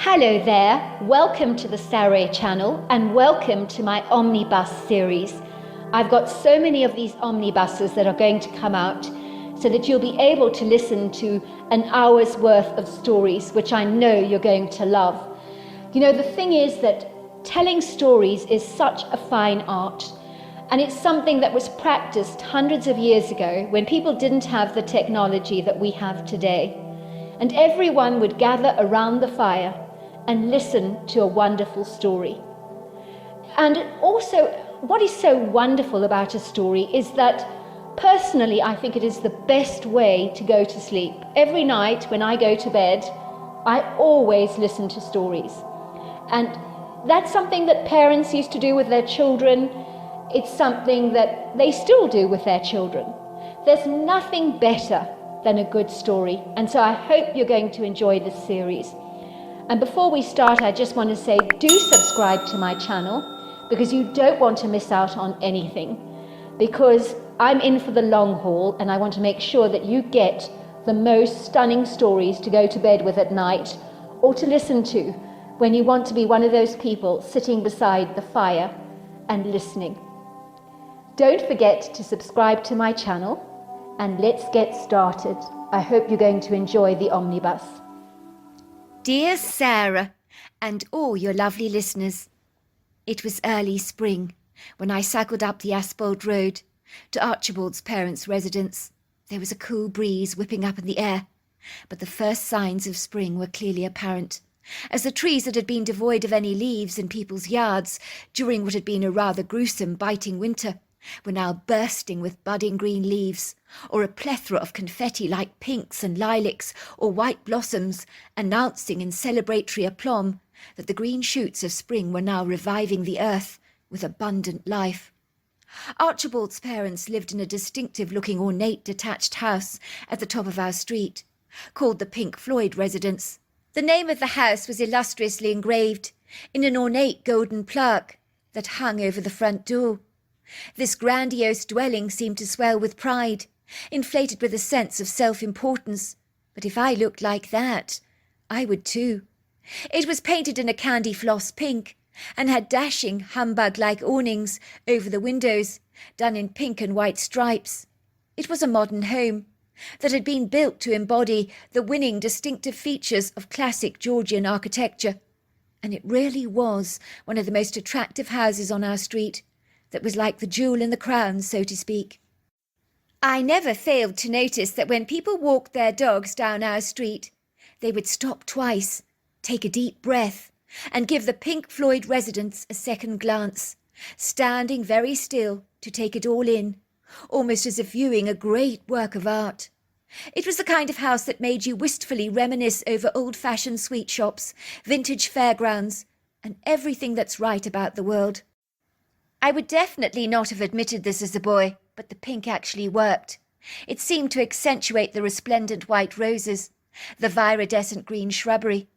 Hello there, welcome to the Saroy channel and welcome to my Omnibus series. I've got so many of these omnibuses that are going to come out so that you'll be able to listen to an hour's worth of stories, which I know you're going to love. You know, the thing is that telling stories is such a fine art, and it's something that was practiced hundreds of years ago when people didn't have the technology that we have today. And everyone would gather around the fire and listen to a wonderful story. And also, what is so wonderful about a story is that personally, I think it is the best way to go to sleep. Every night when I go to bed, I always listen to stories. And that's something that parents used to do with their children. It's something that they still do with their children. There's nothing better than a good story. And so I hope you're going to enjoy this series. And before we start, I just want to say, do subscribe to my channel because you don't want to miss out on anything. Because I'm in for the long haul and I want to make sure that you get the most stunning stories to go to bed with at night or to listen to when you want to be one of those people sitting beside the fire and listening. Don't forget to subscribe to my channel and let's get started. I hope you're going to enjoy the omnibus. Dear Sarah and all your lovely listeners, it was early spring when I cycled up the asphalt road to Archibald's parents' residence. There was a cool breeze whipping up in the air, but the first signs of spring were clearly apparent, as the trees that had been devoid of any leaves in people's yards during what had been a rather gruesome biting winter were now bursting with budding green leaves, or a plethora of confetti like pinks and lilacs or white blossoms, announcing in celebratory aplomb that the green shoots of spring were now reviving the earth with abundant life. Archibald's parents lived in a distinctive-looking ornate detached house at the top of our street, called the Pink Floyd residence. The name of the house was illustriously engraved in an ornate golden plaque that hung over the front door. This grandiose dwelling seemed to swell with pride, inflated with a sense of self-importance. But if I looked like that, I would too. It was painted in a candy floss pink, and had dashing humbug-like awnings over the windows, done in pink and white stripes. It was a modern home that had been built to embody the winning distinctive features of classic Georgian architecture. And it really was one of the most attractive houses on our street, that was like the jewel in the crown, so to speak. I never failed to notice that when people walked their dogs down our street, they would stop twice, take a deep breath, and give the Pink Floyd residence a second glance, standing very still to take it all in, almost as if viewing a great work of art. It was the kind of house that made you wistfully reminisce over old-fashioned sweet shops, vintage fairgrounds, and everything that's right about the world. I would definitely not have admitted this as a boy, but the pink actually worked. It seemed to accentuate the resplendent white roses, the viridescent green shrubbery,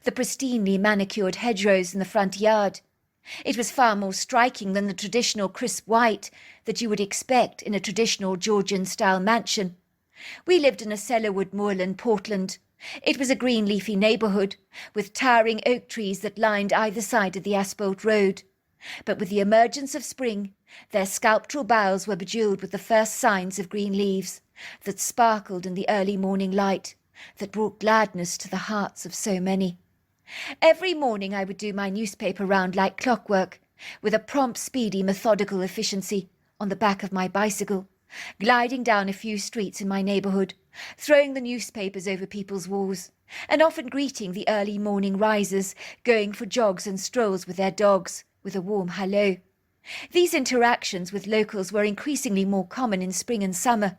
the pristinely manicured hedgerows in the front yard. It was far more striking than the traditional crisp white that you would expect in a traditional Georgian-style mansion. We lived in a cellarwood moorland Portland. It was a green leafy neighbourhood, with towering oak trees that lined either side of the asphalt road. But with the emergence of spring, their sculptural boughs were bejewelled with the first signs of green leaves that sparkled in the early morning light, that brought gladness to the hearts of so many. Every morning I would do my newspaper round like clockwork, with a prompt, speedy, methodical efficiency on the back of my bicycle, gliding down a few streets in my neighbourhood, throwing the newspapers over people's walls, and often greeting the early morning risers going for jogs and strolls with their dogs, with a warm hello. These interactions with locals were increasingly more common in spring and summer,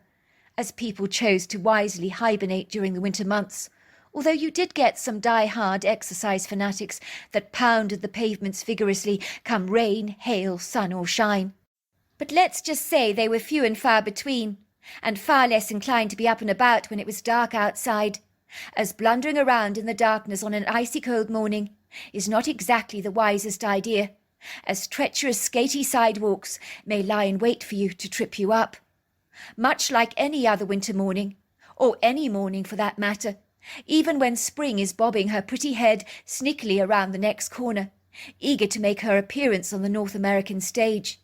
as people chose to wisely hibernate during the winter months, although you did get some die-hard exercise fanatics that pounded the pavements vigorously come rain, hail, sun or shine. But let's just say they were few and far between, and far less inclined to be up and about when it was dark outside, as blundering around in the darkness on an icy cold morning is not exactly the wisest idea, as treacherous skatey sidewalks may lie in wait for you to trip you up. Much like any other winter morning, or any morning for that matter, even when spring is bobbing her pretty head sneakily around the next corner, eager to make her appearance on the North American stage.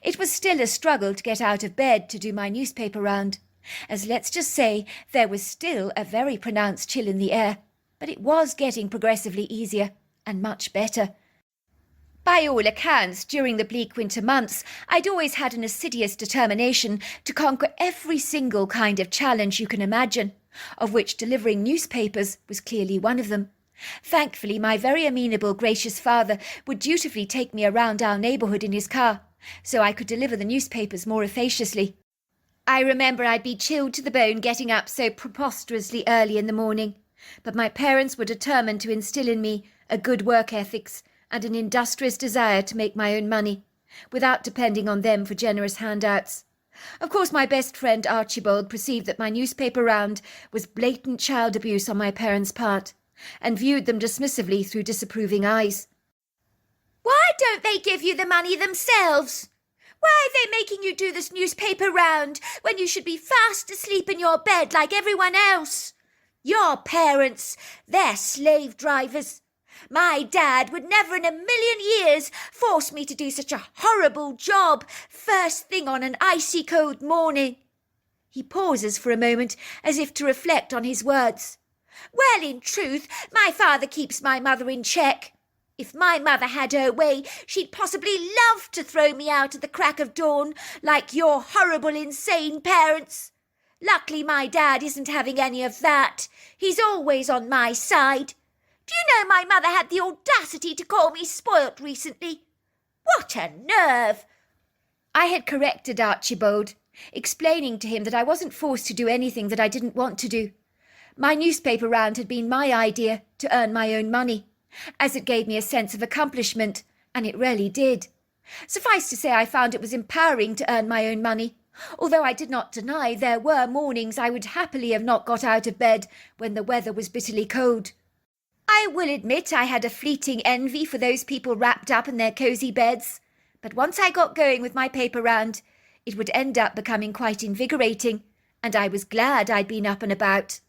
It was still a struggle to get out of bed to do my newspaper round, as let's just say there was still a very pronounced chill in the air, but it was getting progressively easier and much better. By all accounts, during the bleak winter months, I'd always had an assiduous determination to conquer every single kind of challenge you can imagine, of which delivering newspapers was clearly one of them. Thankfully, my very amenable, gracious father would dutifully take me around our neighbourhood in his car, so I could deliver the newspapers more efficaciously. I remember I'd be chilled to the bone getting up so preposterously early in the morning, but my parents were determined to instill in me a good work ethics and an industrious desire to make my own money, without depending on them for generous handouts. Of course, my best friend Archibald perceived that my newspaper round was blatant child abuse on my parents' part, and viewed them dismissively through disapproving eyes. "Why don't they give you the money themselves? Why are they making you do this newspaper round when you should be fast asleep in your bed like everyone else? Your parents, they're slave drivers. My dad would never in a million years force me to do such a horrible job first thing on an icy cold morning." He pauses for a moment as if to reflect on his words. "Well, in truth, my father keeps my mother in check. If my mother had her way, she'd possibly love to throw me out at the crack of dawn, like your horrible, insane parents. Luckily, my dad isn't having any of that. He's always on my side. Do you know my mother had the audacity to call me spoilt recently? What a nerve!" I had corrected Archibald, explaining to him that I wasn't forced to do anything that I didn't want to do. My newspaper round had been my idea to earn my own money, as it gave me a sense of accomplishment, and it really did. Suffice to say, I found it was empowering to earn my own money, although I did not deny there were mornings I would happily have not got out of bed when the weather was bitterly cold. I will admit I had a fleeting envy for those people wrapped up in their cosy beds, but once I got going with my paper round, it would end up becoming quite invigorating, and I was glad I'd been up and about.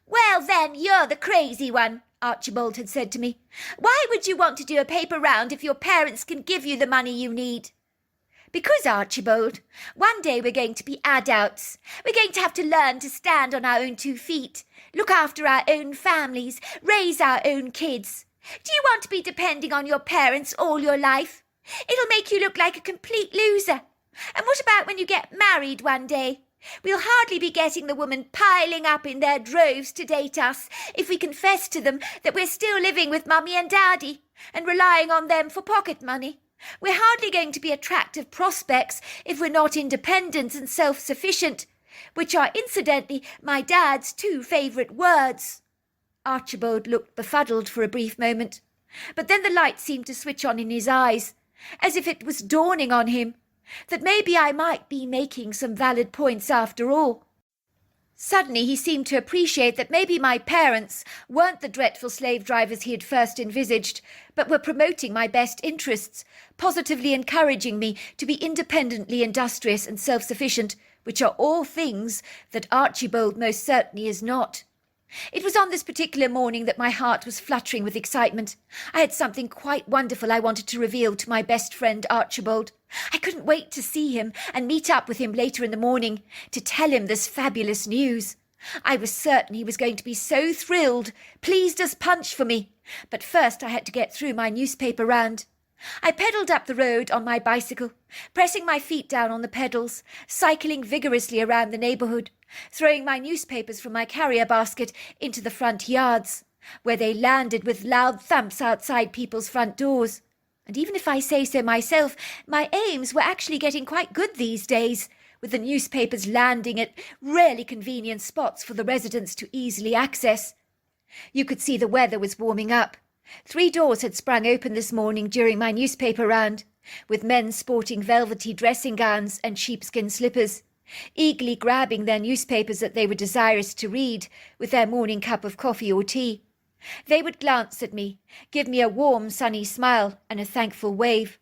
"Well then, you're the crazy one," Archibald had said to me. "Why would you want to do a paper round if your parents can give you the money you need?" "Because, Archibald, one day we're going to be adults. We're going to have to learn to stand on our own 2 feet, look after our own families, raise our own kids. Do you want to be depending on your parents all your life? It'll make you look like a complete loser. And what about when you get married one day? We'll hardly be getting the women piling up in their droves to date us if we confess to them that we're still living with Mummy and Daddy and relying on them for pocket money. We're hardly going to be attractive prospects if we're not independent and self-sufficient, which are incidentally my dad's 2 favourite words." Archibald looked befuddled for a brief moment, but then the light seemed to switch on in his eyes, as if it was dawning on him that maybe I might be making some valid points after all. Suddenly he seemed to appreciate that maybe my parents weren't the dreadful slave drivers he had first envisaged, but were promoting my best interests, positively encouraging me to be independently industrious and self-sufficient, which are all things that Archibald most certainly is not. It was on this particular morning that my heart was fluttering with excitement. I had something quite wonderful I wanted to reveal to my best friend Archibald. I couldn't wait to see him and meet up with him later in the morning to tell him this fabulous news. I was certain he was going to be so thrilled, pleased as punch for me. But first I had to get through my newspaper round. I pedalled up the road on my bicycle, pressing my feet down on the pedals, cycling vigorously around the neighbourhood, throwing my newspapers from my carrier basket into the front yards, where they landed with loud thumps outside people's front doors. And even if I say so myself, my aims were actually getting quite good these days, with the newspapers landing at rarely convenient spots for the residents to easily access. You could see the weather was warming up. 3 doors had sprung open this morning during my newspaper round, with men sporting velvety dressing gowns and sheepskin slippers, eagerly grabbing their newspapers that they were desirous to read with their morning cup of coffee or tea. They would glance at me, give me a warm, sunny smile and a thankful wave.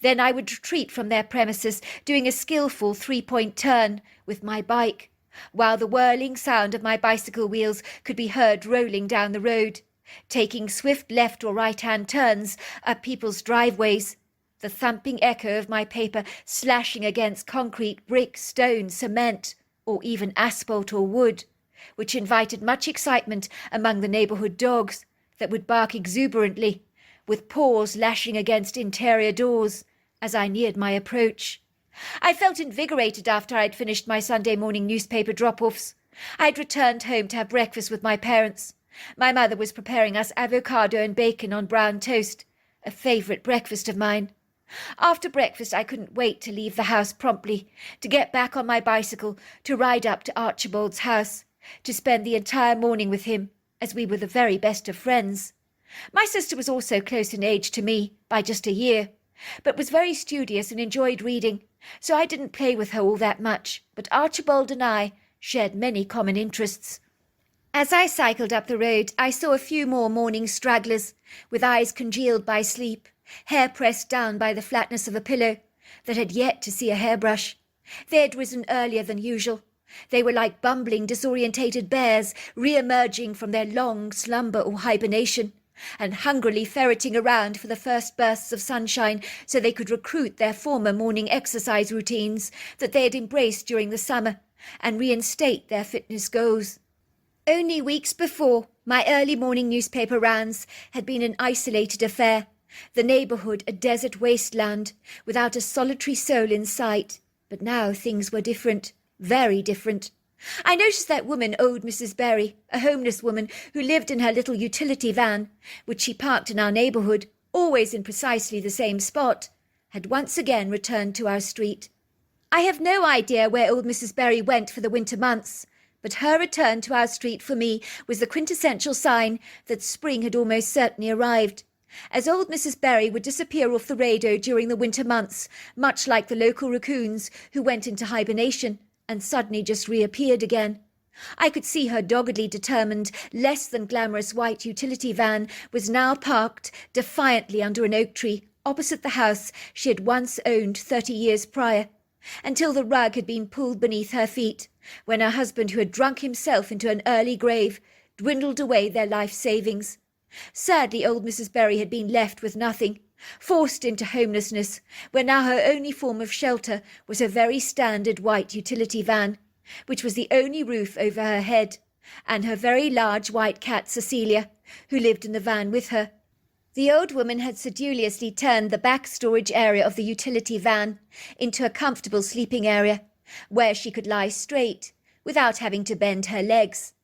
Then I would retreat from their premises, doing a skillful 3-point turn with my bike, while the whirling sound of my bicycle wheels could be heard rolling down the road, taking swift left or right-hand turns up people's driveways, the thumping echo of my paper slashing against concrete, brick, stone, cement, or even asphalt or wood, which invited much excitement among the neighbourhood dogs that would bark exuberantly, with paws lashing against interior doors as I neared my approach. I felt invigorated after I'd finished my Sunday morning newspaper drop-offs. I'd returned home to have breakfast with my parents. My mother was preparing us avocado and bacon on brown toast, a favourite breakfast of mine. After breakfast I couldn't wait to leave the house promptly, to get back on my bicycle, to ride up to Archibald's house, to spend the entire morning with him, as we were the very best of friends. My sister was also close in age to me, by just a year, but was very studious and enjoyed reading, so I didn't play with her all that much, but Archibald and I shared many common interests. As I cycled up the road, I saw a few more morning stragglers, with eyes congealed by sleep, hair pressed down by the flatness of a pillow, that had yet to see a hairbrush. They had risen earlier than usual. They were like bumbling, disorientated bears, re-emerging from their long slumber or hibernation, and hungrily ferreting around for the first bursts of sunshine so they could recruit their former morning exercise routines that they had embraced during the summer and reinstate their fitness goals. Only weeks before, my early morning newspaper rounds had been an isolated affair, the neighbourhood a desert wasteland, without a solitary soul in sight. But now things were different, very different. I noticed that woman, old Mrs. Berry, a homeless woman who lived in her little utility van, which she parked in our neighbourhood, always in precisely the same spot, had once again returned to our street. I have no idea where old Mrs. Berry went for the winter months, but her return to our street for me was the quintessential sign that spring had almost certainly arrived, as old Mrs. Berry would disappear off the radar during the winter months, much like the local raccoons who went into hibernation and suddenly just reappeared again. I could see her doggedly determined, less than glamorous white utility van was now parked defiantly under an oak tree opposite the house she had once owned 30 years prior, until the rug had been pulled beneath her feet, when her husband, who had drunk himself into an early grave, dwindled away their life savings. Sadly, old Mrs. Berry had been left with nothing, forced into homelessness, where now her only form of shelter was a very standard white utility van, which was the only roof over her head, and her very large white cat Cecilia, who lived in the van with her. The old woman had sedulously turned the back storage area of the utility van into a comfortable sleeping area, where she could lie straight, without having to bend her legs.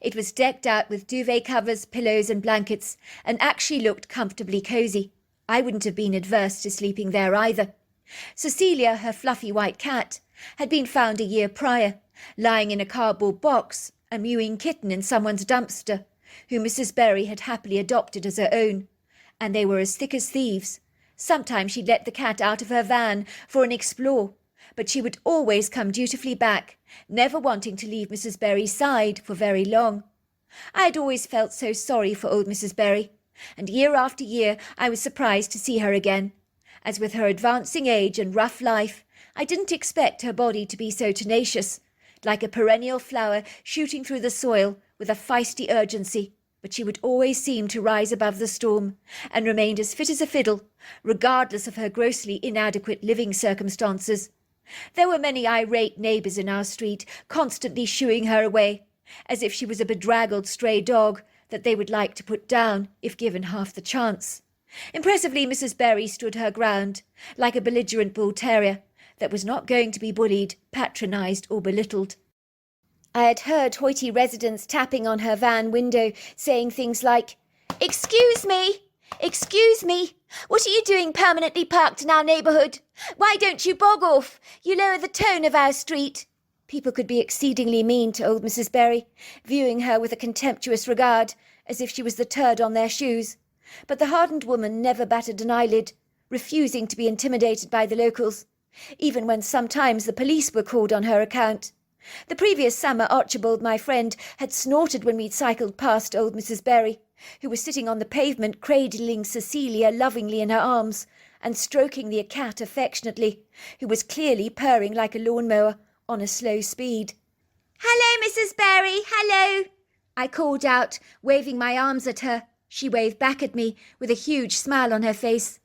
It was decked out with duvet covers, pillows and blankets, and actually looked comfortably cosy. I wouldn't have been adverse to sleeping there either. Cecilia, her fluffy white cat, had been found a year prior, lying in a cardboard box, a mewing kitten in someone's dumpster, who Mrs. Berry had happily adopted as her own, and they were as thick as thieves. Sometimes she'd let the cat out of her van for an explore, but she would always come dutifully back, never wanting to leave Mrs. Berry's side for very long. I had always felt so sorry for old Mrs. Berry, and year after year I was surprised to see her again, as with her advancing age and rough life, I didn't expect her body to be so tenacious, like a perennial flower shooting through the soil with a feisty urgency, but she would always seem to rise above the storm, and remained as fit as a fiddle, regardless of her grossly inadequate living circumstances. There were many irate neighbours in our street, constantly shooing her away, as if she was a bedraggled stray dog that they would like to put down if given half the chance. Impressively, Mrs. Berry stood her ground, like a belligerent bull-terrier that was not going to be bullied, patronised or belittled. I had heard hoity residents tapping on her van window, saying things like, "Excuse me! Excuse me! What are you doing permanently parked in our neighbourhood? Why don't you bog off? You lower the tone of our street." People could be exceedingly mean to old Mrs. Berry, viewing her with a contemptuous regard, as if she was the turd on their shoes. But the hardened woman never batted an eyelid, refusing to be intimidated by the locals, even when sometimes the police were called on her account. The previous summer, Archibald, my friend, had snorted when we'd cycled past old Mrs. Berry, who was sitting on the pavement cradling Cecilia lovingly in her arms and stroking the cat affectionately, who was clearly purring like a lawnmower on a slow speed. "Hello, Mrs. Berry, hello!" I called out, waving my arms at her. She waved back at me with a huge smile on her face.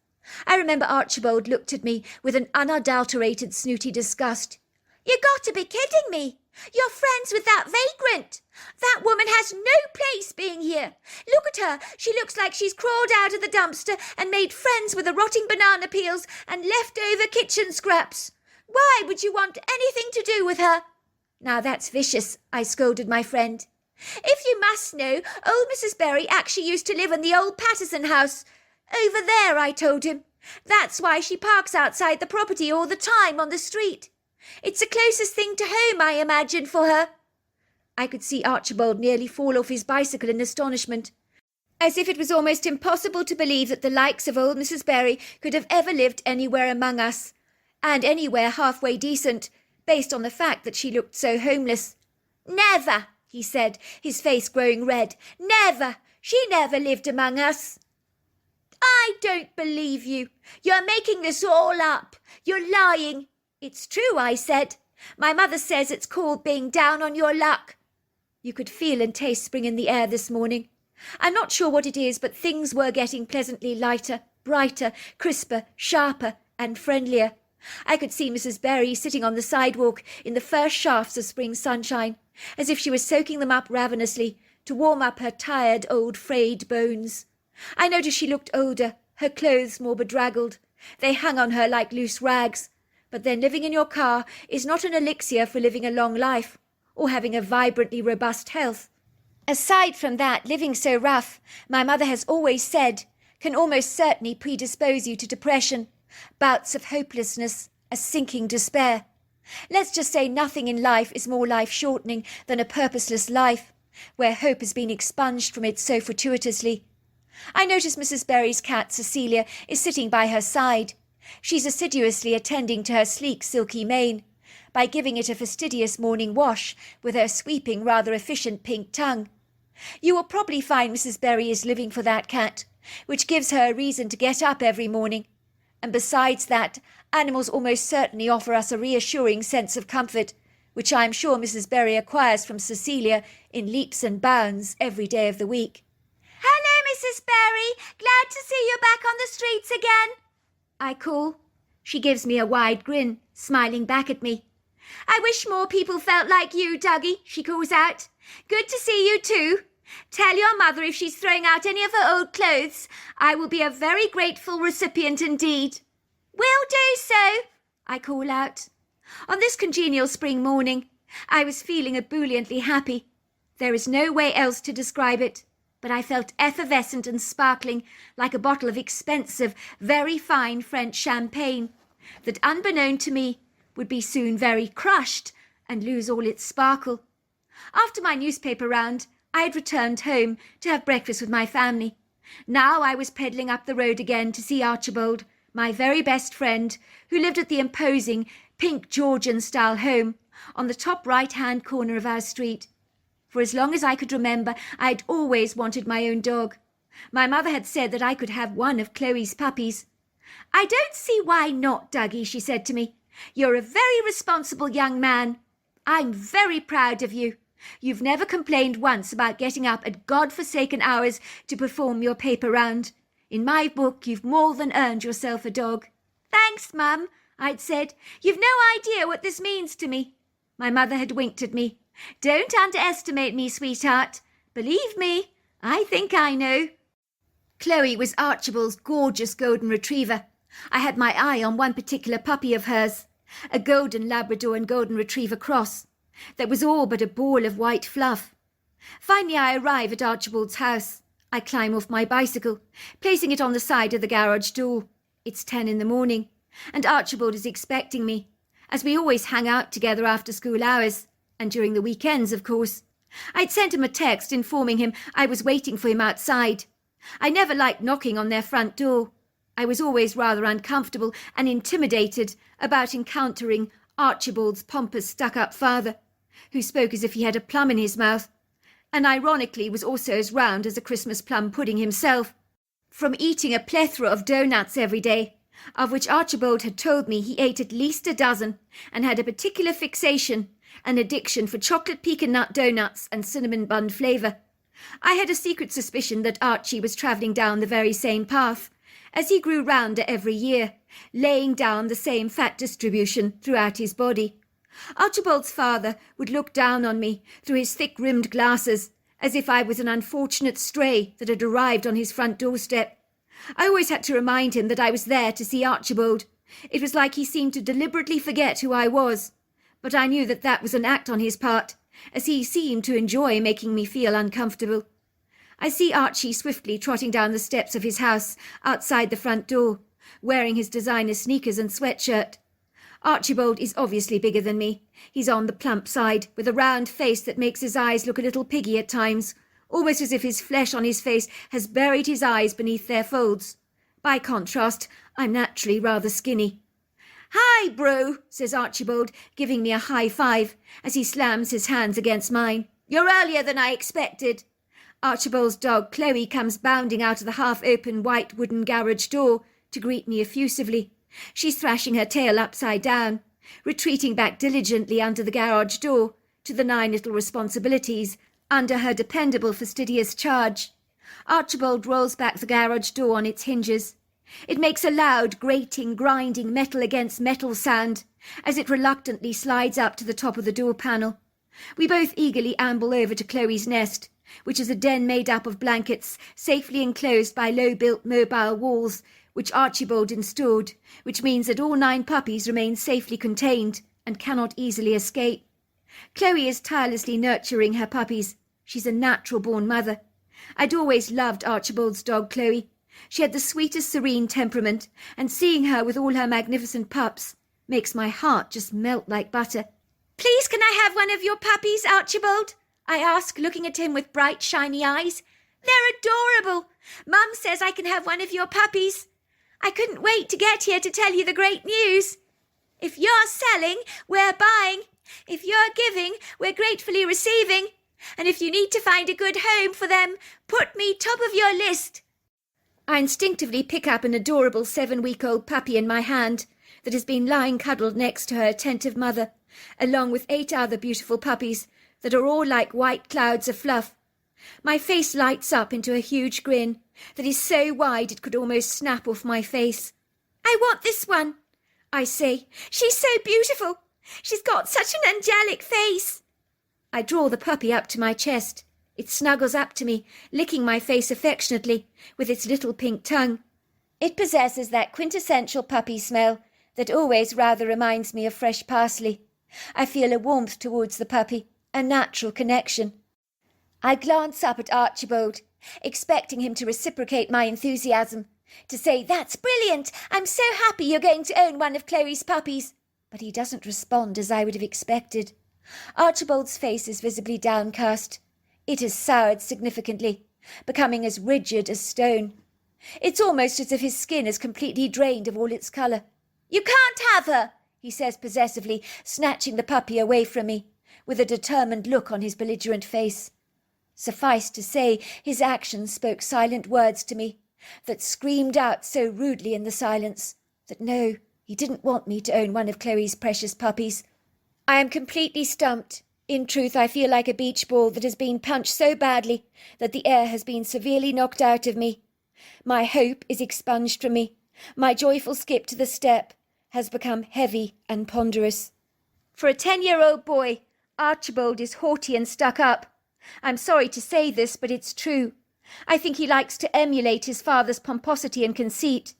I remember Archibald looked at me with an unadulterated snooty disgust. "You got to be kidding me! You're friends with that vagrant! That woman has no place being here! Look at her! She looks like she's crawled out of the dumpster and made friends with the rotting banana peels and leftover kitchen scraps! Why would you want anything to do with her?" "Now that's vicious," I scolded my friend. "If you must know, old Mrs. Berry actually used to live in the old Patterson house. Over there," I told him. "That's why she parks outside the property all the time on the street. It's the closest thing to home, I imagine, for her." I could see Archibald nearly fall off his bicycle in astonishment, as if it was almost impossible to believe that the likes of old Mrs. Berry could have ever lived anywhere among us, and anywhere halfway decent, based on the fact that she looked so homeless. "Never," he said, his face growing red. "Never. She never lived among us." "I don't believe you. You're making this all up. You're lying." "It's true," I said. "My mother says it's called being down on your luck." You could feel and taste spring in the air this morning. I'm not sure what it is, but things were getting pleasantly lighter, brighter, crisper, sharper, and friendlier. I could see Mrs. Berry sitting on the sidewalk in the first shafts of spring sunshine, as if she was soaking them up ravenously to warm up her tired old frayed bones. I noticed she looked older, her clothes more bedraggled. They hung on her like loose rags. But then living in your car is not an elixir for living a long life, or having a vibrantly robust health. Aside from that, living so rough, my mother has always said, can almost certainly predispose you to depression, bouts of hopelessness, a sinking despair. Let's just say nothing in life is more life-shortening than a purposeless life, where hope has been expunged from it so fortuitously. I notice Mrs. Berry's cat, Cecilia, is sitting by her side. She's assiduously attending to her sleek, silky mane, by giving it a fastidious morning wash with her sweeping, rather efficient pink tongue. You will probably find Mrs. Berry is living for that cat, which gives her a reason to get up every morning. And besides that, animals almost certainly offer us a reassuring sense of comfort, which I am sure Mrs. Berry acquires from Cecilia in leaps and bounds every day of the week. "Hello, Mrs. Berry. Glad to see you back on the streets again," I call. She gives me a wide grin, smiling back at me. "I wish more people felt like you, Dougie," she calls out. "Good to see you too. Tell your mother if she's throwing out any of her old clothes, I will be a very grateful recipient indeed." "Will do so," I call out. On this congenial spring morning, I was feeling ebulliently happy. There is no way else to describe it, but I felt effervescent and sparkling like a bottle of expensive, very fine French champagne, that unbeknown to me would be soon very crushed and lose all its sparkle. After my newspaper round, I had returned home to have breakfast with my family. Now I was pedalling up the road again to see Archibald, my very best friend, who lived at the imposing, pink Georgian-style home on the top right-hand corner of our street. For as long as I could remember, I had always wanted my own dog. My mother had said that I could have one of Chloe's puppies. "I don't see why not, Dougie," she said to me. "You're a very responsible young man. I'm very proud of you. You've never complained once about getting up at God-forsaken hours to perform your paper round. In my book, you've more than earned yourself a dog." "Thanks, Mum," I'd said. "You've no idea what this means to me." My mother had winked at me. "Don't underestimate me, sweetheart. Believe me, I think I know." Chloe was Archibald's gorgeous golden retriever. I had my eye on one particular puppy of hers, a golden Labrador and golden retriever cross, that was all but a ball of white fluff. Finally I arrive at Archibald's house. I climb off my bicycle, placing it on the side of the garage door. It's 10 in the morning, and Archibald is expecting me, as we always hang out together after school hours, and during the weekends, of course. I'd sent him a text informing him I was waiting for him outside. I never liked knocking on their front door. I was always rather uncomfortable and intimidated about encountering Archibald's pompous stuck-up father, who spoke as if he had a plum in his mouth, and ironically was also as round as a Christmas plum pudding himself, from eating a plethora of doughnuts every day, of which Archibald had told me he ate at least a dozen, and had a particular fixation an addiction for chocolate pecan nut donuts and cinnamon bun flavour. I had a secret suspicion that Archie was travelling down the very same path, as he grew rounder every year, laying down the same fat distribution throughout his body. Archibald's father would look down on me through his thick-rimmed glasses, as if I was an unfortunate stray that had arrived on his front doorstep. I always had to remind him that I was there to see Archibald. It was like he seemed to deliberately forget who I was, but I knew that that was an act on his part, as he seemed to enjoy making me feel uncomfortable. I see Archie swiftly trotting down the steps of his house outside the front door, wearing his designer sneakers and sweatshirt. Archibald is obviously bigger than me. He's on the plump side, with a round face that makes his eyes look a little piggy at times, almost as if his flesh on his face has buried his eyes beneath their folds. By contrast, I'm naturally rather skinny. "Hi, bro," says Archibald, giving me a high five as he slams his hands against mine. "You're earlier than I expected." Archibald's dog Chloe comes bounding out of the half-open white wooden garage door to greet me effusively. She's thrashing her tail upside down, retreating back diligently under the garage door to the 9 little responsibilities under her dependable fastidious charge. Archibald rolls back the garage door on its hinges. It makes a loud, grating, grinding metal against metal sound as it reluctantly slides up to the top of the door panel. We both eagerly amble over to Chloe's nest, which is a den made up of blankets safely enclosed by low-built mobile walls which Archibald installed, which means that all 9 puppies remain safely contained and cannot easily escape. Chloe is tirelessly nurturing her puppies. She's a natural-born mother. I'd always loved Archibald's dog, Chloe. She had the sweetest serene temperament, and seeing her with all her magnificent pups makes my heart just melt like butter. "Please, can I have one of your puppies, Archibald?" I ask, looking at him with bright, shiny eyes. "They're adorable. Mum says I can have one of your puppies. I couldn't wait to get here to tell you the great news. If you're selling, we're buying. If you're giving, we're gratefully receiving. And if you need to find a good home for them, put me top of your list." I instinctively pick up an adorable 7-week-old puppy in my hand that has been lying cuddled next to her attentive mother, along with 8 other beautiful puppies that are all like white clouds of fluff. My face lights up into a huge grin that is so wide it could almost snap off my face. "I want this one," I say. "She's so beautiful. She's got such an angelic face." I draw the puppy up to my chest. It snuggles up to me, licking my face affectionately with its little pink tongue. It possesses that quintessential puppy smell that always rather reminds me of fresh parsley. I feel a warmth towards the puppy, a natural connection. I glance up at Archibald, expecting him to reciprocate my enthusiasm, to say, "That's brilliant! I'm so happy you're going to own one of Chloe's puppies." But he doesn't respond as I would have expected. Archibald's face is visibly downcast. It has soured significantly, becoming as rigid as stone. It's almost as if his skin is completely drained of all its colour. "You can't have her," he says possessively, snatching the puppy away from me, with a determined look on his belligerent face. Suffice to say, his actions spoke silent words to me, that screamed out so rudely in the silence, that no, he didn't want me to own one of Chloe's precious puppies. I am completely stumped. In truth, I feel like a beach ball that has been punched so badly that the air has been severely knocked out of me. My hope is expunged from me. My joyful skip to the step has become heavy and ponderous. For a 10-year-old boy, Archibald is haughty and stuck up. I'm sorry to say this, but it's true. I think he likes to emulate his father's pomposity and conceit.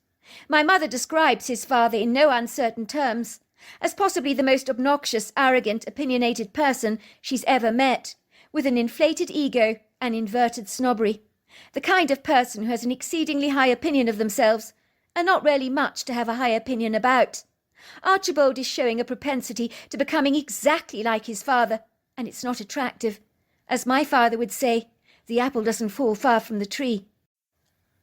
My mother describes his father in no uncertain terms as possibly the most obnoxious, arrogant, opinionated person she's ever met, with an inflated ego and inverted snobbery. The kind of person who has an exceedingly high opinion of themselves, and not really much to have a high opinion about. Archibald is showing a propensity to becoming exactly like his father, and it's not attractive. As my father would say, the apple doesn't fall far from the tree.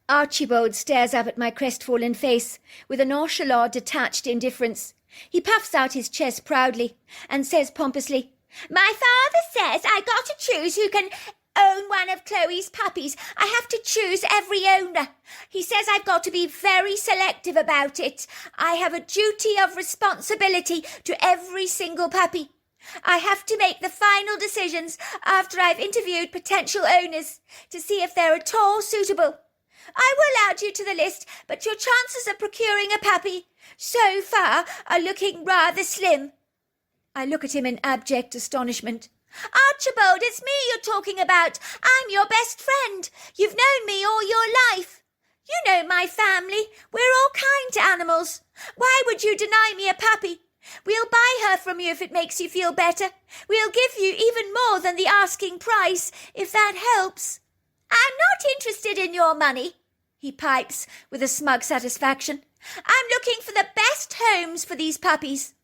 Archibald stares up at my crestfallen face with a nonchalant, detached indifference. He puffs out his chest proudly and says pompously, "My father says I got to choose who can own one of Chloe's puppies. I have to choose every owner. He says I've got to be very selective about it. I have a duty of responsibility to every single puppy. I have to make the final decisions after I've interviewed potential owners to see if they're at all suitable. I will add you to the list, but your chances of procuring a puppy so far are looking rather slim. I look at him in abject astonishment. Archibald, it's me you're talking about. I'm your best friend. You've known me all your life. You know my family. We're all kind to animals. Why would you deny me a puppy? We'll buy her from you if it makes you feel better. We'll give you even more than the asking price, if that helps. I'm not interested in your money, he pipes with a smug satisfaction. I'm looking for the best homes for these puppies.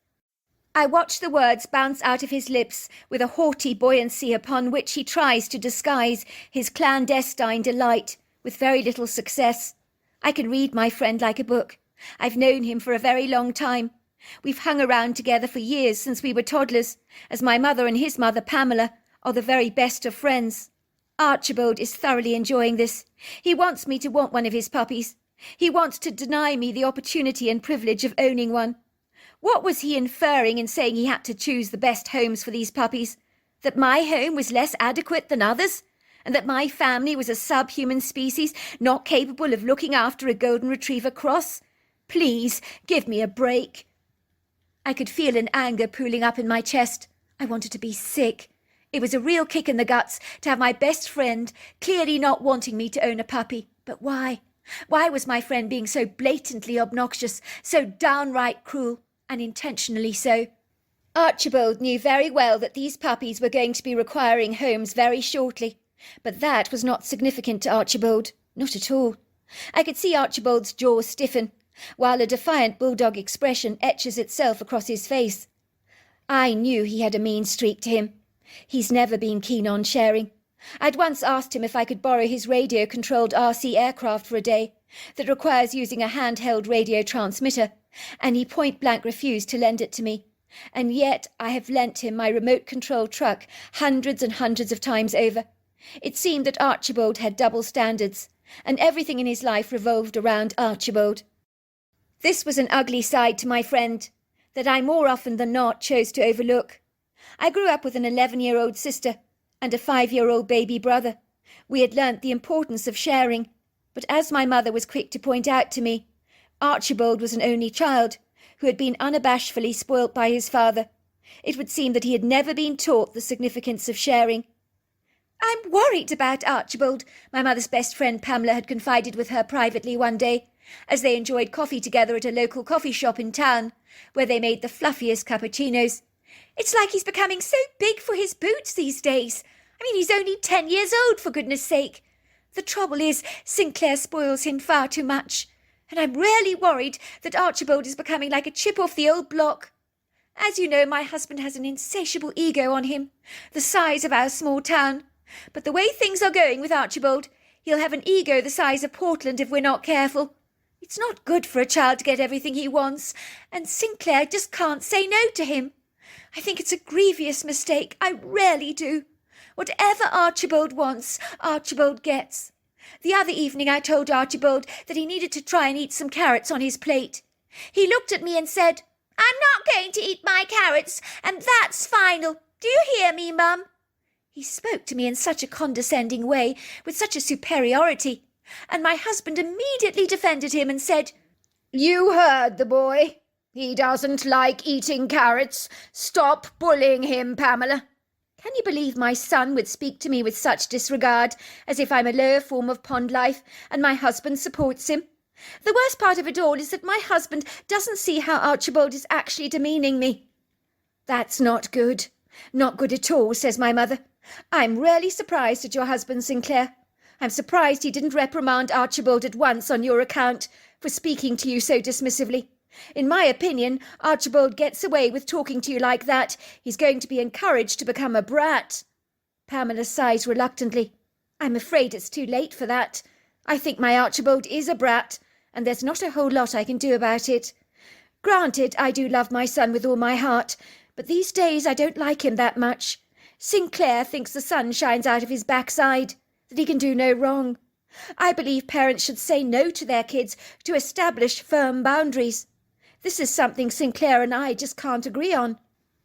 I watch the words bounce out of his lips with a haughty buoyancy upon which he tries to disguise his clandestine delight, with very little success. I can read my friend like a book. I've known him for a very long time. We've hung around together for years since we were toddlers, as my mother and his mother, Pamela, are the very best of friends. Archibald is thoroughly enjoying this. He wants me to want one of his puppies. He wants to deny me the opportunity and privilege of owning one. What was he inferring in saying he had to choose the best homes for these puppies? That my home was less adequate than others? And that my family was a subhuman species not capable of looking after a golden retriever cross? Please, give me a break. I could feel an anger pooling up in my chest. I wanted to be sick. It was a real kick in the guts to have my best friend clearly not wanting me to own a puppy. But why? Why was my friend being so blatantly obnoxious, so downright cruel, and intentionally so? Archibald knew very well that these puppies were going to be requiring homes very shortly, but that was not significant to Archibald, not at all. I could see Archibald's jaw stiffen, while a defiant bulldog expression etches itself across his face. I knew he had a mean streak to him. He's never been keen on sharing. I'd once asked him if I could borrow his radio-controlled RC aircraft for a day that requires using a handheld radio transmitter, and he point-blank refused to lend it to me. And yet I have lent him my remote-controlled truck hundreds and hundreds of times over. It seemed that Archibald had double standards, and everything in his life revolved around Archibald. This was an ugly side to my friend that I more often than not chose to overlook. I grew up with an 11-year-old sister and a 5-year-old baby brother. We had learnt the importance of sharing, but as my mother was quick to point out to me, Archibald was an only child who had been unabashedly spoilt by his father. It would seem that he had never been taught the significance of sharing. "I'm worried about Archibald," my mother's best friend Pamela had confided with her privately one day, as they enjoyed coffee together at a local coffee shop in town, where they made the fluffiest cappuccinos. "It's like he's becoming so big for his boots these days. I mean, he's only 10 years old, for goodness sake. The trouble is, Sinclair spoils him far too much, and I'm really worried that Archibald is becoming like a chip off the old block. As you know, my husband has an insatiable ego on him, the size of our small town. But the way things are going with Archibald, he'll have an ego the size of Portland if we're not careful. It's not good for a child to get everything he wants, and Sinclair just can't say no to him. I think it's a grievous mistake, I really do. Whatever Archibald wants, Archibald gets. The other evening I told Archibald that he needed to try and eat some carrots on his plate. He looked at me and said, "I'm not going to eat my carrots, and that's final. Do you hear me, Mum?" He spoke to me in such a condescending way, with such a superiority, and my husband immediately defended him and said, "You heard the boy. He doesn't like eating carrots. Stop bullying him, Pamela." Can you believe my son would speak to me with such disregard, as if I'm a lower form of pond life, and my husband supports him? The worst part of it all is that my husband doesn't see how Archibald is actually demeaning me. "That's not good. Not good at all," says my mother. "I'm really surprised at your husband, Sinclair. I'm surprised he didn't reprimand Archibald at once on your account for speaking to you so dismissively. In my opinion, Archibald gets away with talking to you like that. He's going to be encouraged to become a brat." Pamela sighs reluctantly. "I'm afraid it's too late for that. I think my Archibald is a brat, and there's not a whole lot I can do about it. Granted, I do love my son with all my heart, but these days I don't like him that much. Sinclair thinks the sun shines out of his backside, that he can do no wrong. I believe parents should say no to their kids to establish firm boundaries. This is something Sinclair and I just can't agree on."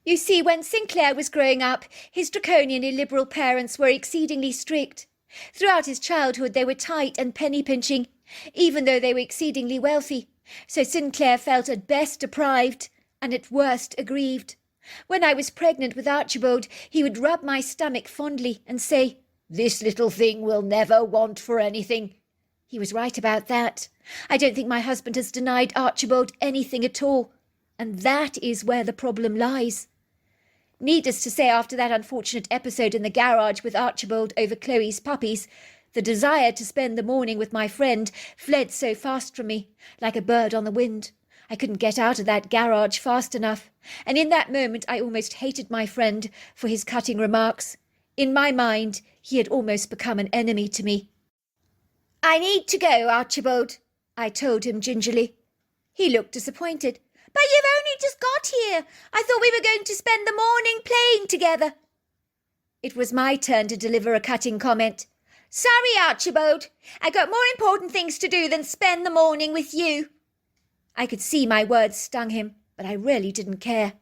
You see, when Sinclair was growing up, his draconian illiberal parents were exceedingly strict. Throughout his childhood they were tight and penny-pinching, even though they were exceedingly wealthy. So Sinclair felt at best deprived, and at worst aggrieved. When I was pregnant with Archibald, he would rub my stomach fondly and say, "This little thing will never want for anything." He was right about that. I don't think my husband has denied Archibald anything at all, and that is where the problem lies. Needless to say, after that unfortunate episode in the garage with Archibald over Chloe's puppies, the desire to spend the morning with my friend fled so fast from me, like a bird on the wind. I couldn't get out of that garage fast enough, and in that moment I almost hated my friend for his cutting remarks. In my mind, he had almost become an enemy to me. "I need to go, Archibald," I told him gingerly. He looked disappointed. "But you've only just got here. I thought we were going to spend the morning playing together." It was my turn to deliver a cutting comment. "Sorry, Archibald. I got more important things to do than spend the morning with you." I could see my words stung him, but I really didn't care.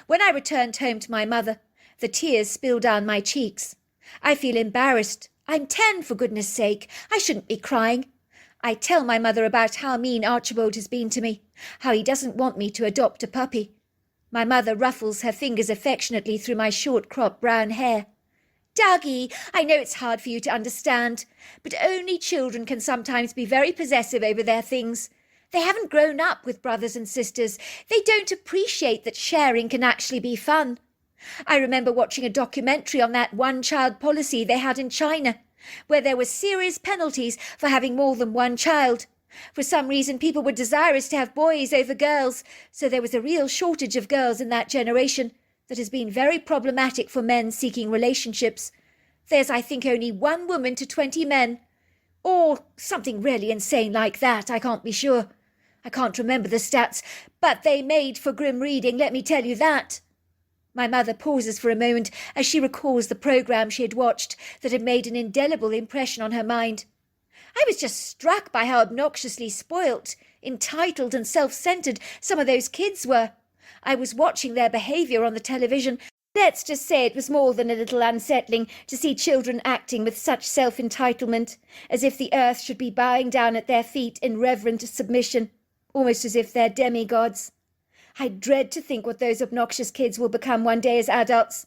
When I returned home to my mother, the tears spilled down my cheeks. I feel embarrassed. I'm 10, for goodness sake. I shouldn't be crying. I tell my mother about how mean Archibald has been to me, how he doesn't want me to adopt a puppy. My mother ruffles her fingers affectionately through my short-cropped brown hair. "Dougie, I know it's hard for you to understand, but only children can sometimes be very possessive over their things. They haven't grown up with brothers and sisters. They don't appreciate that sharing can actually be fun. I remember watching a documentary on that one-child policy they had in China, where there were serious penalties for having more than one child. For some reason, people were desirous to have boys over girls, so there was a real shortage of girls in that generation that has been very problematic for men seeking relationships. There's, I think, only 1 woman to 20 men, or something really insane like that, I can't be sure. I can't remember the stats, but they made for grim reading, let me tell you that." My mother pauses for a moment as she recalls the programme she had watched that had made an indelible impression on her mind. I was just struck by how obnoxiously spoilt, entitled and self-centred some of those kids were. I was watching their behaviour on the television. Let's just say it was more than a little unsettling to see children acting with such self-entitlement, as if the earth should be bowing down at their feet in reverent submission, almost as if they're demigods. I dread to think what those obnoxious kids will become one day as adults.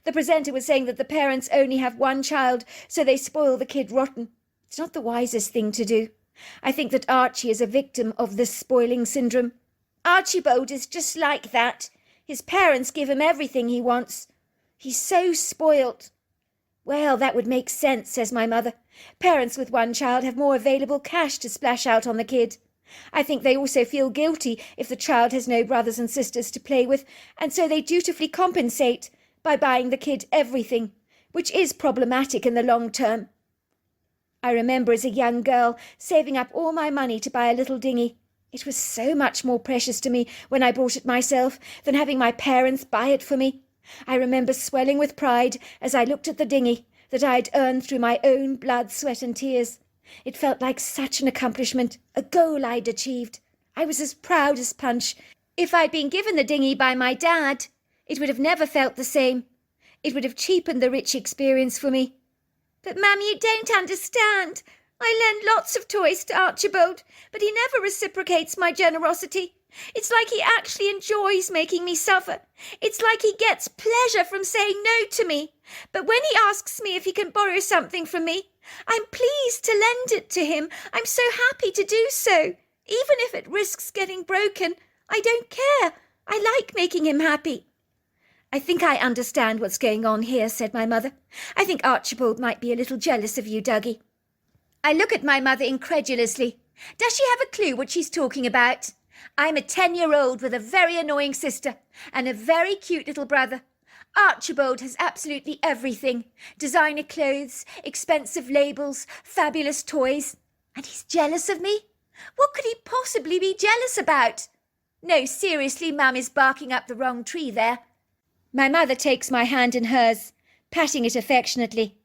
The presenter was saying that the parents only have one child, so they spoil the kid rotten. It's not the wisest thing to do. I think that Archie is a victim of this spoiling syndrome. Archibald is just like that. His parents give him everything he wants. He's so spoilt. Well, that would make sense, says my mother. Parents with one child have more available cash to splash out on the kid. I think they also feel guilty if the child has no brothers and sisters to play with, and so they dutifully compensate by buying the kid everything, which is problematic in the long term. I remember as a young girl saving up all my money to buy a little dinghy. It was so much more precious to me when I bought it myself than having my parents buy it for me. I remember swelling with pride as I looked at the dinghy that I had earned through my own blood, sweat and tears. It felt like such an accomplishment, a goal I'd achieved. I was as proud as Punch. If I'd been given the dinghy by my dad, it would have never felt the same. It would have cheapened the rich experience for me. But, Mummy, you don't understand. I lend lots of toys to Archibald, but he never reciprocates my generosity. It's like he actually enjoys making me suffer. It's like he gets pleasure from saying no to me. But when he asks me if he can borrow something from me, I'm pleased to lend it to him. I'm so happy to do so. Even if it risks getting broken, I don't care. I like making him happy. I think I understand what's going on here, said my mother. I think Archibald might be a little jealous of you, Dougie. I look at my mother incredulously. Does she have a clue what she's talking about? I'm a 10-year-old with a very annoying sister and a very cute little brother. Archibald has absolutely everything. Designer clothes, expensive labels, fabulous toys. And he's jealous of me? What could he possibly be jealous about? No, seriously, Mum is barking up the wrong tree there. My mother takes my hand in hers, patting it affectionately.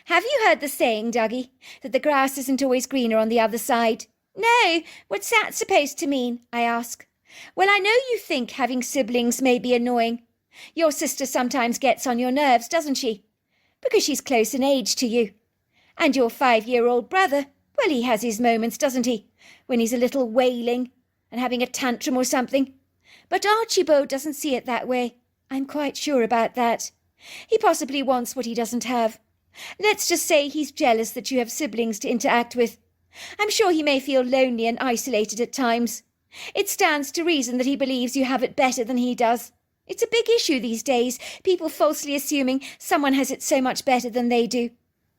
Have you heard the saying, Dougie, that the grass isn't always greener on the other side? No, what's that supposed to mean? I ask. Well, I know you think having siblings may be annoying, Your sister sometimes gets on your nerves, doesn't she? Because she's close in age to you. And your 5-year-old brother, well, he has his moments, doesn't he? When he's a little wailing and having a tantrum or something. But Archibald doesn't see it that way. I'm quite sure about that. He possibly wants what he doesn't have. Let's just say he's jealous that you have siblings to interact with. I'm sure he may feel lonely and isolated at times. It stands to reason that he believes you have it better than he does. It's a big issue these days, people falsely assuming someone has it so much better than they do.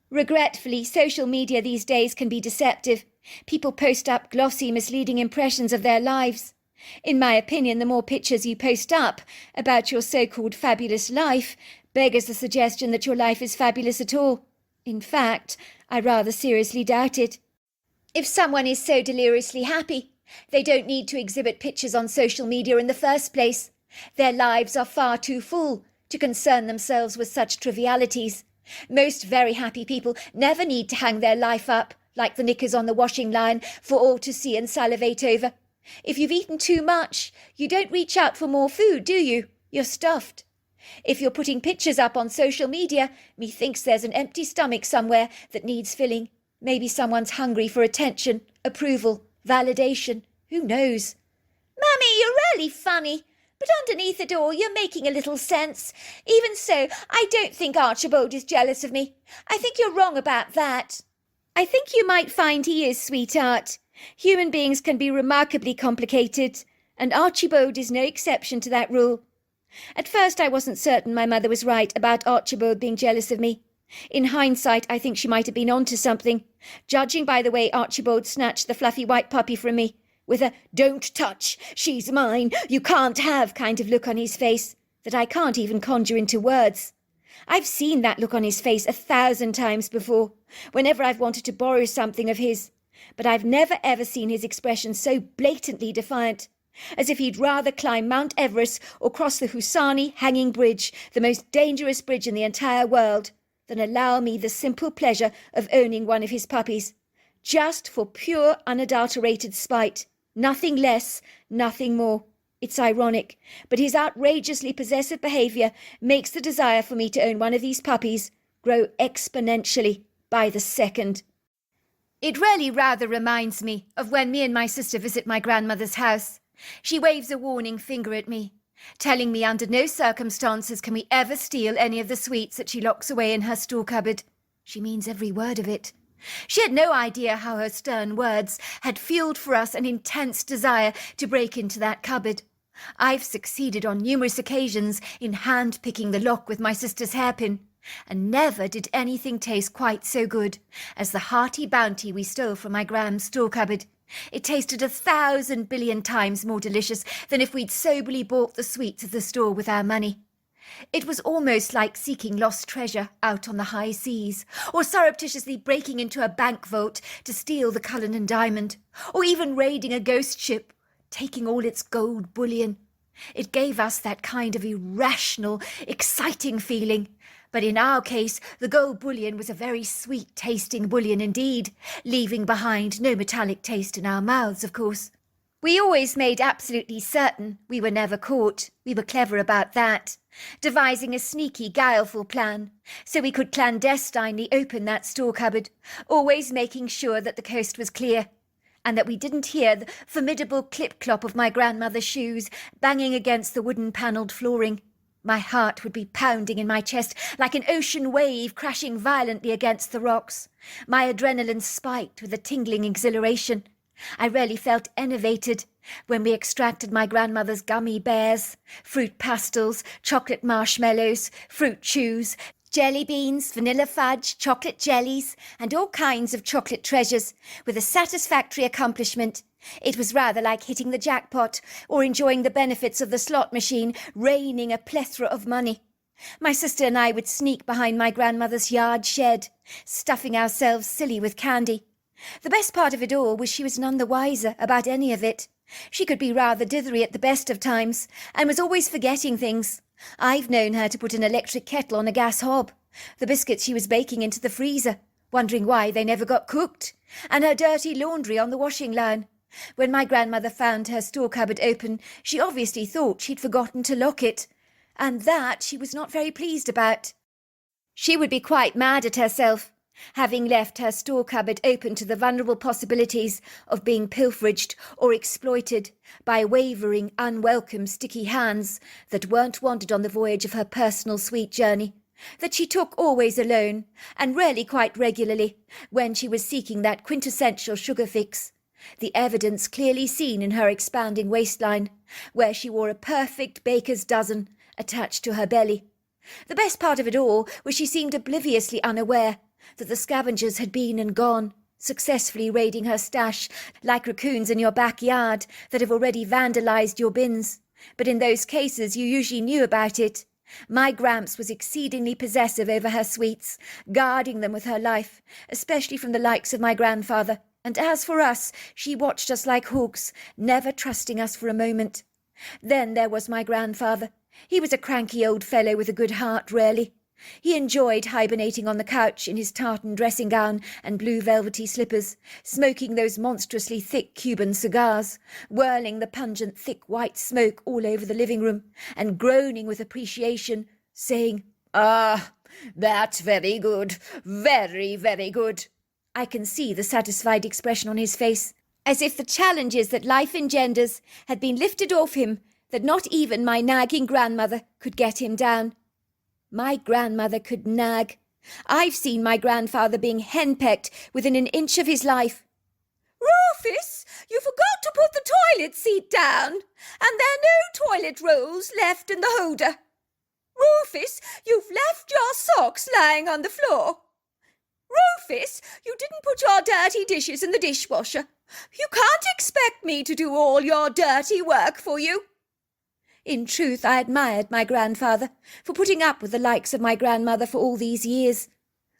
Regretfully, social media these days can be deceptive. People post up glossy, misleading impressions of their lives. In my opinion, the more pictures you post up about your so-called fabulous life beggars the suggestion that your life is fabulous at all. In fact, I rather seriously doubt it. If someone is so deliriously happy, they don't need to exhibit pictures on social media in the first place. Their lives are far too full to concern themselves with such trivialities. Most very happy people never need to hang their life up, like the knickers on the washing line, for all to see and salivate over. If you've eaten too much, you don't reach out for more food, do you? You're stuffed. If you're putting pictures up on social media, methinks there's an empty stomach somewhere that needs filling. Maybe someone's hungry for attention, approval, validation. Who knows? Mummy, you're really funny. But underneath it all, you're making a little sense. Even so, I don't think Archibald is jealous of me. I think you're wrong about that. I think you might find he is, sweetheart. Human beings can be remarkably complicated, and Archibald is no exception to that rule. At first I wasn't certain my mother was right about Archibald being jealous of me. In hindsight, I think she might have been onto something, judging by the way Archibald snatched the fluffy white puppy from me, with a "don't touch, she's mine, you can't have" kind of look on his face that I can't even conjure into words. I've seen that look on his face 1,000 times before, whenever I've wanted to borrow something of his, but I've never ever seen his expression so blatantly defiant, as if he'd rather climb Mount Everest or cross the Husani Hanging Bridge, the most dangerous bridge in the entire world, than allow me the simple pleasure of owning one of his puppies, just for pure unadulterated spite. Nothing less, nothing more. It's ironic, but his outrageously possessive behaviour makes the desire for me to own one of these puppies grow exponentially by the second. It really rather reminds me of when me and my sister visit my grandmother's house. She waves a warning finger at me, telling me under no circumstances can we ever steal any of the sweets that she locks away in her store cupboard. She means every word of it. She had no idea how her stern words had fueled for us an intense desire to break into that cupboard. I've succeeded on numerous occasions in hand-picking the lock with my sister's hairpin, and never did anything taste quite so good as the hearty bounty we stole from my Gram's store cupboard. It tasted 1,000 billion times more delicious than if we'd soberly bought the sweets at the store with our money. It was almost like seeking lost treasure out on the high seas, or surreptitiously breaking into a bank vault to steal the Cullinan diamond, or even raiding a ghost ship, taking all its gold bullion. It gave us that kind of irrational, exciting feeling. But in our case, the gold bullion was a very sweet-tasting bullion indeed, leaving behind no metallic taste in our mouths, of course. We always made absolutely certain we were never caught. We were clever about that, devising a sneaky, guileful plan, so we could clandestinely open that store cupboard, always making sure that the coast was clear, and that we didn't hear the formidable clip-clop of my grandmother's shoes banging against the wooden-panelled flooring. My heart would be pounding in my chest like an ocean wave crashing violently against the rocks, my adrenaline spiked with a tingling exhilaration. I really felt enervated when we extracted my grandmother's gummy bears, fruit pastels, chocolate marshmallows, fruit chews, jelly beans, vanilla fudge, chocolate jellies, and all kinds of chocolate treasures, with a satisfactory accomplishment. It was rather like hitting the jackpot or enjoying the benefits of the slot machine, raining a plethora of money. My sister and I would sneak behind my grandmother's yard shed, stuffing ourselves silly with candy. The best part of it all was she was none the wiser about any of it. She could be rather dithery at the best of times, and was always forgetting things. I've known her to put an electric kettle on a gas hob, the biscuits she was baking into the freezer, wondering why they never got cooked, and her dirty laundry on the washing line. When my grandmother found her store cupboard open, she obviously thought she'd forgotten to lock it, and that she was not very pleased about. She would be quite mad at herself, having left her store cupboard open to the vulnerable possibilities of being pilferaged or exploited by wavering, unwelcome, sticky hands that weren't wanted on the voyage of her personal sweet journey, that she took always alone, and rarely quite regularly, when she was seeking that quintessential sugar fix, the evidence clearly seen in her expanding waistline, where she wore a perfect baker's dozen attached to her belly. The best part of it all was she seemed obliviously unaware that the scavengers had been and gone, successfully raiding her stash like raccoons in your backyard that have already vandalised your bins. But in those cases you usually knew about it. My Gramps was exceedingly possessive over her sweets, guarding them with her life, especially from the likes of my grandfather. And as for us, she watched us like hawks, never trusting us for a moment. Then there was my grandfather. He was a cranky old fellow with a good heart, really. He enjoyed hibernating on the couch in his tartan dressing gown and blue velvety slippers, smoking those monstrously thick Cuban cigars, whirling the pungent thick white smoke all over the living room, and groaning with appreciation, saying, "Ah, that's very good, very, very good." I can see the satisfied expression on his face, as if the challenges that life engenders had been lifted off him, that not even my nagging grandmother could get him down. My grandmother could nag. I've seen my grandfather being henpecked within an inch of his life. "Rufus, you forgot to put the toilet seat down, and there are no toilet rolls left in the holder. Rufus, you've left your socks lying on the floor. Rufus, you didn't put your dirty dishes in the dishwasher. You can't expect me to do all your dirty work for you." In truth, I admired my grandfather for putting up with the likes of my grandmother for all these years.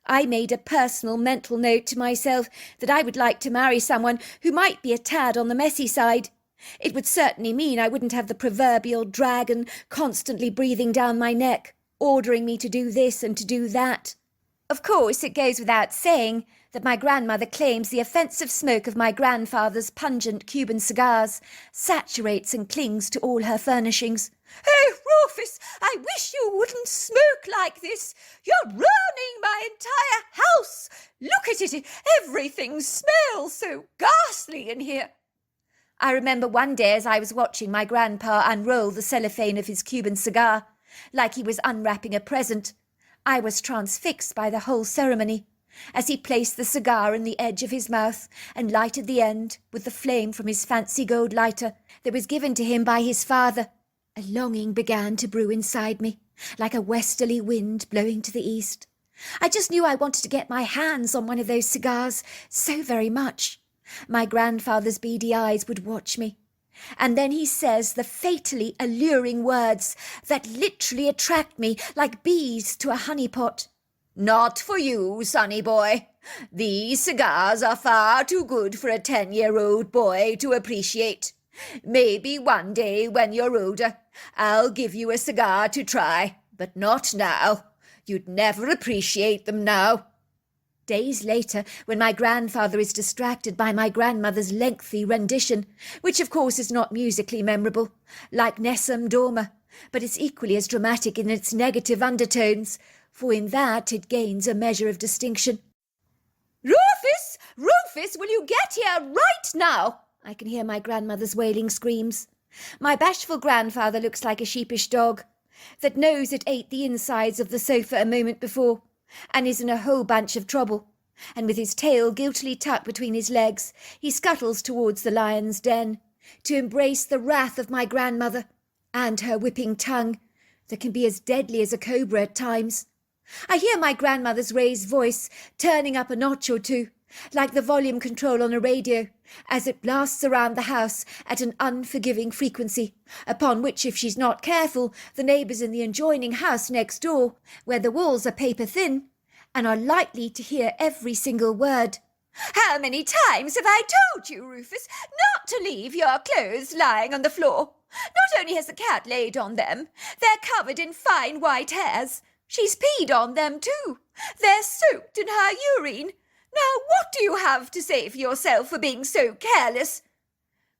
I made a personal mental note to myself that I would like to marry someone who might be a tad on the messy side. It would certainly mean I wouldn't have the proverbial dragon constantly breathing down my neck, ordering me to do this and to do that. Of course, it goes without saying that my grandmother claims the offensive smoke of my grandfather's pungent Cuban cigars saturates and clings to all her furnishings. "Oh, Rufus, I wish you wouldn't smoke like this. You're ruining my entire house. Look at it, everything smells so ghastly in here." I remember one day as I was watching my grandpa unroll the cellophane of his Cuban cigar, like he was unwrapping a present. I was transfixed by the whole ceremony, as he placed the cigar in the edge of his mouth and lighted the end with the flame from his fancy gold lighter that was given to him by his father. A longing began to brew inside me, like a westerly wind blowing to the east. I just knew I wanted to get my hands on one of those cigars so very much. My grandfather's beady eyes would watch me, and then he says the fatally alluring words that literally attract me like bees to a honey pot. "Not for you, sonny boy. These cigars are far too good for a 10-year-old boy to appreciate. Maybe one day when you're older, I'll give you a cigar to try, but not now. You'd never appreciate them now." Days later, when my grandfather is distracted by my grandmother's lengthy rendition, which of course is not musically memorable, like Nessun Dorma, but is equally as dramatic in its negative undertones, for in that it gains a measure of distinction. "Rufus! Rufus, will you get here right now?" I can hear my grandmother's wailing screams. My bashful grandfather looks like a sheepish dog that knows it ate the insides of the sofa a moment before, and is in a whole bunch of trouble, and with his tail guiltily tucked between his legs, he scuttles towards the lion's den, to embrace the wrath of my grandmother, and her whipping tongue, that can be as deadly as a cobra at times. I hear my grandmother's raised voice turning up a notch or two, like the volume control on a radio, as it blasts around the house at an unforgiving frequency, upon which, if she's not careful, the neighbours in the adjoining house next door, where the walls are paper thin, and are likely to hear every single word. "How many times have I told you, Rufus, not to leave your clothes lying on the floor? Not only has the cat laid on them, they're covered in fine white hairs. She's peed on them too. They're soaked in her urine. Now, what do you have to say for yourself for being so careless?"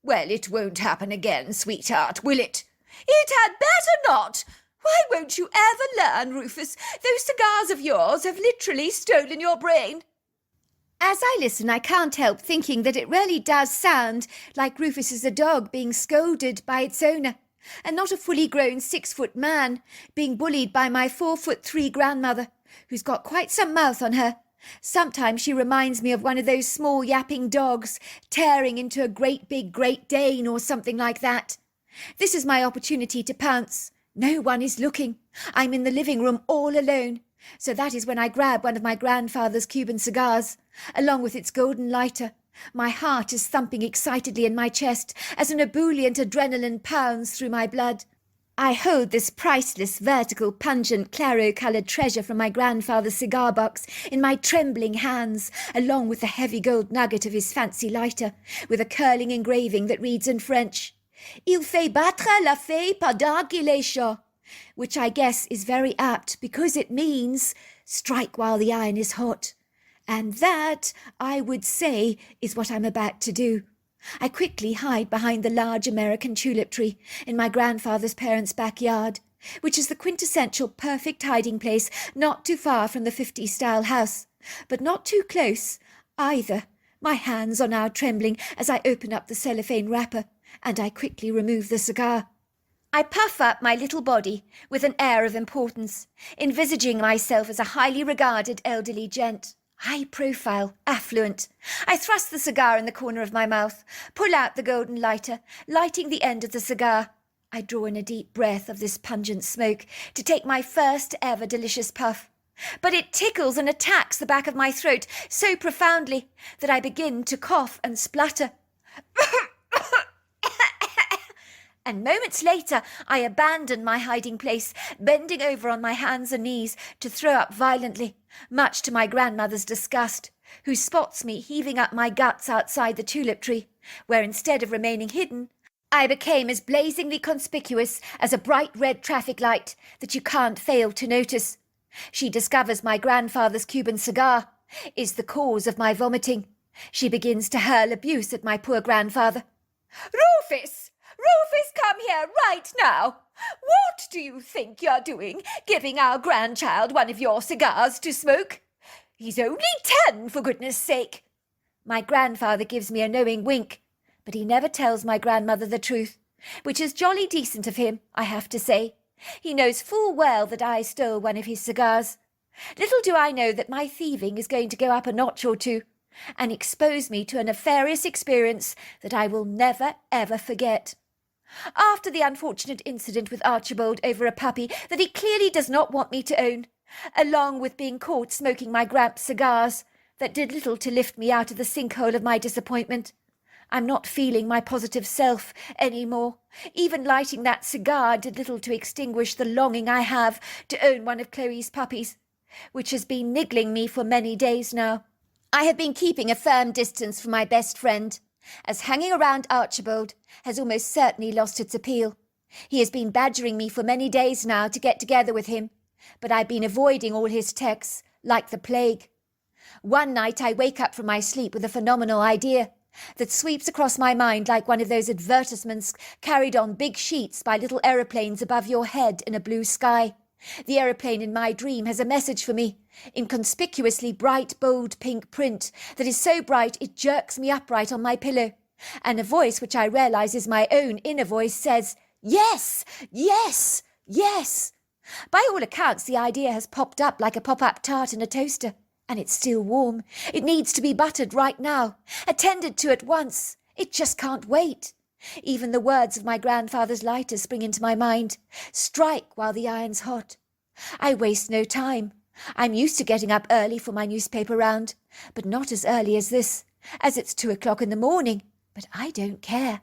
"Well, it won't happen again, sweetheart, will it?" "It had better not. Why won't you ever learn, Rufus? Those cigars of yours have literally stolen your brain. As I listen, I can't help thinking that it really does sound like Rufus is a dog being scolded by its owner, and not a fully grown 6-foot man being bullied by my 4'3" grandmother, who's got quite some mouth on her. Sometimes she reminds me of one of those small yapping dogs tearing into a great big Great Dane or something like that. This is my opportunity to pounce. No one is looking. I'm in the living room all alone. So that is when I grab one of my grandfather's Cuban cigars, along with its golden lighter. My heart is thumping excitedly in my chest as an ebullient adrenaline pounds through my blood. I hold this priceless, vertical, pungent, claro-coloured treasure from my grandfather's cigar box in my trembling hands, along with the heavy gold nugget of his fancy lighter, with a curling engraving that reads in French, Il fait battre la fée pendant qu'il est chaud, which I guess is very apt because it means strike while the iron is hot. And that, I would say, is what I'm about to do. I quickly hide behind the large American tulip tree in my grandfather's parents' backyard, which is the quintessential perfect hiding place not too far from the 50s-style house, but not too close either. My hands are now trembling as I open up the cellophane wrapper, and I quickly remove the cigar. I puff up my little body with an air of importance, envisaging myself as a highly regarded elderly gent. High profile, affluent. I thrust the cigar in the corner of my mouth, pull out the golden lighter, lighting the end of the cigar. I draw in a deep breath of this pungent smoke to take my first ever delicious puff. But it tickles and attacks the back of my throat so profoundly that I begin to cough and splutter. And moments later, I abandon my hiding place, bending over on my hands and knees to throw up violently, much to my grandmother's disgust, who spots me heaving up my guts outside the tulip tree, where instead of remaining hidden, I became as blazingly conspicuous as a bright red traffic light that you can't fail to notice. She discovers my grandfather's Cuban cigar is the cause of my vomiting. She begins to hurl abuse at my poor grandfather. Rufus! Rufus, come here right now. What do you think you're doing, giving our grandchild one of your cigars to smoke? He's only 10, for goodness sake. My grandfather gives me a knowing wink, but he never tells my grandmother the truth, which is jolly decent of him, I have to say. He knows full well that I stole one of his cigars. Little do I know that my thieving is going to go up a notch or two, and expose me to a nefarious experience that I will never, ever forget. After the unfortunate incident with Archibald over a puppy that he clearly does not want me to own, along with being caught smoking my Gramps' cigars that did little to lift me out of the sinkhole of my disappointment, I'm not feeling my positive self any more. Even lighting that cigar did little to extinguish the longing I have to own one of Chloe's puppies, which has been niggling me for many days now. I have been keeping a firm distance from my best friend, as hanging around Archibald has almost certainly lost its appeal. He has been badgering me for many days now to get together with him, but I've been avoiding all his texts like the plague. One night I wake up from my sleep with a phenomenal idea that sweeps across my mind like one of those advertisements carried on big sheets by little aeroplanes above your head in a blue sky. The aeroplane in my dream has a message for me, in conspicuously bright, bold pink print that is so bright it jerks me upright on my pillow, and a voice which I realise is my own inner voice says, "Yes, yes, yes." By all accounts, the idea has popped up like a pop-up tart in a toaster, and it's still warm. It needs to be buttered right now, attended to at once. It just can't wait. Even the words of my grandfather's lighter spring into my mind. Strike while the iron's hot. I waste no time. I'm used to getting up early for my newspaper round, but not as early as this, as it's 2 o'clock in the morning. But I don't care.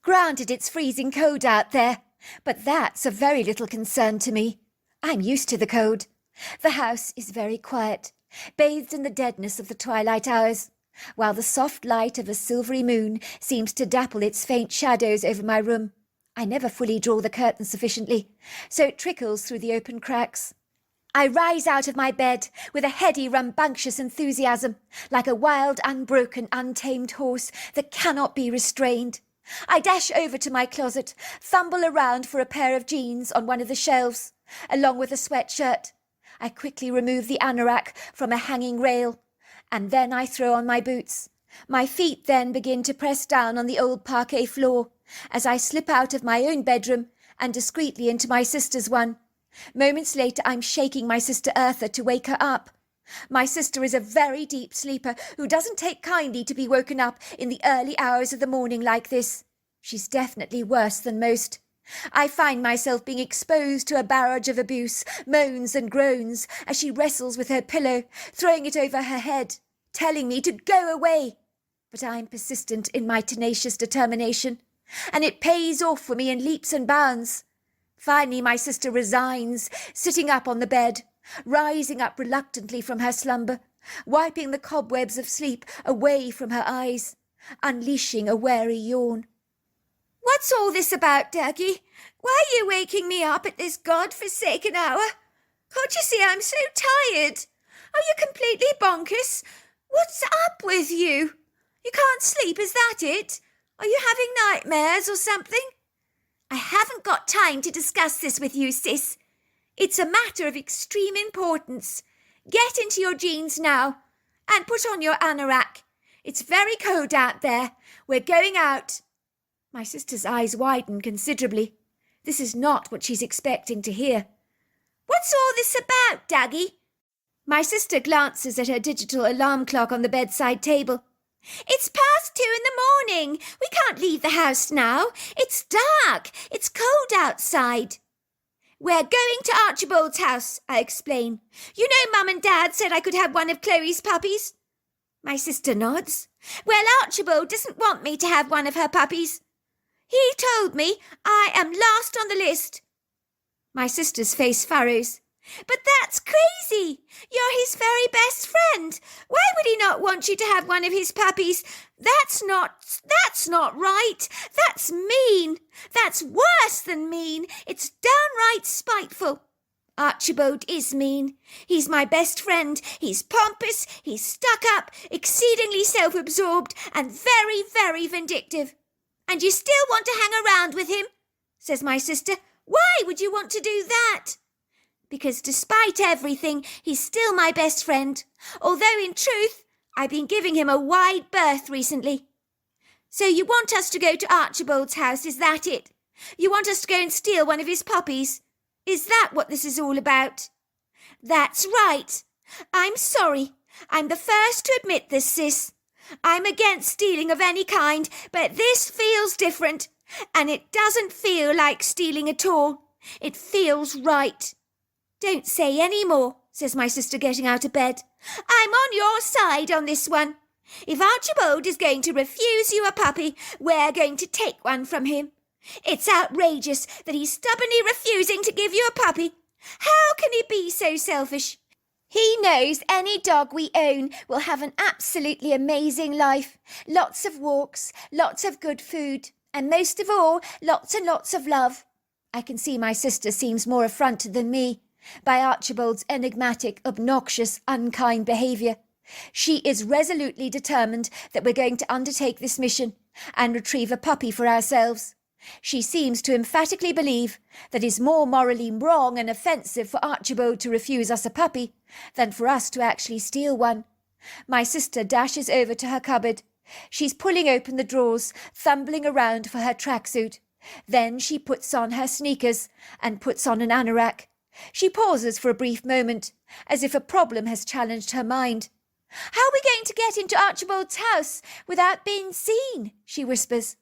Granted, it's freezing cold out there, but that's of very little concern to me. I'm used to the cold. The house is very quiet, bathed in the deadness of the twilight hours, while the soft light of a silvery moon seems to dapple its faint shadows over my room. I never fully draw the curtain sufficiently, so it trickles through the open cracks. I rise out of my bed with a heady, rambunctious enthusiasm, like a wild, unbroken, untamed horse that cannot be restrained. I dash over to my closet, fumble around for a pair of jeans on one of the shelves, along with a sweatshirt. I quickly remove the anorak from a hanging rail, and then I throw on my boots. My feet then begin to press down on the old parquet floor as I slip out of my own bedroom and discreetly into my sister's one. Moments later, I'm shaking my sister Eartha to wake her up. My sister is a very deep sleeper who doesn't take kindly to be woken up in the early hours of the morning like this. She's definitely worse than most. I find myself being exposed to a barrage of abuse, moans and groans as she wrestles with her pillow, throwing it over her head, telling me to go away. But I'm persistent in my tenacious determination, and it pays off for me in leaps and bounds. Finally, my sister resigns, sitting up on the bed, rising up reluctantly from her slumber, wiping the cobwebs of sleep away from her eyes, unleashing a wary yawn. "What's all this about, Daggy? Why are you waking me up at this god-forsaken hour? Can't you see I'm so tired? Are you completely bonkers? What's up with you? You can't sleep, is that it? Are you having nightmares or something?" "I haven't got time to discuss this with you, sis. It's a matter of extreme importance. Get into your jeans now and put on your anorak. It's very cold out there. We're going out." My sister's eyes widen considerably. This is not what she's expecting to hear. "What's all this about, Daggy?" My sister glances at her digital alarm clock on the bedside table. "It's past 2 in the morning. We can't leave the house now. It's dark. It's cold outside." "We're going to Archibald's house," I explain. "You know Mum and Dad said I could have one of Chloe's puppies." My sister nods. "Well, Archibald doesn't want me to have one of her puppies. He told me I am last on the list." My sister's face furrows. "But that's crazy. You're his very best friend. Why would he not want you to have one of his puppies? That's not right. That's mean. That's worse than mean. It's downright spiteful." "Archibald is mean. He's my best friend. He's pompous, he's stuck up, exceedingly self-absorbed, and very, very vindictive." "And you still want to hang around with him?" says my sister. "Why would you want to do that?" "Because despite everything, he's still my best friend, although in truth, I've been giving him a wide berth recently." "So you want us to go to Archibald's house, is that it? You want us to go and steal one of his puppies? Is that what this is all about?" "That's right. I'm sorry. I'm the first to admit this, sis. I'm against stealing of any kind, but this feels different, and it doesn't feel like stealing at all. It feels right." "Don't say any more," says my sister, getting out of bed. "I'm on your side on this one. If Archibald is going to refuse you a puppy, we're going to take one from him. It's outrageous that he's stubbornly refusing to give you a puppy. How can he be so selfish? He knows any dog we own will have an absolutely amazing life. Lots of walks, lots of good food, and most of all, lots and lots of love." I can see my sister seems more affronted than me by Archibald's enigmatic, obnoxious, unkind behaviour. She is resolutely determined that we're going to undertake this mission and retrieve a puppy for ourselves. She seems to emphatically believe that it's more morally wrong and offensive for Archibald to refuse us a puppy than for us to actually steal one. My sister dashes over to her cupboard. She's pulling open the drawers, fumbling around for her tracksuit. Then she puts on her sneakers and puts on an anorak. She pauses for a brief moment, as if a problem has challenged her mind. "How are we going to get into Archibald's house without being seen?" she whispers.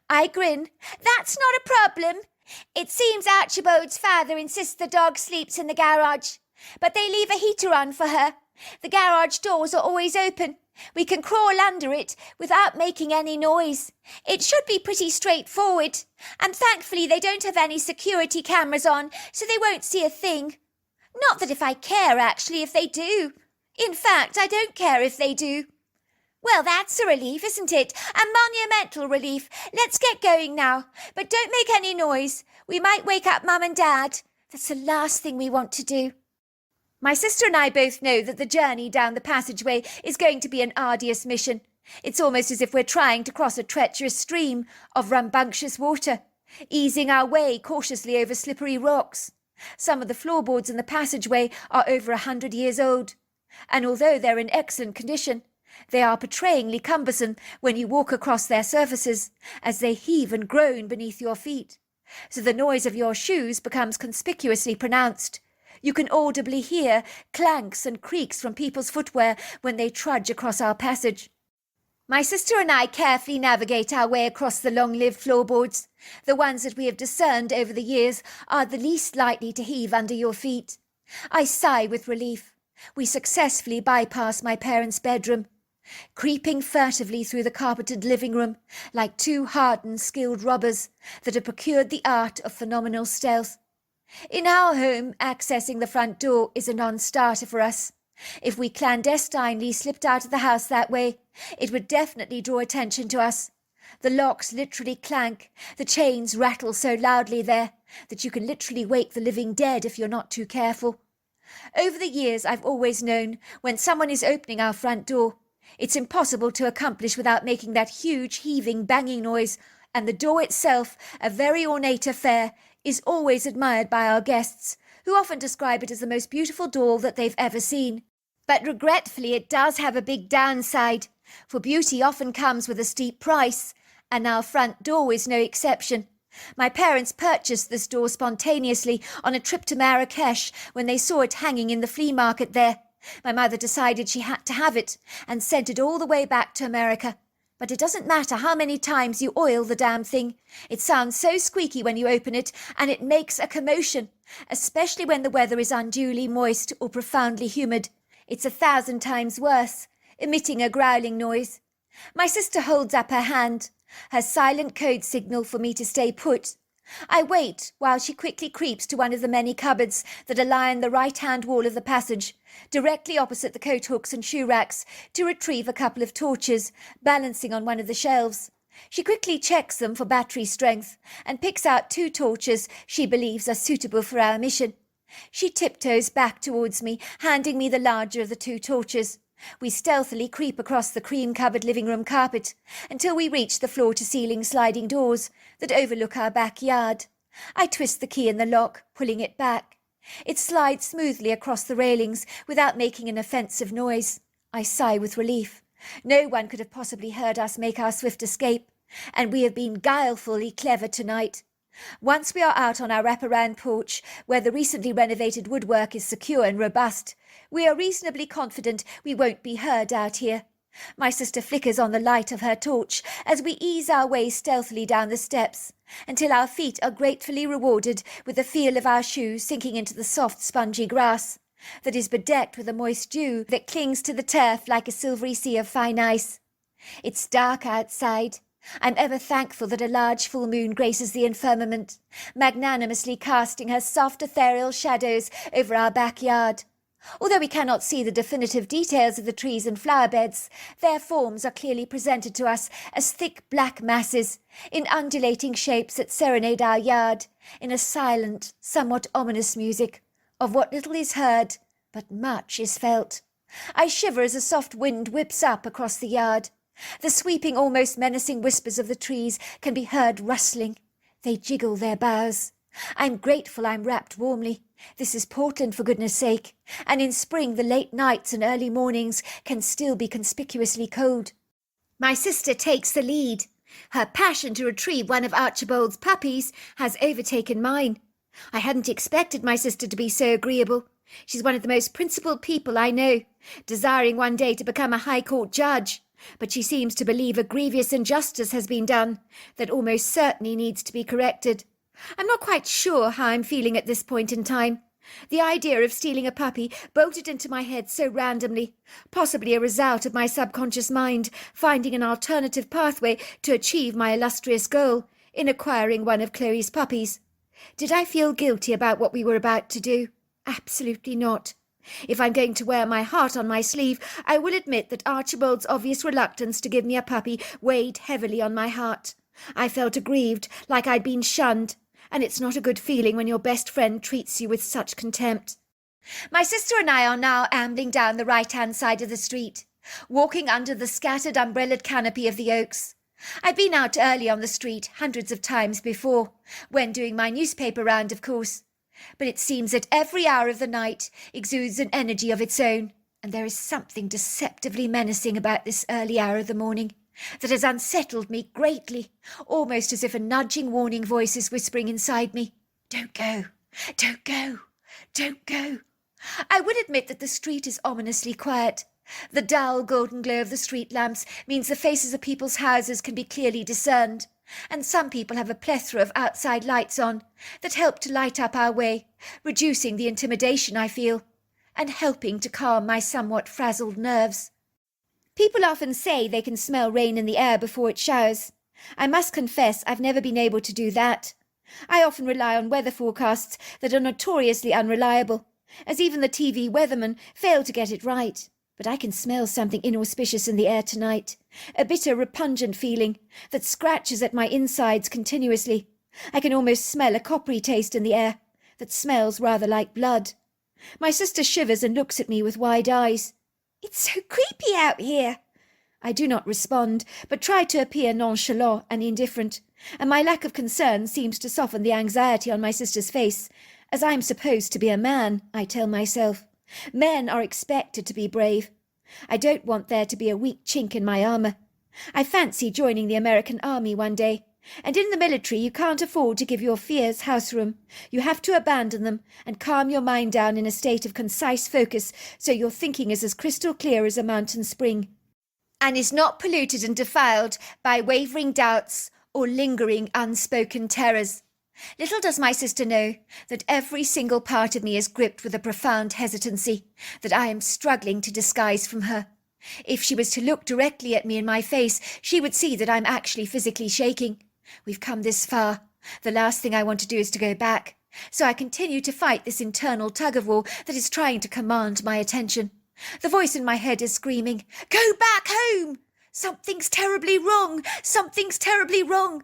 I grin. "That's not a problem. It seems Archibald's father insists the dog sleeps in the garage, but they leave a heater on for her. The garage doors are always open. We can crawl under it without making any noise. It should be pretty straightforward, and thankfully they don't have any security cameras on, so they won't see a thing. Not that if I care, actually, if they do. In fact, I don't care if they do." "Well, that's a relief, isn't it? A monumental relief. Let's get going now. But don't make any noise. We might wake up Mum and Dad. That's the last thing we want to do." My sister and I both know that the journey down the passageway is going to be an arduous mission. It's almost as if we're trying to cross a treacherous stream of rambunctious water, easing our way cautiously over slippery rocks. Some of the floorboards in the passageway are over 100 years old, and although they're in excellent condition, they are betrayingly cumbersome when you walk across their surfaces, as they heave and groan beneath your feet. So the noise of your shoes becomes conspicuously pronounced. You can audibly hear clanks and creaks from people's footwear when they trudge across our passage. My sister and I carefully navigate our way across the long-lived floorboards. The ones that we have discerned over the years are the least likely to heave under your feet. I sigh with relief. We successfully bypass my parents' bedroom, creeping furtively through the carpeted living room like two hardened, skilled robbers that have procured the art of phenomenal stealth. In our home, accessing the front door is a non-starter for us. If we clandestinely slipped out of the house that way, it would definitely draw attention to us. The locks literally clank, the chains rattle so loudly there that you can literally wake the living dead if you're not too careful. Over the years, I've always known when someone is opening our front door, it's impossible to accomplish without making that huge, heaving, banging noise, and the door itself, a very ornate affair, is always admired by our guests, who often describe it as the most beautiful door that they've ever seen. But regretfully, it does have a big downside, for beauty often comes with a steep price, and our front door is no exception. My parents purchased this door spontaneously on a trip to Marrakesh when they saw it hanging in the flea market there. My mother decided she had to have it and sent it all the way back to America. But it doesn't matter how many times you oil the damn thing. It sounds so squeaky when you open it, and it makes a commotion, especially when the weather is unduly moist or profoundly humid. It's 1,000 times worse, emitting a growling noise. My sister holds up her hand, her silent code signal for me to stay put. I wait while she quickly creeps to one of the many cupboards that lie in the right-hand wall of the passage, directly opposite the coat hooks and shoe racks, to retrieve a couple of torches, balancing on one of the shelves. She quickly checks them for battery strength and picks out 2 torches she believes are suitable for our mission. She tiptoes back towards me, handing me the larger of the 2 torches. We stealthily creep across the cream-covered living room carpet until we reach the floor-to-ceiling sliding doors that overlook our backyard. I twist the key in the lock, pulling it back. It slides smoothly across the railings without making an offensive noise. I sigh with relief. No one could have possibly heard us make our swift escape, and we have been guilefully clever tonight. Once we are out on our wraparound porch, where the recently renovated woodwork is secure and robust, we are reasonably confident we won't be heard out here. My sister flickers on the light of her torch as we ease our way stealthily down the steps, until our feet are gratefully rewarded with the feel of our shoes sinking into the soft, spongy grass that is bedecked with a moist dew that clings to the turf like a silvery sea of fine ice. It's dark outside. I'm ever thankful that a large full moon graces the firmament, magnanimously casting her soft ethereal shadows over our backyard. Although we cannot see the definitive details of the trees and flower beds, their forms are clearly presented to us as thick black masses, in undulating shapes that serenade our yard, in a silent, somewhat ominous music, of what little is heard, but much is felt. I shiver as a soft wind whips up across the yard. The sweeping, almost menacing whispers of the trees can be heard rustling. They jiggle their boughs. I'm grateful I'm wrapped warmly. This is Portland, for goodness sake, and in spring the late nights and early mornings can still be conspicuously cold. My sister takes the lead. Her passion to retrieve one of Archibald's puppies has overtaken mine. I hadn't expected my sister to be so agreeable. She's one of the most principled people I know, desiring one day to become a High Court judge. But she seems to believe a grievous injustice has been done that almost certainly needs to be corrected. I'm not quite sure how I'm feeling at this point in time. The idea of stealing a puppy bolted into my head so randomly, possibly a result of my subconscious mind finding an alternative pathway to achieve my illustrious goal in acquiring one of Chloe's puppies. Did I feel guilty about what we were about to do? Absolutely not. If I'm going to wear my heart on my sleeve, I will admit that Archibald's obvious reluctance to give me a puppy weighed heavily on my heart. I felt aggrieved, like I'd been shunned, and it's not a good feeling when your best friend treats you with such contempt. My sister and I are now ambling down the right-hand side of the street. walking under the scattered umbrellaed canopy of the oaks. I've been out early on the street hundreds of times before, when doing my newspaper round, of course. But it seems that every hour of the night exudes an energy of its own, and there is something deceptively menacing about this early hour of the morning that has unsettled me greatly, almost as if a nudging warning voice is whispering inside me, "Don't go, don't go, don't go." I would admit that the street is ominously quiet. The dull golden glow of the street lamps means the faces of people's houses can be clearly discerned, and some people have a plethora of outside lights on that help to light up our way, reducing the intimidation I feel, and helping to calm my somewhat frazzled nerves. People often say they can smell rain in the air before it showers. I must confess I've never been able to do that. I often rely on weather forecasts that are notoriously unreliable, as even the TV weathermen fail to get it right. But I can smell something inauspicious in the air tonight, a bitter, repugnant feeling that scratches at my insides continuously. I can almost smell a coppery taste in the air that smells rather like blood. My sister shivers and looks at me with wide eyes. "It's so creepy out here." I do not respond, but try to appear nonchalant and indifferent, and my lack of concern seems to soften the anxiety on my sister's face, as I am supposed to be a man, I tell myself. Men are expected to be brave. I don't want there to be a weak chink in my armour. I fancy joining the American Army one day, and in the military you can't afford to give your fears house room. You have to abandon them and calm your mind down in a state of concise focus so your thinking is as crystal clear as a mountain spring, and is not polluted and defiled by wavering doubts or lingering unspoken terrors. Little does my sister know that every single part of me is gripped with a profound hesitancy that I am struggling to disguise from her. If she was to look directly at me in my face, she would see that I'm actually physically shaking. We've come this far. The last thing I want to do is to go back. So I continue to fight this internal tug-of-war that is trying to command my attention. The voice in my head is screaming, "Go back home! Something's terribly wrong! Something's terribly wrong!"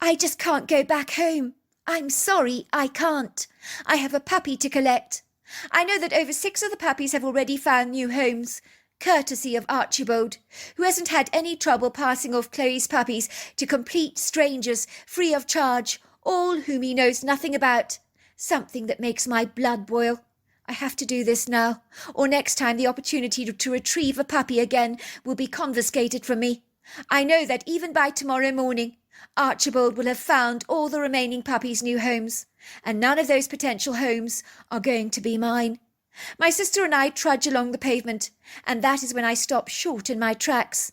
I just can't go back home. I'm sorry, I can't. I have a puppy to collect. I know that over 6 of the puppies have already found new homes, courtesy of Archibald, who hasn't had any trouble passing off Chloe's puppies to complete strangers free of charge, all whom he knows nothing about. Something that makes my blood boil. I have to do this now, or next time the opportunity to retrieve a puppy again will be confiscated from me. I know that even by tomorrow morning, Archibald will have found all the remaining puppies' new homes, and none of those potential homes are going to be mine. My sister and I trudge along the pavement, and that is when I stop short in my tracks.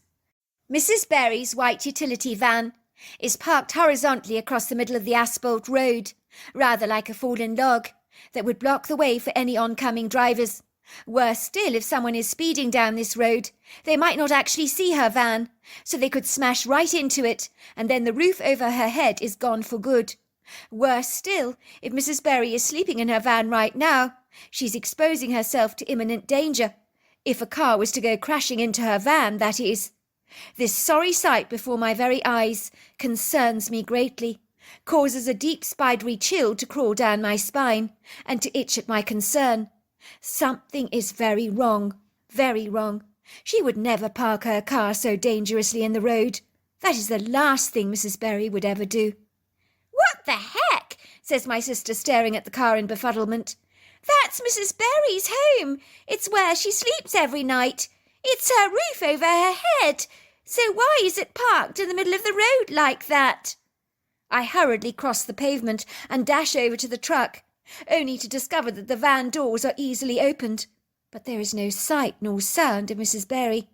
Mrs. Berry's white utility van is parked horizontally across the middle of the asphalt road, rather like a fallen log, that would block the way for any oncoming drivers. Worse still, if someone is speeding down this road, they might not actually see her van, so they could smash right into it, and then the roof over her head is gone for good. Worse still, if Mrs. Berry is sleeping in her van right now, she's exposing herself to imminent danger. If a car was to go crashing into her van, that is. This sorry sight before my very eyes concerns me greatly, causes a deep spidery chill to crawl down my spine, and to itch at my concern. Something is very wrong, very wrong. She would never park her car so dangerously in the road. That is the last thing Mrs. Berry would ever do. "What the heck?" says my sister, staring at the car in befuddlement. "That's Mrs. Berry's home. It's where she sleeps every night. It's her roof over her head. So why is it parked in the middle of the road like that?" I hurriedly cross the pavement and dash over to the truck, only to discover that the van doors are easily opened. But there is no sight nor sound of Mrs. Berry.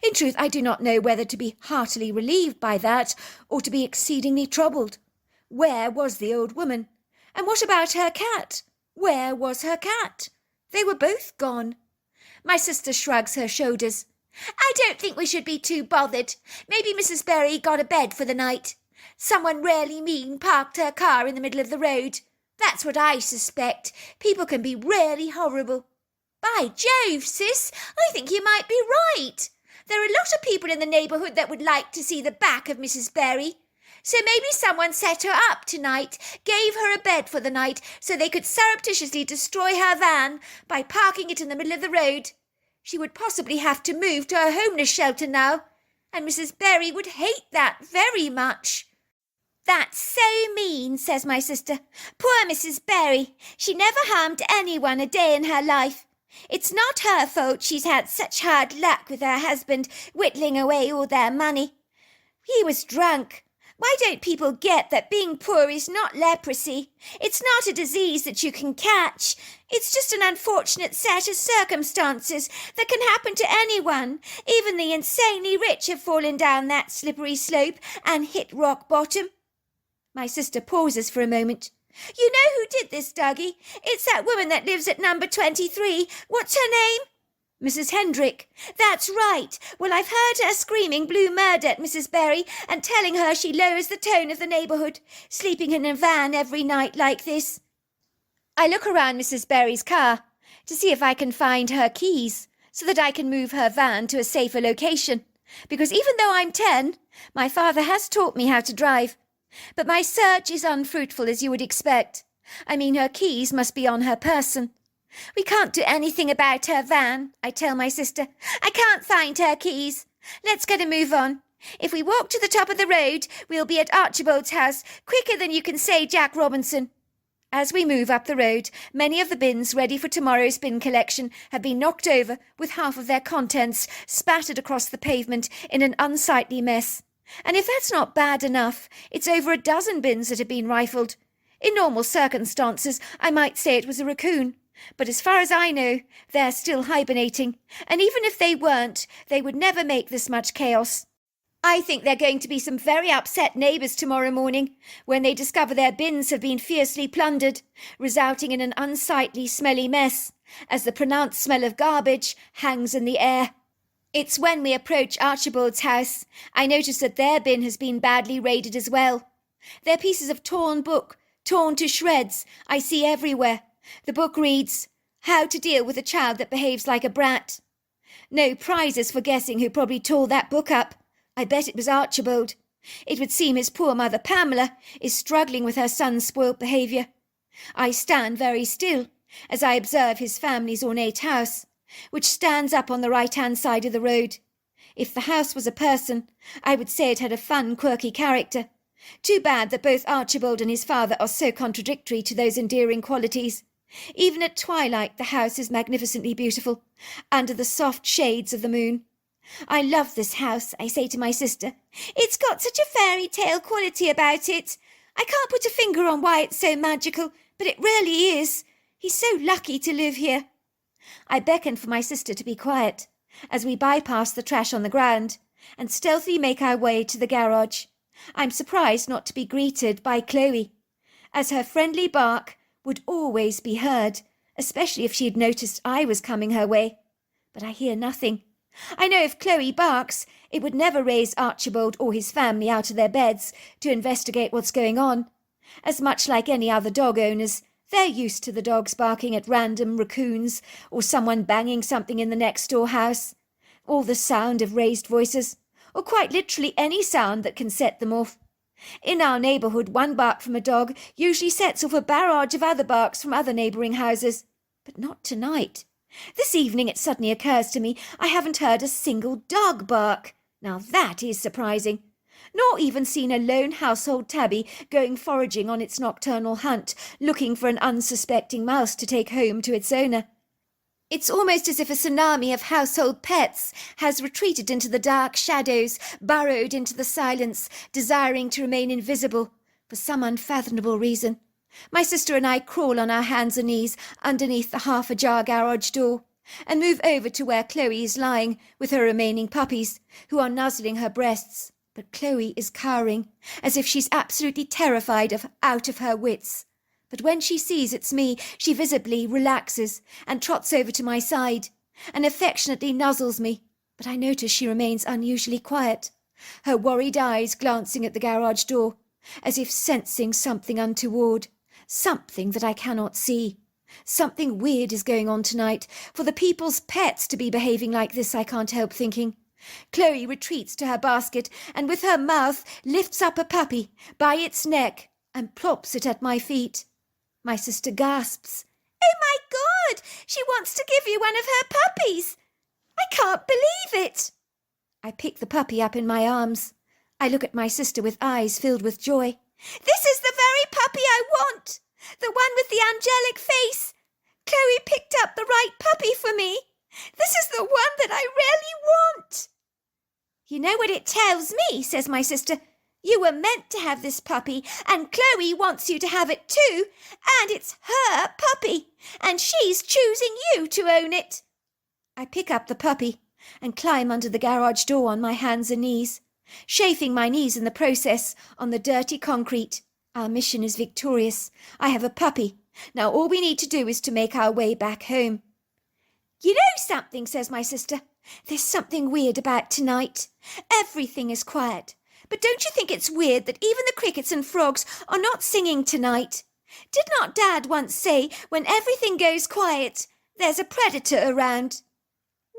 In truth, I do not know whether to be heartily relieved by that, or to be exceedingly troubled. Where was the old woman? And what about her cat? Where was her cat? They were both gone. My sister shrugs her shoulders. "I don't think we should be too bothered. Maybe Mrs. Berry got a bed for the night. Someone really mean parked her car in the middle of the road. That's what I suspect. People can be really horrible." "By Jove, sis, I think you might be right. There are a lot of people in the neighbourhood that would like to see the back of Mrs. Berry. So maybe someone set her up tonight, gave her a bed for the night, so they could surreptitiously destroy her van by parking it in the middle of the road. She would possibly have to move to a homeless shelter now, and Mrs. Berry would hate that very much. That's so mean, says my sister. Poor Mrs. Berry. She never harmed anyone a day in her life. It's not her fault she's had such hard luck with her husband whittling away all their money. He was drunk. Why don't people get that being poor is not leprosy? It's not a disease that you can catch. It's just an unfortunate set of circumstances that can happen to anyone. Even the insanely rich have fallen down that slippery slope and hit rock bottom. My sister pauses for a moment. You know who did this, Dougie? It's that woman that lives at number 23. What's her name? Mrs. Hendrick. That's right. Well, I've heard her screaming blue murder at Mrs. Berry and telling her she lowers the tone of the neighbourhood, sleeping in a van every night like this. I look around Mrs. Berry's car to see if I can find her keys so that I can move her van to a safer location, because even though I'm 10, my father has taught me how to drive. But my search is unfruitful, as you would expect. I mean, her keys must be on her person. We can't do anything about her van, I tell my sister. I can't find her keys. Let's get a move on. If we walk to the top of the road, we'll be at Archibald's house quicker than you can say Jack Robinson. As we move up the road, many of the bins ready for tomorrow's bin collection have been knocked over with half of their contents spattered across the pavement in an unsightly mess. And if that's not bad enough, it's over a dozen bins that have been rifled. In normal circumstances, I might say it was a raccoon. But as far as I know, they're still hibernating, and even if they weren't, they would never make this much chaos. I think they're going to be some very upset neighbours tomorrow morning when they discover their bins have been fiercely plundered, resulting in an unsightly, smelly mess, as the pronounced smell of garbage hangs in the air. It's when we approach Archibald's house, I notice that their bin has been badly raided as well. They're pieces of torn book, torn to shreds, I see everywhere. The book reads, How to Deal with a Child That Behaves Like a Brat. No prizes for guessing who probably tore that book up. I bet it was Archibald. It would seem his poor mother Pamela is struggling with her son's spoilt behaviour. I stand very still as I observe his family's ornate house, which stands up on the right-hand side of the road. If the house was a person, I would say it had a fun, quirky character. Too bad that both Archibald and his father are so contradictory to those endearing qualities. Even at twilight the house is magnificently beautiful, under the soft shades of the moon. I love this house, I say to my sister. It's got such a fairy tale quality about it. I can't put a finger on why it's so magical, but it really is. He's so lucky to live here. I beckon for my sister to be quiet, as we bypass the trash on the ground, and stealthily make our way to the garage. I'm surprised not to be greeted by Chloe, as her friendly bark would always be heard, especially if she had noticed I was coming her way. But I hear nothing. I know if Chloe barks, it would never raise Archibald or his family out of their beds to investigate what's going on. As much like any other dog owners, they're used to the dogs barking at random raccoons or someone banging something in the next door house, or the sound of raised voices, or quite literally any sound that can set them off. In our neighbourhood, one bark from a dog usually sets off a barrage of other barks from other neighbouring houses. But not tonight. This evening it suddenly occurs to me I haven't heard a single dog bark. Now that is surprising. Nor even seen a lone household tabby going foraging on its nocturnal hunt, looking for an unsuspecting mouse to take home to its owner. It's almost as if a tsunami of household pets has retreated into the dark shadows, burrowed into the silence, desiring to remain invisible for some unfathomable reason. My sister and I crawl on our hands and knees underneath the half-ajar garage door and move over to where Chloe is lying with her remaining puppies, who are nuzzling her breasts. But Chloe is cowering, as if she's absolutely terrified out of her wits. But when she sees it's me, she visibly relaxes and trots over to my side and affectionately nuzzles me. But I notice she remains unusually quiet, her worried eyes glancing at the garage door, as if sensing something untoward, something that I cannot see. Something weird is going on tonight, for the people's pets to be behaving like this, I can't help thinking. Chloe retreats to her basket and with her mouth lifts up a puppy by its neck and plops it at my feet. My sister gasps. "Oh my God! She wants to give you one of her puppies!" I can't believe it! I pick the puppy up in my arms. I look at my sister with eyes filled with joy. This is the very puppy I want! The one with the angelic face! Chloe picked up the right puppy for me! This is the one that I really want! You know what it tells me, says my sister. You were meant to have this puppy, and Chloe wants you to have it too, and it's her puppy, and she's choosing you to own it. I pick up the puppy and climb under the garage door on my hands and knees, chafing my knees in the process on the dirty concrete. Our mission is victorious. I have a puppy. Now all we need to do is to make our way back home. You know something, says my sister. There's something weird about tonight. Everything is quiet. But don't you think it's weird that even the crickets and frogs are not singing tonight? Did not Dad once say, when everything goes quiet, there's a predator around?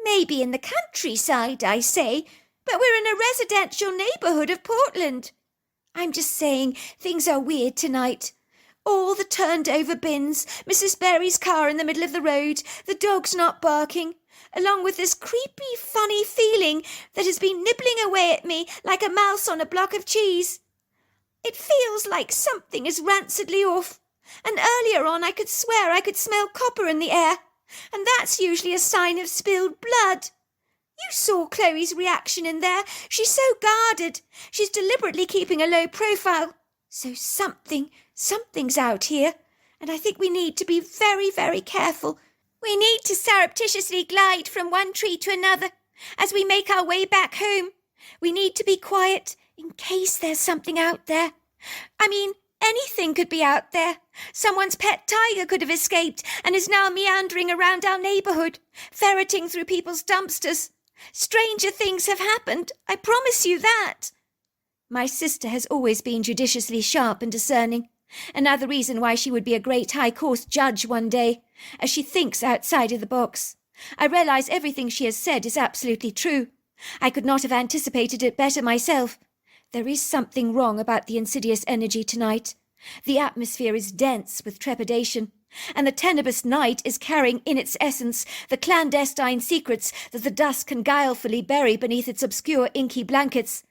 Maybe in the countryside, I say, but we're in a residential neighbourhood of Portland. I'm just saying things are weird tonight. All the turned-over bins, Mrs. Berry's car in the middle of the road, the dogs not barking, along with this creepy, funny feeling that has been nibbling away at me like a mouse on a block of cheese. It feels like something is rancidly off, and earlier on I could swear I could smell copper in the air, and that's usually a sign of spilled blood. You saw Chloe's reaction in there. She's so guarded. She's deliberately keeping a low profile. So something's out here, and I think we need to be very, very careful. We need to surreptitiously glide from one tree to another as we make our way back home. We need to be quiet in case there's something out there. I mean, anything could be out there. Someone's pet tiger could have escaped and is now meandering around our neighbourhood, ferreting through people's dumpsters. Stranger things have happened, I promise you that. My sister has always been judiciously sharp and discerning. Another reason why she would be a great high court judge one day, as she thinks outside of the box. I realise everything she has said is absolutely true. I could not have anticipated it better myself. There is something wrong about the insidious energy tonight. The atmosphere is dense with trepidation, and the tenebrous night is carrying in its essence the clandestine secrets that the dusk can guilefully bury beneath its obscure inky blankets.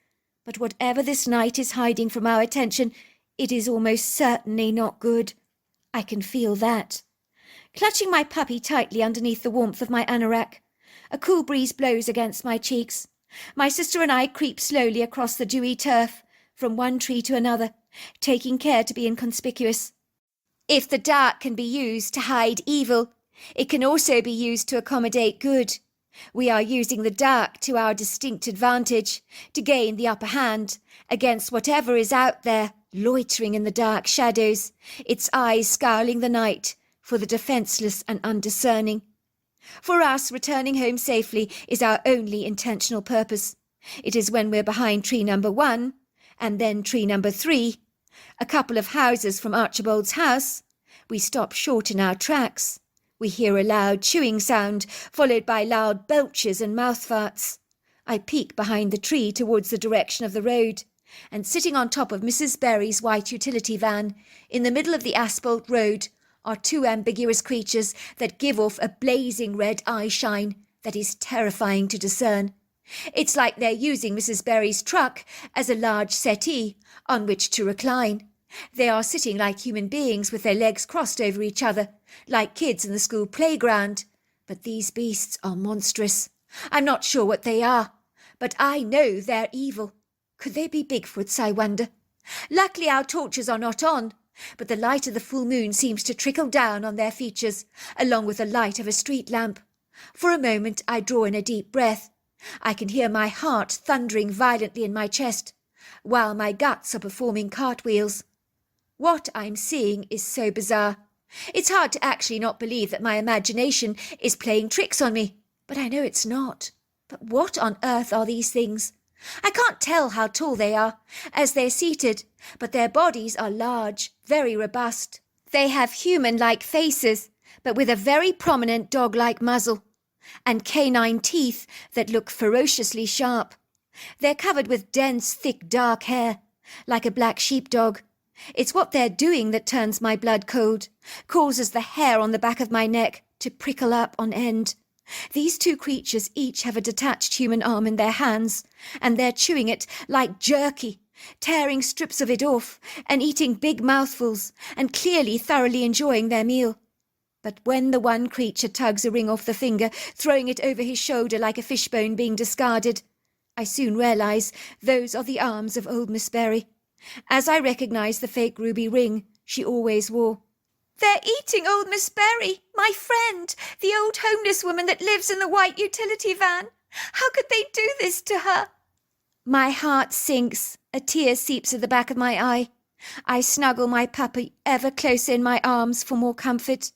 But whatever this night is hiding from our attention, it is almost certainly not good. I can feel that. Clutching my puppy tightly underneath the warmth of my anorak, a cool breeze blows against my cheeks. My sister and I creep slowly across the dewy turf, from one tree to another, taking care to be inconspicuous. If the dark can be used to hide evil, it can also be used to accommodate good. We are using the dark to our distinct advantage, to gain the upper hand against whatever is out there, loitering in the dark shadows, its eyes scowling the night for the defenceless and undiscerning. For us, returning home safely is our only intentional purpose. It is when we're behind tree number 1, and then tree number 3, a couple of houses from Archibald's house, we stop short in our tracks. We hear a loud chewing sound, followed by loud belches and mouth farts. I peek behind the tree towards the direction of the road, and sitting on top of Mrs. Berry's white utility van, in the middle of the asphalt road, are two ambiguous creatures that give off a blazing red eye shine that is terrifying to discern. It's like they're using Mrs. Berry's truck as a large settee on which to recline. They are sitting like human beings with their legs crossed over each other, like kids in the school playground. But these beasts are monstrous. I'm not sure what they are, but I know they're evil. Could they be Bigfoots, I wonder? Luckily our torches are not on, but the light of the full moon seems to trickle down on their features, along with the light of a street lamp. For a moment I draw in a deep breath. I can hear my heart thundering violently in my chest, while my guts are performing cartwheels. What I'm seeing is so bizarre. It's hard to actually not believe that my imagination is playing tricks on me, but I know it's not. But what on earth are these things? I can't tell how tall they are, as they're seated, but their bodies are large, very robust. They have human-like faces, but with a very prominent dog-like muzzle, and canine teeth that look ferociously sharp. They're covered with dense, thick, dark hair, like a black sheepdog. It's what they're doing that turns my blood cold, causes the hair on the back of my neck to prickle up on end. These two creatures each have a detached human arm in their hands, and they're chewing it like jerky, tearing strips of it off and eating big mouthfuls, and clearly thoroughly enjoying their meal. But when the one creature tugs a ring off the finger, throwing it over his shoulder like a fishbone being discarded, I soon realise those are the arms of old Miss Berry, as I recognise the fake ruby ring she always wore. "They're eating old Miss Berry, my friend, the old homeless woman that lives in the white utility van. How could they do this to her?" My heart sinks. A tear seeps at the back of my eye. I snuggle my puppy ever closer in my arms for more comfort.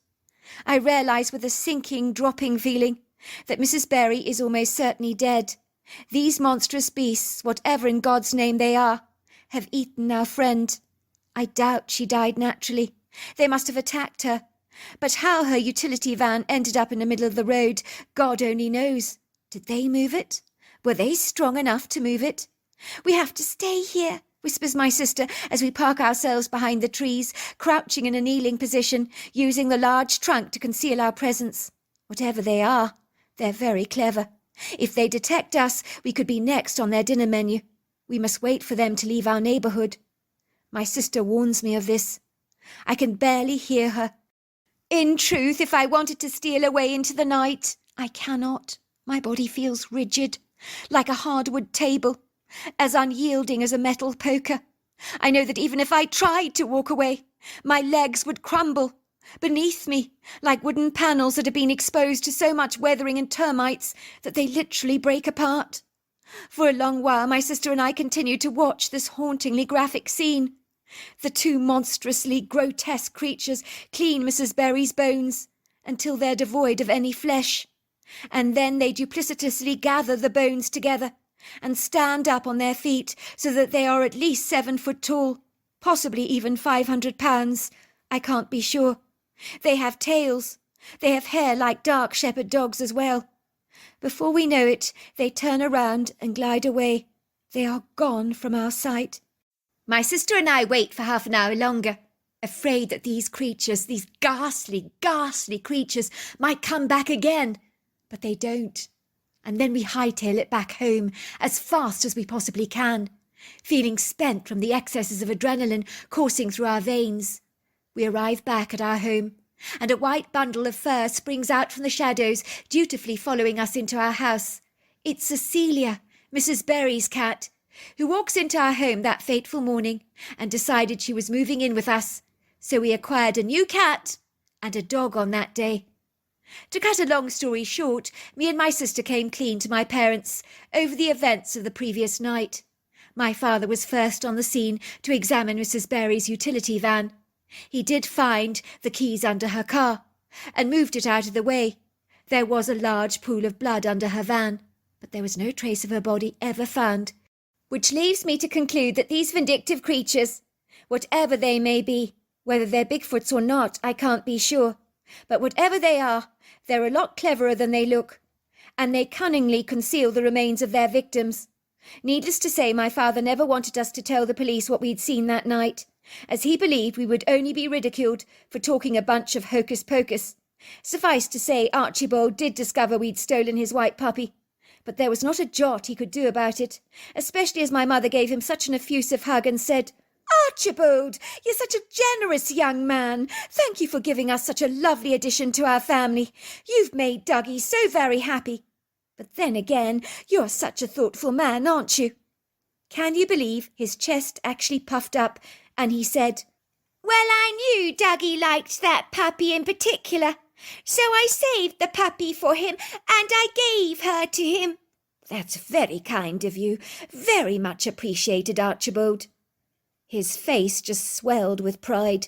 I realise with a sinking, dropping feeling that Mrs. Berry is almost certainly dead. These monstrous beasts, whatever in God's name they are, have eaten our friend. I doubt she died naturally. They must have attacked her. But how her utility van ended up in the middle of the road, God only knows. Did they move it? Were they strong enough to move it? "We have to stay here," whispers my sister as we park ourselves behind the trees, crouching in a kneeling position, using the large trunk to conceal our presence. Whatever they are, they're very clever. If they detect us, we could be next on their dinner menu. We must wait for them to leave our neighbourhood. My sister warns me of this. I can barely hear her. In truth, if I wanted to steal away into the night, I cannot. My body feels rigid, like a hardwood table, as unyielding as a metal poker. I know that even if I tried to walk away, my legs would crumble beneath me, like wooden panels that have been exposed to so much weathering and termites that they literally break apart. For a long while, my sister and I continued to watch this hauntingly graphic scene. The two monstrously grotesque creatures clean Mrs. Berry's bones until they're devoid of any flesh, and then they duplicitously gather the bones together and stand up on their feet so that they are at least 7 foot tall, possibly even 500 pounds. I can't be sure. They have tails. They have hair like dark shepherd dogs as well. Before we know it, they turn around and glide away. They are gone from our sight. My sister and I wait for half an hour longer, afraid that these creatures, these ghastly, ghastly creatures, might come back again. But they don't. And then we hightail it back home as fast as we possibly can, feeling spent from the excesses of adrenaline coursing through our veins. We arrive back at our home, and a white bundle of fur springs out from the shadows, dutifully following us into our house. It's Cecilia, Mrs. Berry's cat, who walks into our home that fateful morning and decided she was moving in with us. So we acquired a new cat and a dog on that day. To cut a long story short, me and my sister came clean to my parents over the events of the previous night. My father was first on the scene to examine Mrs. Berry's utility van. He did find the keys under her car and moved it out of the way. There was a large pool of blood under her van, but there was no trace of her body ever found, which leaves me to conclude that these vindictive creatures, whatever they may be, whether they're Bigfoots or not, I can't be sure, but whatever they are, they're a lot cleverer than they look, and they cunningly conceal the remains of their victims. Needless to say, my father never wanted us to tell the police what we'd seen that night, as he believed we would only be ridiculed for talking a bunch of hocus-pocus. Suffice to say, Archibald did discover we'd stolen his white puppy, but there was not a jot he could do about it, especially as my mother gave him such an effusive hug and said, "Archibald, you're such a generous young man. Thank you for giving us such a lovely addition to our family. You've made Dougie so very happy. But then again, you're such a thoughtful man, aren't you?" Can you believe his chest actually puffed up, and he said, "Well, I knew Dougie liked that puppy in particular, so I saved the puppy for him, and I gave her to him." "That's very kind of you. Very much appreciated, Archibald." His face just swelled with pride.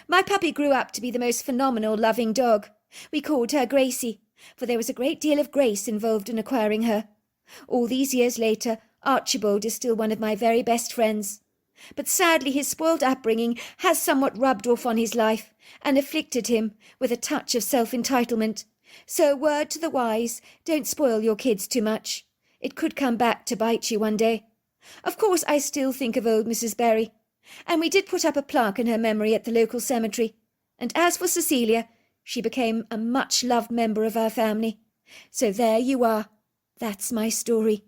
My puppy grew up to be the most phenomenal loving dog. We called her Gracie, for there was a great deal of grace involved in acquiring her. All these years later, Archibald is still one of my very best friends. But sadly his spoiled upbringing has somewhat rubbed off on his life and afflicted him with a touch of self-entitlement. So a word to the wise, don't spoil your kids too much. It could come back to bite you one day. Of course, I still think of old Mrs. Berry, and we did put up a plaque in her memory at the local cemetery. And as for Cecilia, she became a much-loved member of our family. So there you are. That's my story.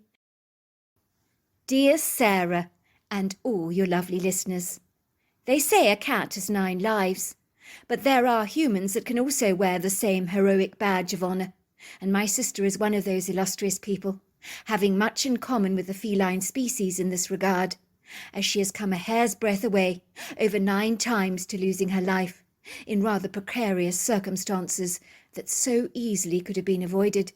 Dear Sarah, and all your lovely listeners. They say a cat has 9 lives, but there are humans that can also wear the same heroic badge of honour, and my sister is one of those illustrious people, having much in common with the feline species in this regard, as she has come a hair's breadth away over 9 times to losing her life in rather precarious circumstances that so easily could have been avoided.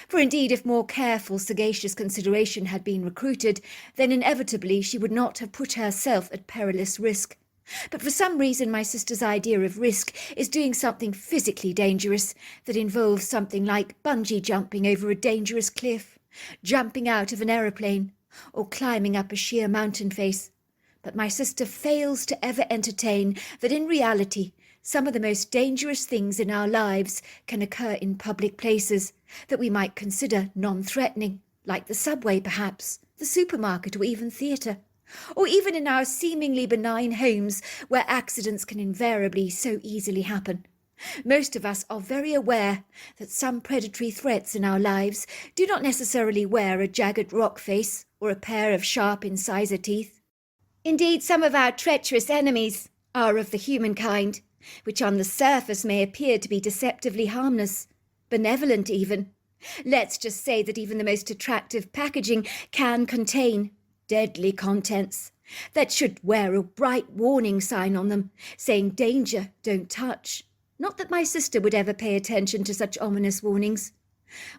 For indeed, if more careful, sagacious consideration had been recruited, then inevitably she would not have put herself at perilous risk. But for some reason my sister's idea of risk is doing something physically dangerous that involves something like bungee jumping over a dangerous cliff, jumping out of an aeroplane, or climbing up a sheer mountain face. But my sister fails to ever entertain that in reality some of the most dangerous things in our lives can occur in public places that we might consider non-threatening, like the subway perhaps, the supermarket, or even theatre, or even in our seemingly benign homes where accidents can invariably so easily happen. Most of us are very aware that some predatory threats in our lives do not necessarily wear a jagged rock face or a pair of sharp incisor teeth. Indeed, some of our treacherous enemies are of the human kind, which on the surface may appear to be deceptively harmless, benevolent even. Let's just say that even the most attractive packaging can contain deadly contents that should wear a bright warning sign on them, saying danger, don't touch. Not that my sister would ever pay attention to such ominous warnings.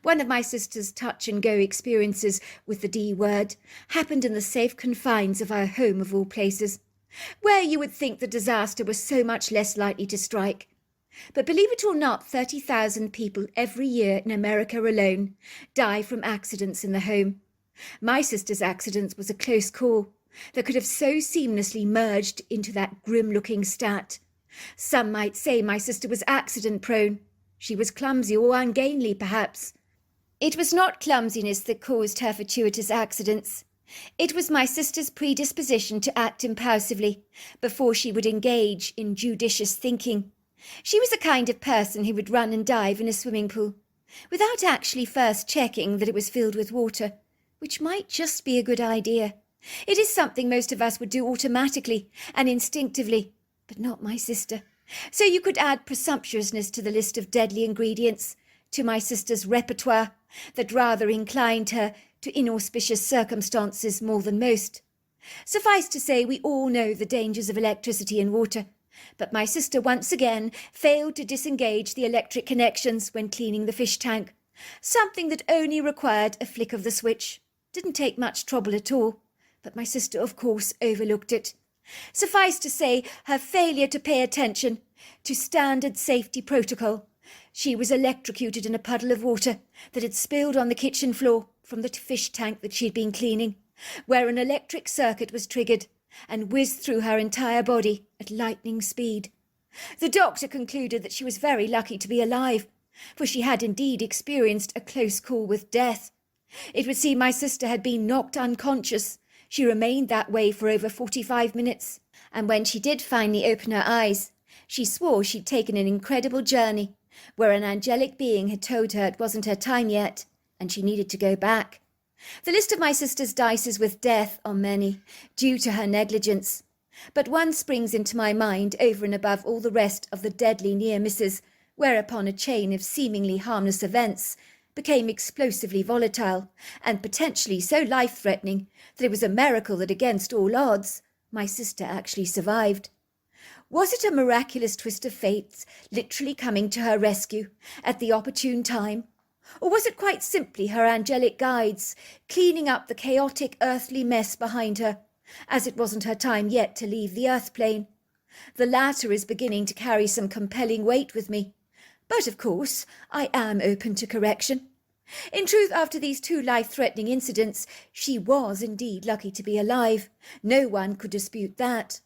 One of my sister's touch-and-go experiences with the D word happened in the safe confines of our home of all places, where you would think the disaster was so much less likely to strike. But believe it or not, 30,000 people every year in America alone die from accidents in the home. My sister's accident was a close call that could have so seamlessly merged into that grim-looking stat. Some might say my sister was accident-prone. She was clumsy or ungainly, perhaps. It was not clumsiness that caused her fortuitous accidents. It was my sister's predisposition to act impulsively before she would engage in judicious thinking. She was the kind of person who would run and dive in a swimming pool without actually first checking that it was filled with water, which might just be a good idea. It is something most of us would do automatically and instinctively, but not my sister. So you could add presumptuousness to the list of deadly ingredients, to my sister's repertoire, that rather inclined her to inauspicious circumstances more than most. Suffice to say, we all know the dangers of electricity and water, but my sister once again failed to disengage the electric connections when cleaning the fish tank, something that only required a flick of the switch. Didn't take much trouble at all, but my sister, of course, overlooked it. Suffice to say, her failure to pay attention to standard safety protocol. She was electrocuted in a puddle of water that had spilled on the kitchen floor from the fish tank that she had been cleaning, where an electric circuit was triggered and whizzed through her entire body at lightning speed. The doctor concluded that she was very lucky to be alive, for she had indeed experienced a close call with death. It would seem my sister had been knocked unconscious. She remained that way for over 45 minutes, and when she did finally open her eyes, she swore she'd taken an incredible journey, where an angelic being had told her it wasn't her time yet, and she needed to go back. The list of my sister's dices with death are many, due to her negligence, but one springs into my mind over and above all the rest of the deadly near misses, whereupon a chain of seemingly harmless events became explosively volatile and potentially so life-threatening that it was a miracle that against all odds my sister actually survived. Was it a miraculous twist of fate literally coming to her rescue at the opportune time? Or was it quite simply her angelic guides cleaning up the chaotic earthly mess behind her, as it wasn't her time yet to leave the earth plane? The latter is beginning to carry some compelling weight with me, but of course I am open to correction. In truth, after these 2 life-threatening incidents, she was indeed lucky to be alive. No one could dispute that.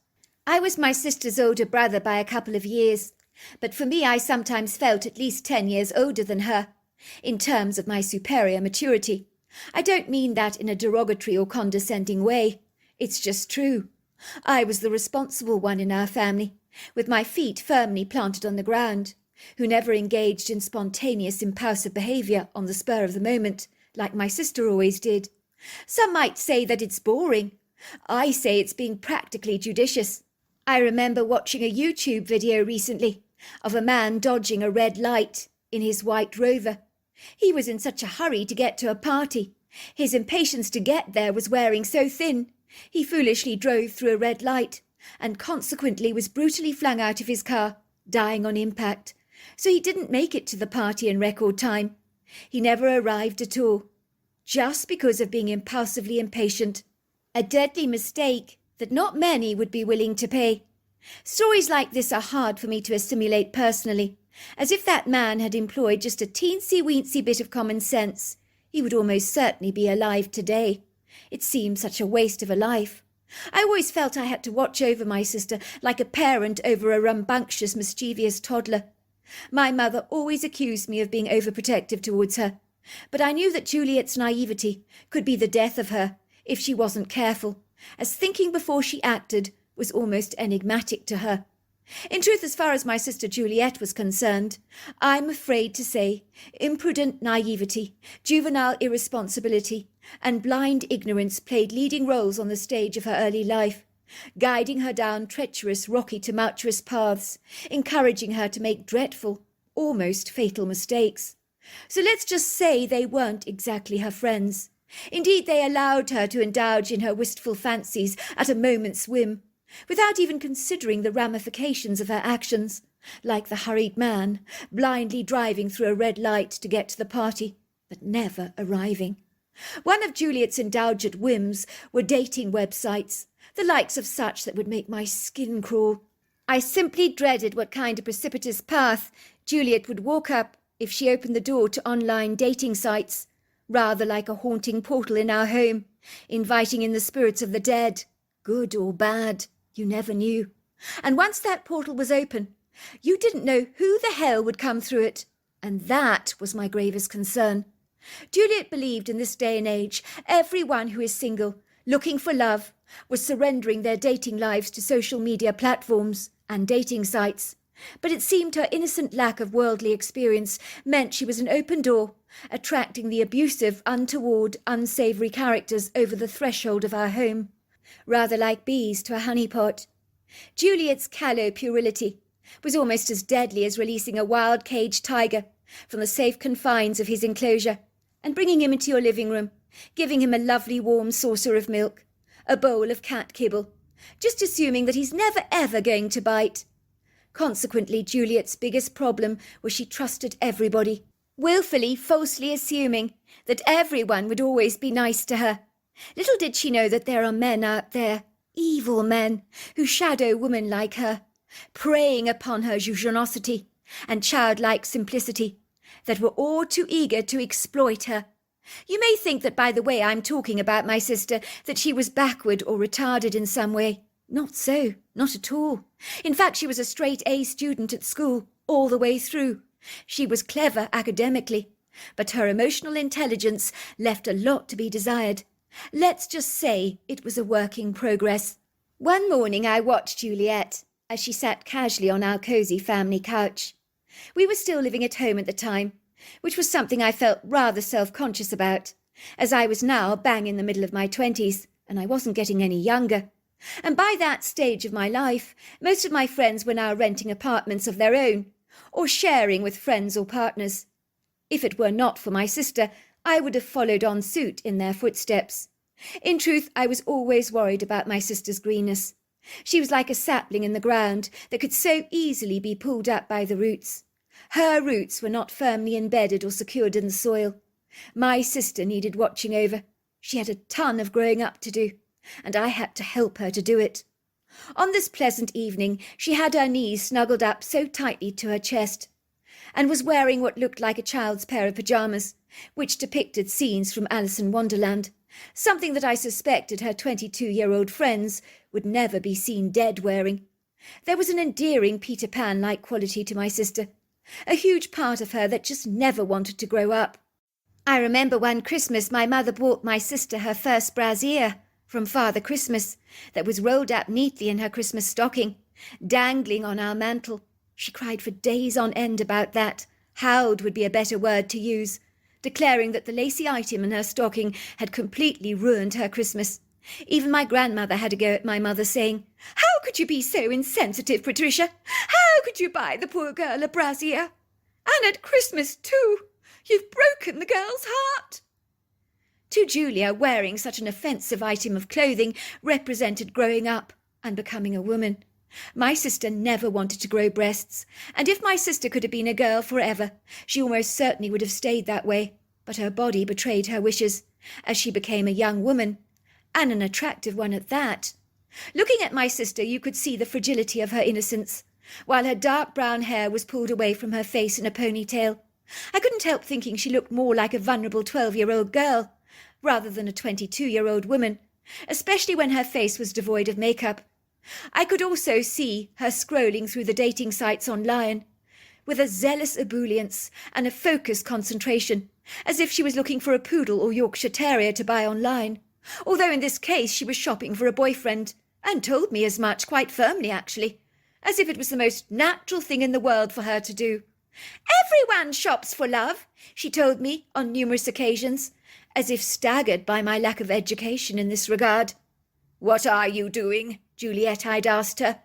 I was my sister's older brother by a couple of years, but for me I sometimes felt at least 10 years older than her, in terms of my superior maturity. I don't mean that in a derogatory or condescending way. It's just true. I was the responsible one in our family, with my feet firmly planted on the ground. who never engaged in spontaneous impulsive behaviour on the spur of the moment, like my sister always did. Some might say that it's boring. I say it's being practically judicious. I remember watching a YouTube video recently of a man dodging a red light in his white Rover. He was in such a hurry to get to a party. His impatience to get there was wearing so thin. He foolishly drove through a red light and consequently was brutally flung out of his car, dying on impact. So he didn't make it to the party in record time. He never arrived at all, just because of being impulsively impatient. A deadly mistake that not many would be willing to pay. Stories like this are hard for me to assimilate personally, as if that man had employed just a teensy-weensy bit of common sense. He would almost certainly be alive today. It seemed such a waste of a life. I always felt I had to watch over my sister like a parent over a rambunctious, mischievous toddler. My mother always accused me of being overprotective towards her, but I knew that Juliet's naivety could be the death of her if she wasn't careful, as thinking before she acted was almost enigmatic to her. In truth, as far as my sister Juliet was concerned, I'm afraid to say imprudent naivety, juvenile irresponsibility, and blind ignorance played leading roles on the stage of her early life, guiding her down treacherous, rocky, tumultuous paths, encouraging her to make dreadful, almost fatal mistakes. So let's just say they weren't exactly her friends. Indeed, they allowed her to indulge in her wistful fancies at a moment's whim, without even considering the ramifications of her actions, like the hurried man, blindly driving through a red light to get to the party, but never arriving. One of Juliet's indulgent whims were dating websites, the likes of such that would make my skin crawl. I simply dreaded what kind of precipitous path Juliet would walk up if she opened the door to online dating sites, rather like a haunting portal in our home, inviting in the spirits of the dead, good or bad. You never knew. And once that portal was open, you didn't know who the hell would come through it. And that was my gravest concern. Juliet believed in this day and age, everyone who is single, looking for love, was surrendering their dating lives to social media platforms and dating sites. But it seemed her innocent lack of worldly experience meant she was an open door, attracting the abusive, untoward, unsavoury characters over the threshold of our home, rather like bees to a honeypot. Juliet's callow puerility was almost as deadly as releasing a wild caged tiger from the safe confines of his enclosure and bringing him into your living room, giving him a lovely warm saucer of milk, a bowl of cat kibble, just assuming that he's never ever going to bite. Consequently, Juliet's biggest problem was she trusted everybody, willfully, falsely assuming that everyone would always be nice to her. Little did she know that there are men out there, evil men, who shadow women like her, preying upon her jugosity and childlike simplicity, that were all too eager to exploit her. You may think that by the way I'm talking about my sister, that she was backward or retarded in some way. Not so, not at all. In fact, she was a straight A student at school, all the way through. She was clever academically, but her emotional intelligence left a lot to be desired. Let's just say it was a work in progress. One morning I watched Juliet as she sat casually on our cosy family couch. We were still living at home at the time, which was something I felt rather self-conscious about, as I was now bang in the middle of my 20s, and I wasn't getting any younger. And by that stage of my life, most of my friends were now renting apartments of their own, or sharing with friends or partners. If it were not for my sister, I would have followed on suit in their footsteps. In truth, I was always worried about my sister's greenness. She was like a sapling in the ground that could so easily be pulled up by the roots. Her roots were not firmly embedded or secured in the soil. My sister needed watching over. She had a ton of growing up to do, and I had to help her to do it. On this pleasant evening, she had her knees snuggled up so tightly to her chest, and was wearing what looked like a child's pair of pyjamas, which depicted scenes from Alice in Wonderland, something that I suspected her 22-year-old friends would never be seen dead wearing. There was an endearing Peter Pan-like quality to my sister, a huge part of her that just never wanted to grow up. I remember one Christmas my mother bought my sister her first brassiere from Father Christmas that was rolled up neatly in her Christmas stocking, dangling on our mantel. She cried for days on end about that. Howled would be a better word to use, declaring that the lacy item in her stocking had completely ruined her Christmas. Even my grandmother had a go at my mother, saying, "How could you be so insensitive, Patricia? How could you buy the poor girl a brassiere? And at Christmas, too! You've broken the girl's heart!" To Julia, wearing such an offensive item of clothing represented growing up and becoming a woman. My sister never wanted to grow breasts, and if my sister could have been a girl forever, she almost certainly would have stayed that way. But her body betrayed her wishes, as she became a young woman, and an attractive one at that. Looking at my sister, you could see the fragility of her innocence, while her dark brown hair was pulled away from her face in a ponytail. I couldn't help thinking she looked more like a vulnerable 12-year-old girl, rather than a 22-year-old woman, especially when her face was devoid of makeup. I could also see her scrolling through the dating sites online, with a zealous ebullience and a focused concentration, as if she was looking for a poodle or Yorkshire Terrier to buy online, although in this case she was shopping for a boyfriend, and told me as much, quite firmly actually, as if it was the most natural thing in the world for her to do. "Everyone shops for love," she told me on numerous occasions, as if staggered by my lack of education in this regard. "What are you doing?" Juliet I'd asked her.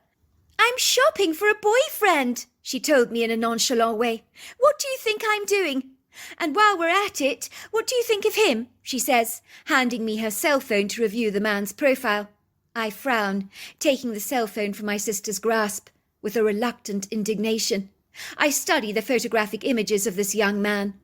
"I'm shopping for a boyfriend," she told me in a nonchalant way. "What do you think I'm doing? And while we're at it, what do you think of him?" she says, handing me her cell phone to review the man's profile. I frown, taking the cell phone from my sister's grasp, with a reluctant indignation. I study the photographic images of this young man.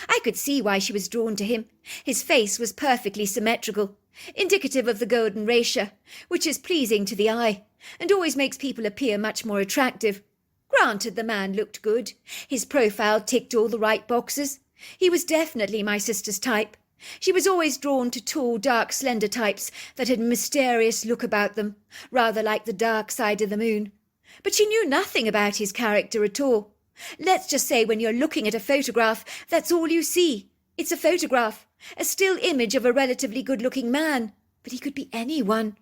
I could see why she was drawn to him. His face was perfectly symmetrical, indicative of the golden ratio, which is pleasing to the eye, and always makes people appear much more attractive. Granted, the man looked good. His profile ticked all the right boxes. He was definitely my sister's type. She was always drawn to tall, dark, slender types that had a mysterious look about them, rather like the dark side of the moon. But she knew nothing about his character at all. Let's just say when you're looking at a photograph, that's all you see. It's a photograph, a still image of a relatively good-looking man, but he could be anyone.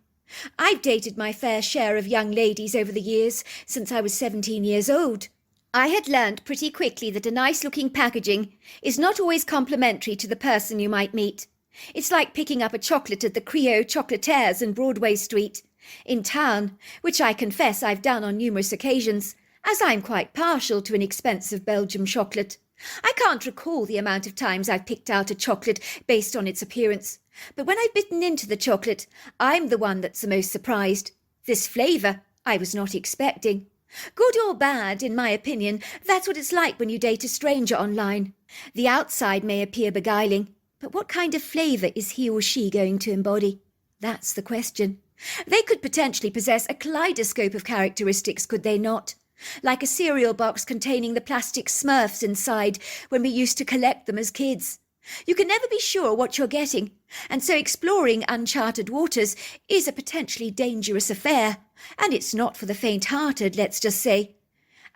I've dated my fair share of young ladies over the years, since I was 17 years old. I had learned pretty quickly that a nice-looking packaging is not always complimentary to the person you might meet. It's like picking up a chocolate at the Creole Chocolatiers in Broadway Street, in town, which I confess I've done on numerous occasions, as I'm quite partial to an expensive Belgian chocolate. I can't recall the amount of times I've picked out a chocolate based on its appearance, but when I've bitten into the chocolate, I'm the one that's the most surprised. This flavour I was not expecting. Good or bad, in my opinion, that's what it's like when you date a stranger online. The outside may appear beguiling, but what kind of flavour is he or she going to embody? That's the question. They could potentially possess a kaleidoscope of characteristics, could they not? Like a cereal box containing the plastic Smurfs inside when we used to collect them as kids. You can never be sure what you're getting, and so exploring uncharted waters is a potentially dangerous affair, and it's not for the faint-hearted, let's just say.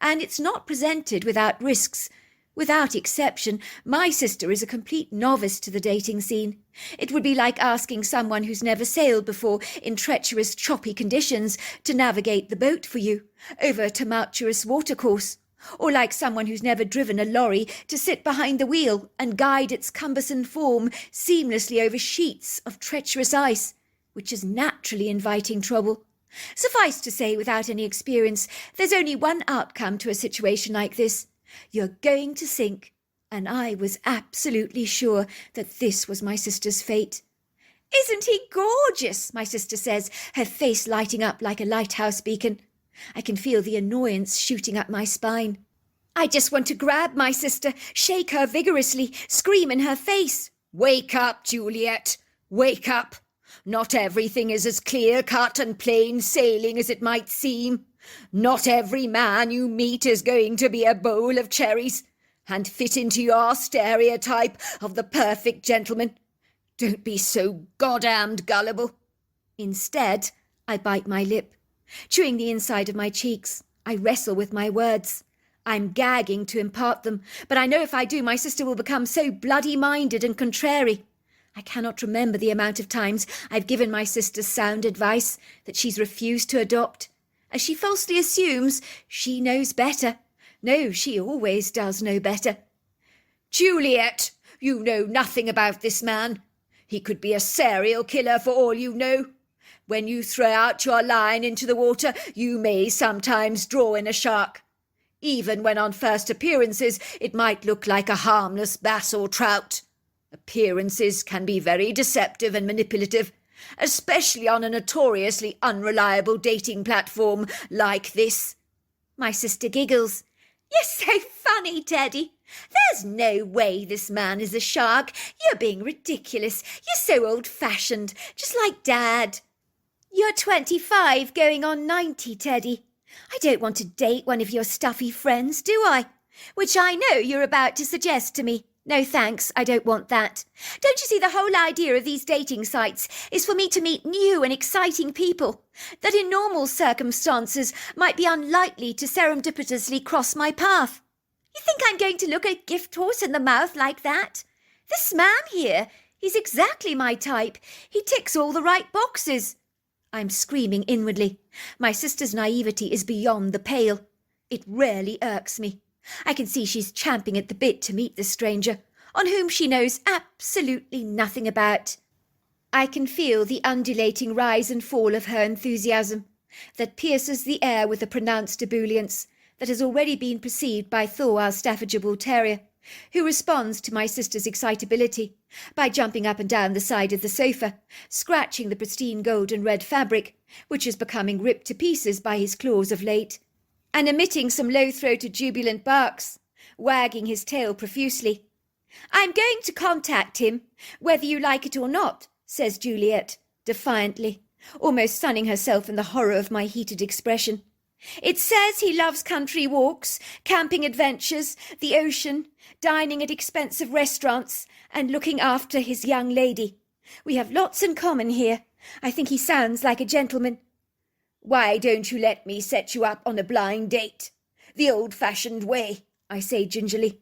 And it's not presented without risks. Without exception, my sister is a complete novice to the dating scene. It would be like asking someone who's never sailed before in treacherous, choppy conditions to navigate the boat for you over a tumultuous watercourse, or like someone who's never driven a lorry to sit behind the wheel and guide its cumbersome form seamlessly over sheets of treacherous ice, which is naturally inviting trouble. Suffice to say, without any experience, there's only one outcome to a situation like this. You're going to sink, and I was absolutely sure that this was my sister's fate. "Isn't he gorgeous?" my sister says, her face lighting up like a lighthouse beacon. I can feel the annoyance shooting up my spine. I just want to grab my sister, shake her vigorously, scream in her face. "Wake up, Juliet! Wake up! Not everything is as clear-cut and plain sailing as it might seem. Not every man you meet is going to be a bowl of cherries and fit into your stereotype of the perfect gentleman. Don't be so goddamned gullible." Instead, I bite my lip. Chewing the inside of my cheeks, I wrestle with my words. I'm gagging to impart them, but I know if I do, my sister will become so bloody-minded and contrary. I cannot remember the amount of times I've given my sister sound advice that she's refused to adopt, as she falsely assumes she knows better. No, she always does know better. Juliet, you know nothing about this man. He could be a serial killer for all you know. When you throw out your line into the water, you may sometimes draw in a shark. Even when on first appearances it might look like a harmless bass or trout. Appearances can be very deceptive and manipulative, especially on a notoriously unreliable dating platform like this. My sister giggles. You're so funny, Teddy. There's no way this man is a shark. You're being ridiculous. You're so old-fashioned, just like Dad. You're 25 going on 90, Teddy. I don't want to date one of your stuffy friends, do I? Which I know you're about to suggest to me. No thanks, I don't want that. Don't you see the whole idea of these dating sites is for me to meet new and exciting people that in normal circumstances might be unlikely to serendipitously cross my path? You think I'm going to look a gift horse in the mouth like that? This man here, he's exactly my type. He ticks all the right boxes. I'm screaming inwardly. My sister's naivety is beyond the pale. It rarely irks me. I can see she's champing at the bit to meet this stranger, on whom she knows absolutely nothing about. I can feel the undulating rise and fall of her enthusiasm, that pierces the air with a pronounced ebullience that has already been perceived by Thor, our Staffordshire Bull Terrier, who responds to my sister's excitability by jumping up and down the side of the sofa, scratching the pristine gold and red fabric, which is becoming ripped to pieces by his claws of late, and emitting some low-throated jubilant barks, wagging his tail profusely. I'm going to contact him, whether you like it or not, says Juliet, defiantly, almost sunning herself in the horror of my heated expression. It says he loves country walks, camping adventures, the ocean, dining at expensive restaurants, and looking after his young lady. We have lots in common here. I think he sounds like a gentleman. Why don't you let me set you up on a blind date? The old-fashioned way, I say gingerly.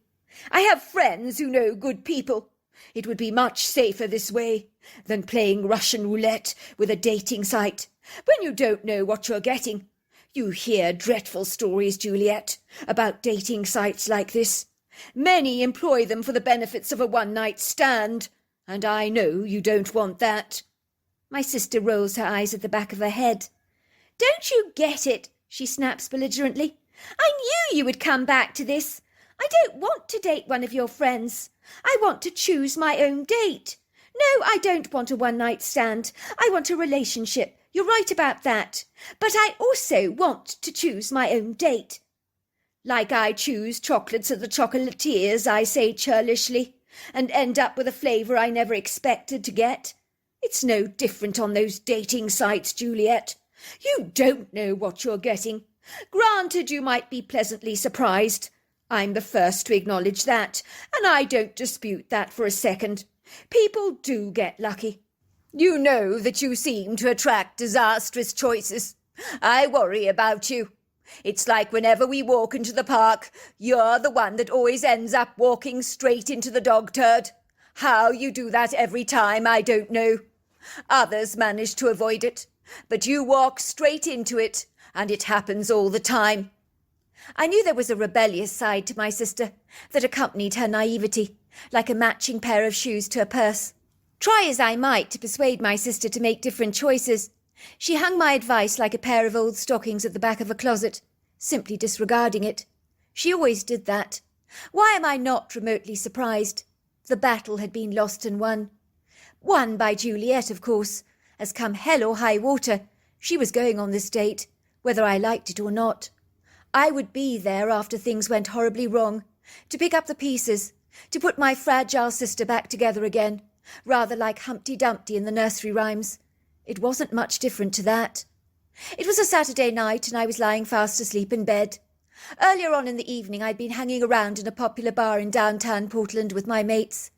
I have friends who know good people. It would be much safer this way than playing Russian roulette with a dating site when you don't know what you're getting. You hear dreadful stories, Juliet, about dating sites like this. Many employ them for the benefits of a one-night stand, and I know you don't want that. My sister rolls her eyes at the back of her head. Don't you get it? She snaps belligerently. I knew you would come back to this. I don't want to date one of your friends. I want to choose my own date. No, I don't want a one-night stand. I want a relationship. You're right about that. But I also want to choose my own date. Like I choose chocolates at the chocolatiers, I say churlishly, and end up with a flavour I never expected to get. It's no different on those dating sites, Juliet. You don't know what you're getting. Granted, you might be pleasantly surprised. I'm the first to acknowledge that, and I don't dispute that for a second. People do get lucky. You know that you seem to attract disastrous choices. I worry about you. It's like whenever we walk into the park, you're the one that always ends up walking straight into the dog turd. How you do that every time, I don't know. Others manage to avoid it, but you walk straight into it, and it happens all the time. I knew there was a rebellious side to my sister that accompanied her naivety, like a matching pair of shoes to a purse. Try as I might to persuade my sister to make different choices, she hung my advice like a pair of old stockings at the back of a closet, simply disregarding it. She always did that. Why am I not remotely surprised? The battle had been lost and won. Won by Juliet, of course, as come hell or high water, she was going on this date, whether I liked it or not. I would be there after things went horribly wrong, to pick up the pieces, to put my fragile sister back together again, rather like Humpty Dumpty in the nursery rhymes. It wasn't much different to that. It was a Saturday night, and I was lying fast asleep in bed. Earlier on in the evening I'd been hanging around in a popular bar in downtown Portland with my mates.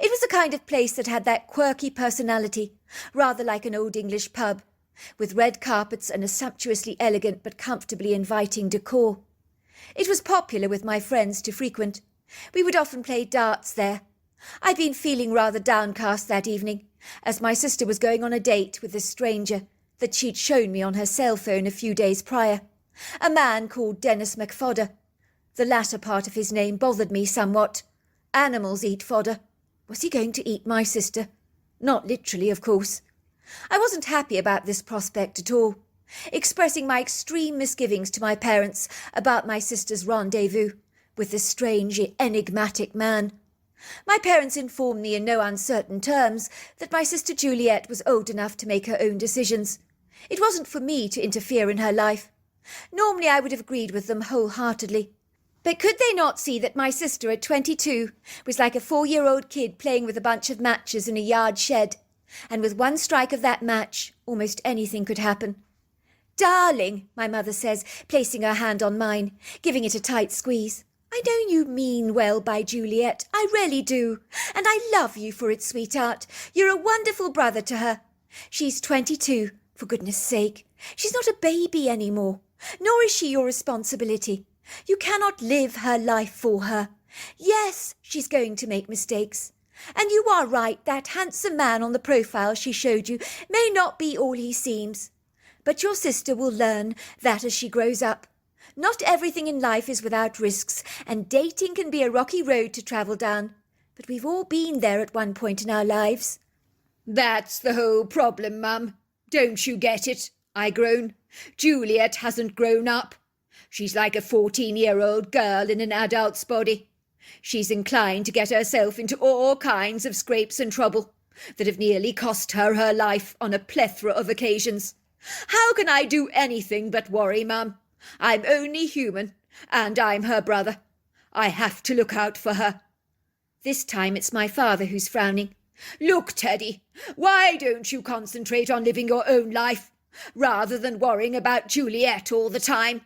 It was the kind of place that had that quirky personality, rather like an old English pub, with red carpets and a sumptuously elegant but comfortably inviting decor. It was popular with my friends to frequent. We would often play darts there. I'd been feeling rather downcast that evening, as my sister was going on a date with this stranger, that she'd shown me on her cell phone a few days prior. A man called Dennis McFodder. The latter part of his name bothered me somewhat. Animals eat fodder. Was he going to eat my sister? Not literally, of course. I wasn't happy about this prospect at all, expressing my extreme misgivings to my parents about my sister's rendezvous with this strange, enigmatic man. My parents informed me in no uncertain terms that my sister Juliet was old enough to make her own decisions. It wasn't for me to interfere in her life. Normally I would have agreed with them wholeheartedly. But could they not see that my sister at 22 was like a 4-year-old kid playing with a bunch of matches in a yard shed, and with one strike of that match, almost anything could happen? "Darling," my mother says, placing her hand on mine, giving it a tight squeeze. "I know you mean well by Juliet, I really do, and I love you for it, sweetheart. You're a wonderful brother to her. She's 22, for goodness sake. She's not a baby anymore, nor is she your responsibility. You cannot live her life for her. Yes, she's going to make mistakes. And you are right, that handsome man on the profile she showed you may not be all he seems. But your sister will learn that as she grows up. Not everything in life is without risks, and dating can be a rocky road to travel down. But we've all been there at one point in our lives." "That's the whole problem, Mum. Don't you get it?" I groan. "Juliet hasn't grown up. She's like a 14-year-old girl in an adult's body. She's inclined to get herself into all kinds of scrapes and trouble that have nearly cost her her life on a plethora of occasions. How can I do anything but worry, Mum? I'm only human, and I'm her brother. I have to look out for her." This time it's my father who's frowning. "Look, Teddy, why don't you concentrate on living your own life, rather than worrying about Juliet all the time?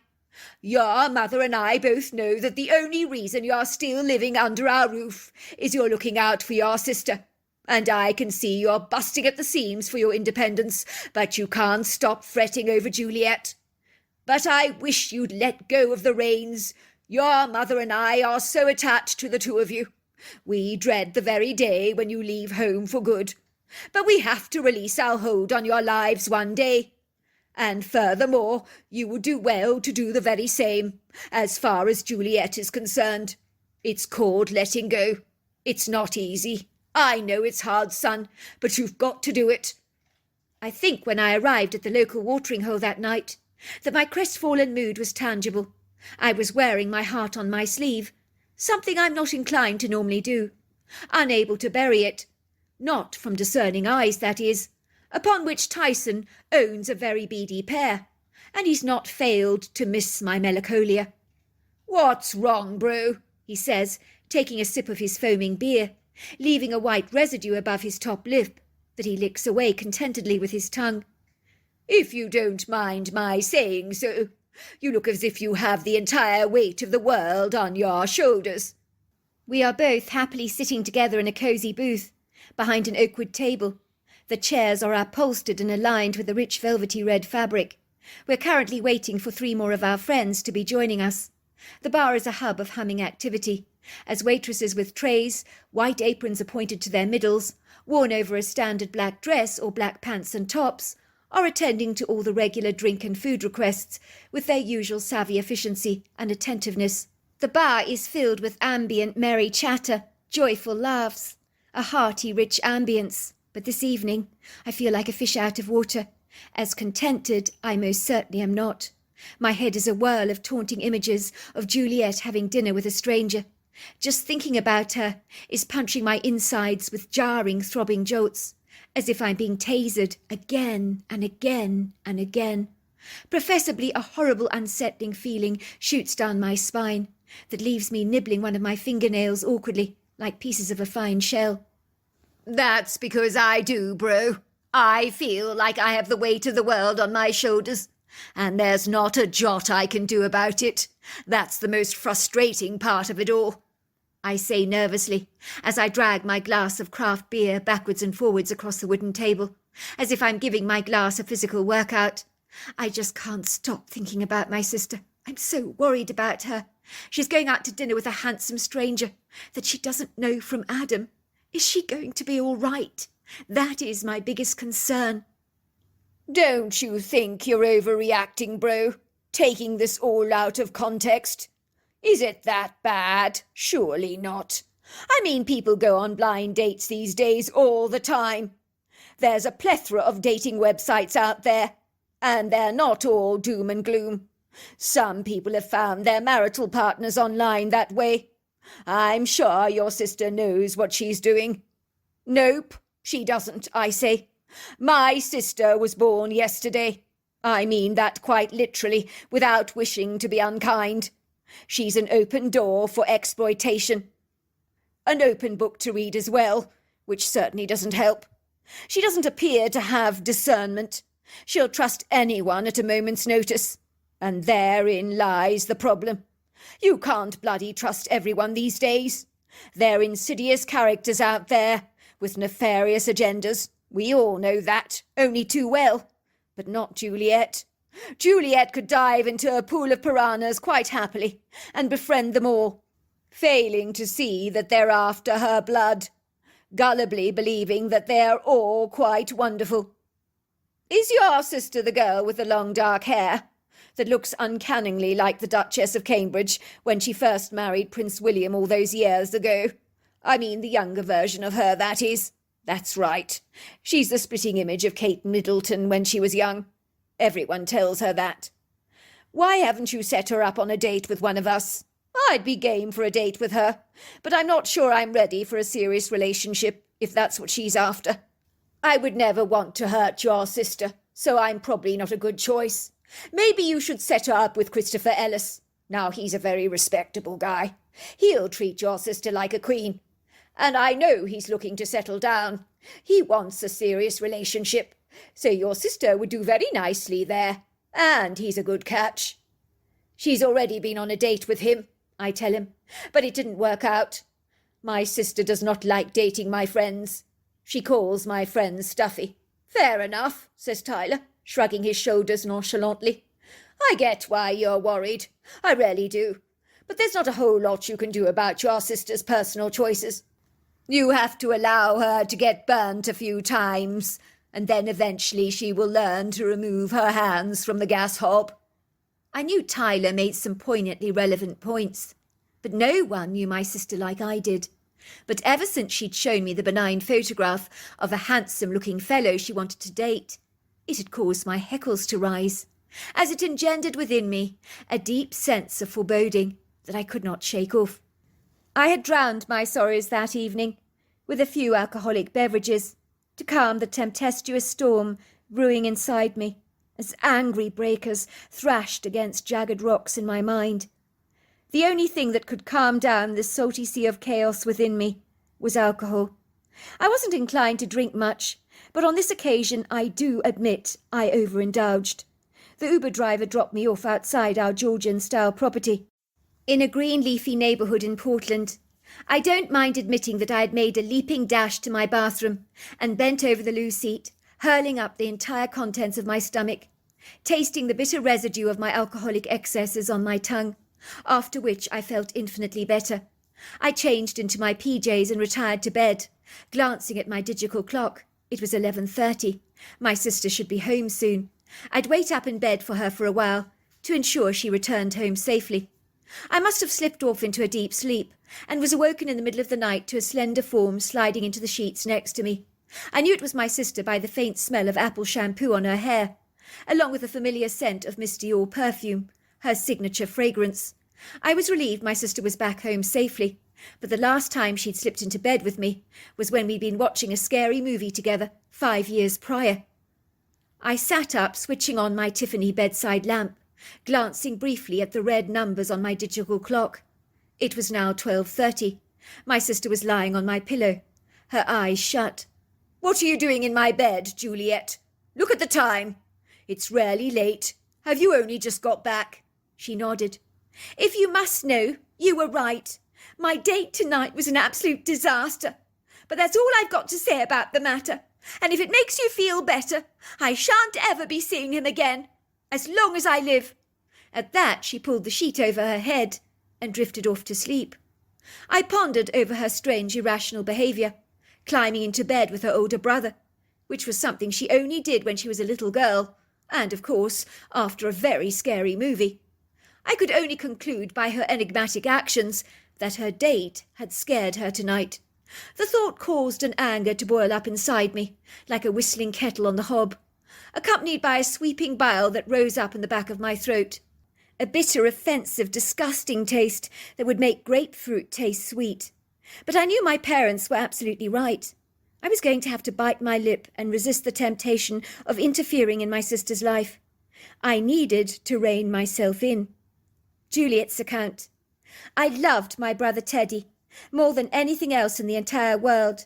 Your mother and I both know that the only reason you're still living under our roof is you're looking out for your sister. And I can see you're busting at the seams for your independence, but you can't stop fretting over Juliet. But I wish you'd let go of the reins. Your mother and I are so attached to the two of you. We dread the very day when you leave home for good. But we have to release our hold on your lives one day. And furthermore, you would do well to do the very same, as far as Juliet is concerned. It's called letting go. It's not easy. I know it's hard, son, but you've got to do it." I think when I arrived at the local watering hole that night, that my crestfallen mood was tangible. I was wearing my heart on my sleeve, something I'm not inclined to normally do, unable to bury it. Not from discerning eyes, that is, upon which Tyson owns a very beady pair, and he's not failed to miss my melancholia. "What's wrong, bro?" he says, taking a sip of his foaming beer, leaving a white residue above his top lip that he licks away contentedly with his tongue. "If you don't mind my saying so, you look as if you have the entire weight of the world on your shoulders." We are both happily sitting together in a cosy booth, behind an oakwood table. The chairs are upholstered and aligned with a rich velvety red fabric. We're currently waiting for 3 more of our friends to be joining us. The bar is a hub of humming activity, as waitresses with trays, white aprons appointed to their middles, worn over a standard black dress or black pants and tops, are attending to all the regular drink and food requests with their usual savvy efficiency and attentiveness. The bar is filled with ambient merry chatter, joyful laughs, a hearty rich ambience. But this evening I feel like a fish out of water. As contented I most certainly am not. My head is a whirl of taunting images of Juliet having dinner with a stranger. Just thinking about her is punching my insides with jarring, throbbing jolts, as if I'm being tasered again and again and again. Professably a horrible unsettling feeling shoots down my spine that leaves me nibbling one of my fingernails awkwardly, like pieces of a fine shell. "That's because I do, bro. I feel like I have the weight of the world on my shoulders, and there's not a jot I can do about it. That's the most frustrating part of it all," I say nervously, as I drag my glass of craft beer backwards and forwards across the wooden table, as if I'm giving my glass a physical workout. I just can't stop thinking about my sister. I'm so worried about her. She's going out to dinner with a handsome stranger that she doesn't know from Adam. Is she going to be all right? That is my biggest concern. Don't you think you're overreacting, bro? Taking this all out of context? Is it that bad? Surely not. I mean, people go on blind dates these days all the time. There's a plethora of dating websites out there, and they're not all doom and gloom. Some people have found their marital partners online that way. I'm sure your sister knows what she's doing. Nope, she doesn't, I say. My sister was born yesterday. I mean that quite literally, without wishing to be unkind. She's an open door for exploitation. An open book to read as well, which certainly doesn't help. She doesn't appear to have discernment. She'll trust anyone at a moment's notice. And therein lies the problem. You can't bloody trust everyone these days. There are insidious characters out there with nefarious agendas. We all know that, only too well. But not Juliet. Juliet could dive into a pool of piranhas quite happily and befriend them all, failing to see that they're after her blood, gullibly believing that they're all quite wonderful. Is your sister the girl with the long dark hair that looks uncannily like the Duchess of Cambridge when she first married Prince William all those years ago? I mean the younger version of her, that is. That's right. She's the splitting image of Kate Middleton when she was young. Everyone tells her that. Why haven't you set her up on a date with one of us? I'd be game for a date with her, but I'm not sure I'm ready for a serious relationship, if that's what she's after. I would never want to hurt your sister, so I'm probably not a good choice. Maybe you should set her up with Christopher Ellis. Now, he's a very respectable guy. He'll treat your sister like a queen. And I know he's looking to settle down. He wants a serious relationship, so your sister would do very nicely there. And he's a good catch. She's already been on a date with him, I tell him, but it didn't work out. My sister does not like dating my friends. She calls my friends stuffy. Fair enough, says Tyler, shrugging his shoulders nonchalantly. I get why you're worried. I really do. But there's not a whole lot you can do about your sister's personal choices. You have to allow her to get burnt a few times, and then eventually she will learn to remove her hands from the gas hob. I knew Tyler made some poignantly relevant points, but no one knew my sister like I did. But ever since she'd shown me the benign photograph of a handsome-looking fellow she wanted to date, it had caused my hackles to rise, as it engendered within me a deep sense of foreboding that I could not shake off. I had drowned my sorrows that evening with a few alcoholic beverages to calm the tempestuous storm brewing inside me as angry breakers thrashed against jagged rocks in my mind. The only thing that could calm down this salty sea of chaos within me was alcohol. I wasn't inclined to drink much, but on this occasion I do admit I overindulged. The Uber driver dropped me off outside our Georgian-style property, in a green leafy neighbourhood in Portland. I don't mind admitting that I had made a leaping dash to my bathroom and bent over the loo seat, hurling up the entire contents of my stomach, tasting the bitter residue of my alcoholic excesses on my tongue, after which I felt infinitely better. I changed into my PJs and retired to bed, glancing at my digital clock. It was 11:30. My sister should be home soon. I'd wait up in bed for her for a while, to ensure she returned home safely. I must have slipped off into a deep sleep, and was awoken in the middle of the night to a slender form sliding into the sheets next to me. I knew it was my sister by the faint smell of apple shampoo on her hair, along with the familiar scent of Miss Dior perfume, her signature fragrance. I was relieved my sister was back home safely, but the last time she'd slipped into bed with me was when we'd been watching a scary movie together 5 years prior. I sat up, switching on my Tiffany bedside lamp, glancing briefly at the red numbers on my digital clock. It was now 12:30. My sister was lying on my pillow, her eyes shut. "What are you doing in my bed, Juliet? Look at the time. It's rarely late. Have you only just got back?" She nodded. "If you must know, you were right. My date tonight was an absolute disaster. But that's all I've got to say about the matter. And if it makes you feel better, I shan't ever be seeing him again, as long as I live." At that she pulled the sheet over her head and drifted off to sleep. I pondered over her strange irrational behaviour, climbing into bed with her older brother, which was something she only did when she was a little girl, and, of course, after a very scary movie. I could only conclude by her enigmatic actions that her date had scared her tonight. The thought caused an anger to boil up inside me, like a whistling kettle on the hob, accompanied by a sweeping bile that rose up in the back of my throat. A bitter, offensive, disgusting taste that would make grapefruit taste sweet. But I knew my parents were absolutely right. I was going to have to bite my lip and resist the temptation of interfering in my sister's life. I needed to rein myself in. Juliet's account. I loved my brother Teddy more than anything else in the entire world.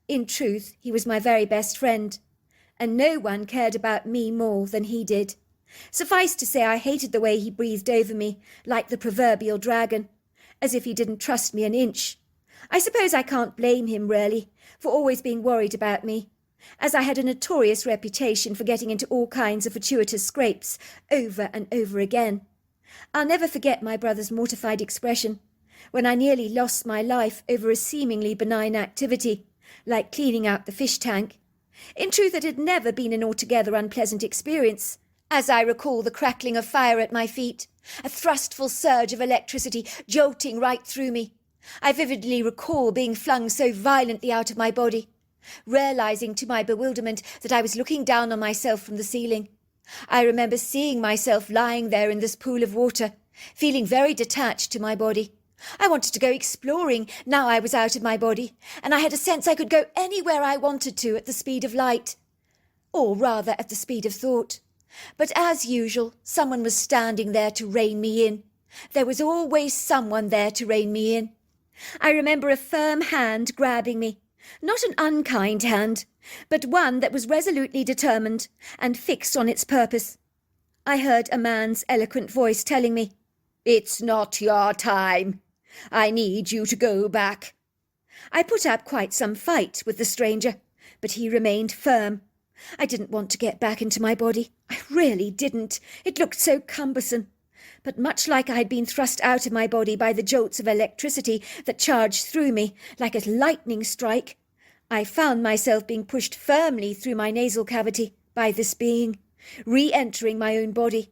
In truth, he was my very best friend, and no one cared about me more than he did. Suffice to say, I hated the way he breathed over me, like the proverbial dragon, as if he didn't trust me an inch. I suppose I can't blame him, really, for always being worried about me, as I had a notorious reputation for getting into all kinds of fortuitous scrapes over and over again. I'll never forget my brother's mortified expression when I nearly lost my life over a seemingly benign activity, like cleaning out the fish tank. In truth, it had never been an altogether unpleasant experience, as I recall the crackling of fire at my feet, a thrustful surge of electricity jolting right through me. I vividly recall being flung so violently out of my body, realizing to my bewilderment that I was looking down on myself from the ceiling. I remember seeing myself lying there in this pool of water, feeling very detached to my body. I wanted to go exploring now I was out of my body, and I had a sense I could go anywhere I wanted to at the speed of light, or rather at the speed of thought. But as usual, someone was standing there to rein me in. There was always someone there to rein me in. I remember a firm hand grabbing me, not an unkind hand, but one that was resolutely determined and fixed on its purpose. I heard a man's eloquent voice telling me, "It's not your time. I need you to go back." I put up quite some fight with the stranger, but he remained firm. I didn't want to get back into my body. I really didn't. It looked so cumbersome. But much like I had been thrust out of my body by the jolts of electricity that charged through me like a lightning strike, I found myself being pushed firmly through my nasal cavity by this being, re-entering my own body,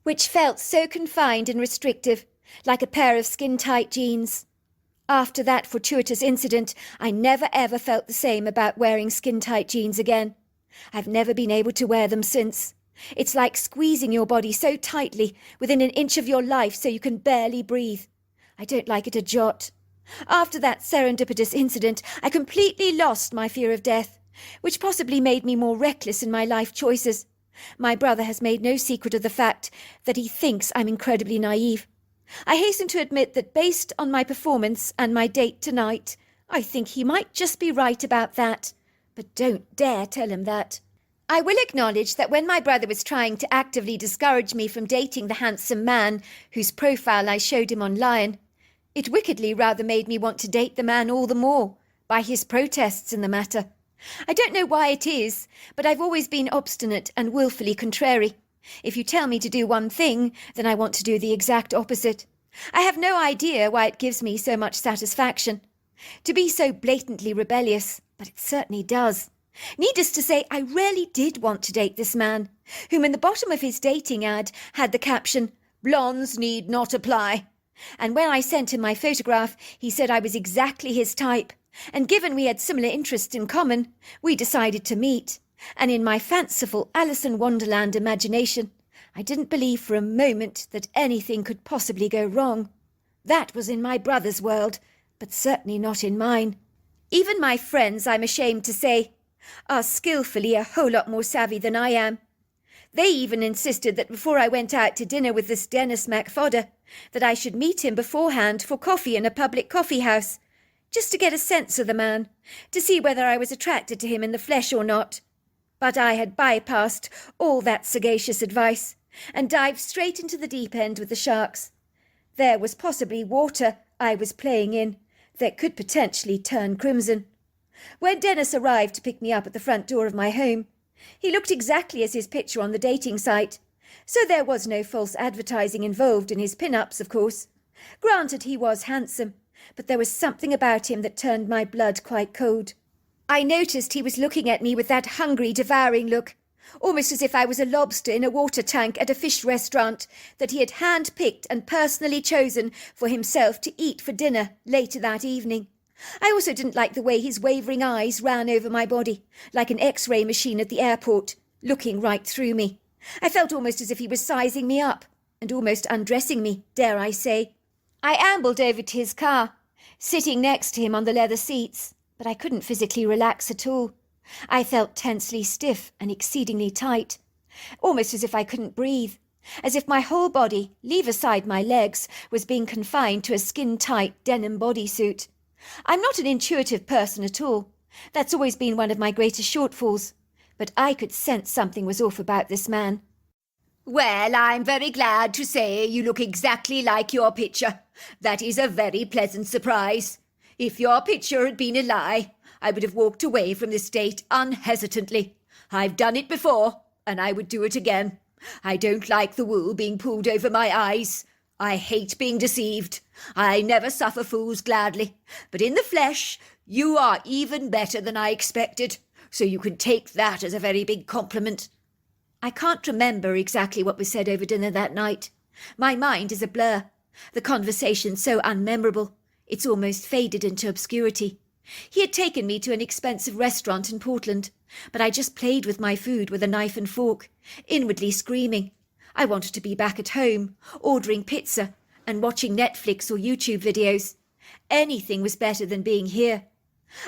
which felt so confined and restrictive, like a pair of skin-tight jeans. After that fortuitous incident, I never ever felt the same about wearing skin-tight jeans again. I've never been able to wear them since. It's like squeezing your body so tightly within an inch of your life so you can barely breathe. I don't like it a jot. After that serendipitous incident, I completely lost my fear of death, which possibly made me more reckless in my life choices. My brother has made no secret of the fact that he thinks I'm incredibly naive. I hasten to admit that based on my performance and my date tonight, I think he might just be right about that. But don't dare tell him that. I will acknowledge that when my brother was trying to actively discourage me from dating the handsome man whose profile I showed him online, it wickedly rather made me want to date the man all the more by his protests in the matter. I don't know why it is, but I've always been obstinate and willfully contrary. If you tell me to do one thing, then I want to do the exact opposite. I have no idea why it gives me so much satisfaction to be so blatantly rebellious, but it certainly does. Needless to say, I really did want to date this man, whom in the bottom of his dating ad had the caption, "Blondes need not apply." And when I sent him my photograph, he said I was exactly his type, and given we had similar interests in common, we decided to meet. And in my fanciful Alice in Wonderland imagination, I didn't believe for a moment that anything could possibly go wrong. That was in my brother's world, but certainly not in mine. Even my friends, I'm ashamed to say, are skillfully a whole lot more savvy than I am. They even insisted that before I went out to dinner with this Dennis MacFodder, that I should meet him beforehand for coffee in a public coffee house, just to get a sense of the man, to see whether I was attracted to him in the flesh or not. But I had bypassed all that sagacious advice and dived straight into the deep end with the sharks. There was possibly water I was playing in that could potentially turn crimson. When Dennis arrived to pick me up at the front door of my home, he looked exactly as his picture on the dating site, so there was no false advertising involved in his pin-ups, of course. Granted, he was handsome, but there was something about him that turned my blood quite cold. I noticed he was looking at me with that hungry, devouring look, almost as if I was a lobster in a water tank at a fish restaurant that he had hand-picked and personally chosen for himself to eat for dinner later that evening. I also didn't like the way his wavering eyes ran over my body, like an X-ray machine at the airport, looking right through me. I felt almost as if he was sizing me up, and almost undressing me, dare I say. I ambled over to his car, sitting next to him on the leather seats, but I couldn't physically relax at all. I felt tensely stiff and exceedingly tight, almost as if I couldn't breathe, as if my whole body, leave aside my legs, was being confined to a skin-tight denim bodysuit. I'm not an intuitive person at all. That's always been one of my greatest shortfalls. But I could sense something was off about this man. Well, I'm very glad to say you look exactly like your picture. That is a very pleasant surprise. If your picture had been a lie, I would have walked away from this date unhesitantly. I've done it before, and I would do it again. I don't like the wool being pulled over my eyes. I hate being deceived. I never suffer fools gladly. But in the flesh, you are even better than I expected, so you can take that as a very big compliment. I can't remember exactly what was said over dinner that night. My mind is a blur. The conversation's so unmemorable, it's almost faded into obscurity. He had taken me to an expensive restaurant in Portland, but I just played with my food with a knife and fork, inwardly screaming. I wanted to be back at home, ordering pizza and watching Netflix or YouTube videos. Anything was better than being here.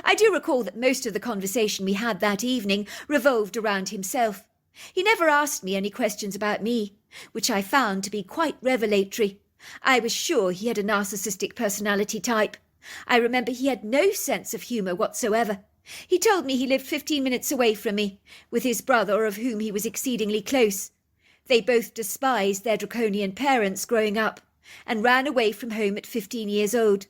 I do recall that most of the conversation we had that evening revolved around himself. He never asked me any questions about me, which I found to be quite revelatory. I was sure he had a narcissistic personality type. I remember he had no sense of humour whatsoever. He told me he lived 15 minutes away from me, with his brother, of whom he was exceedingly close. They both despised their draconian parents growing up, and ran away from home at 15 years old,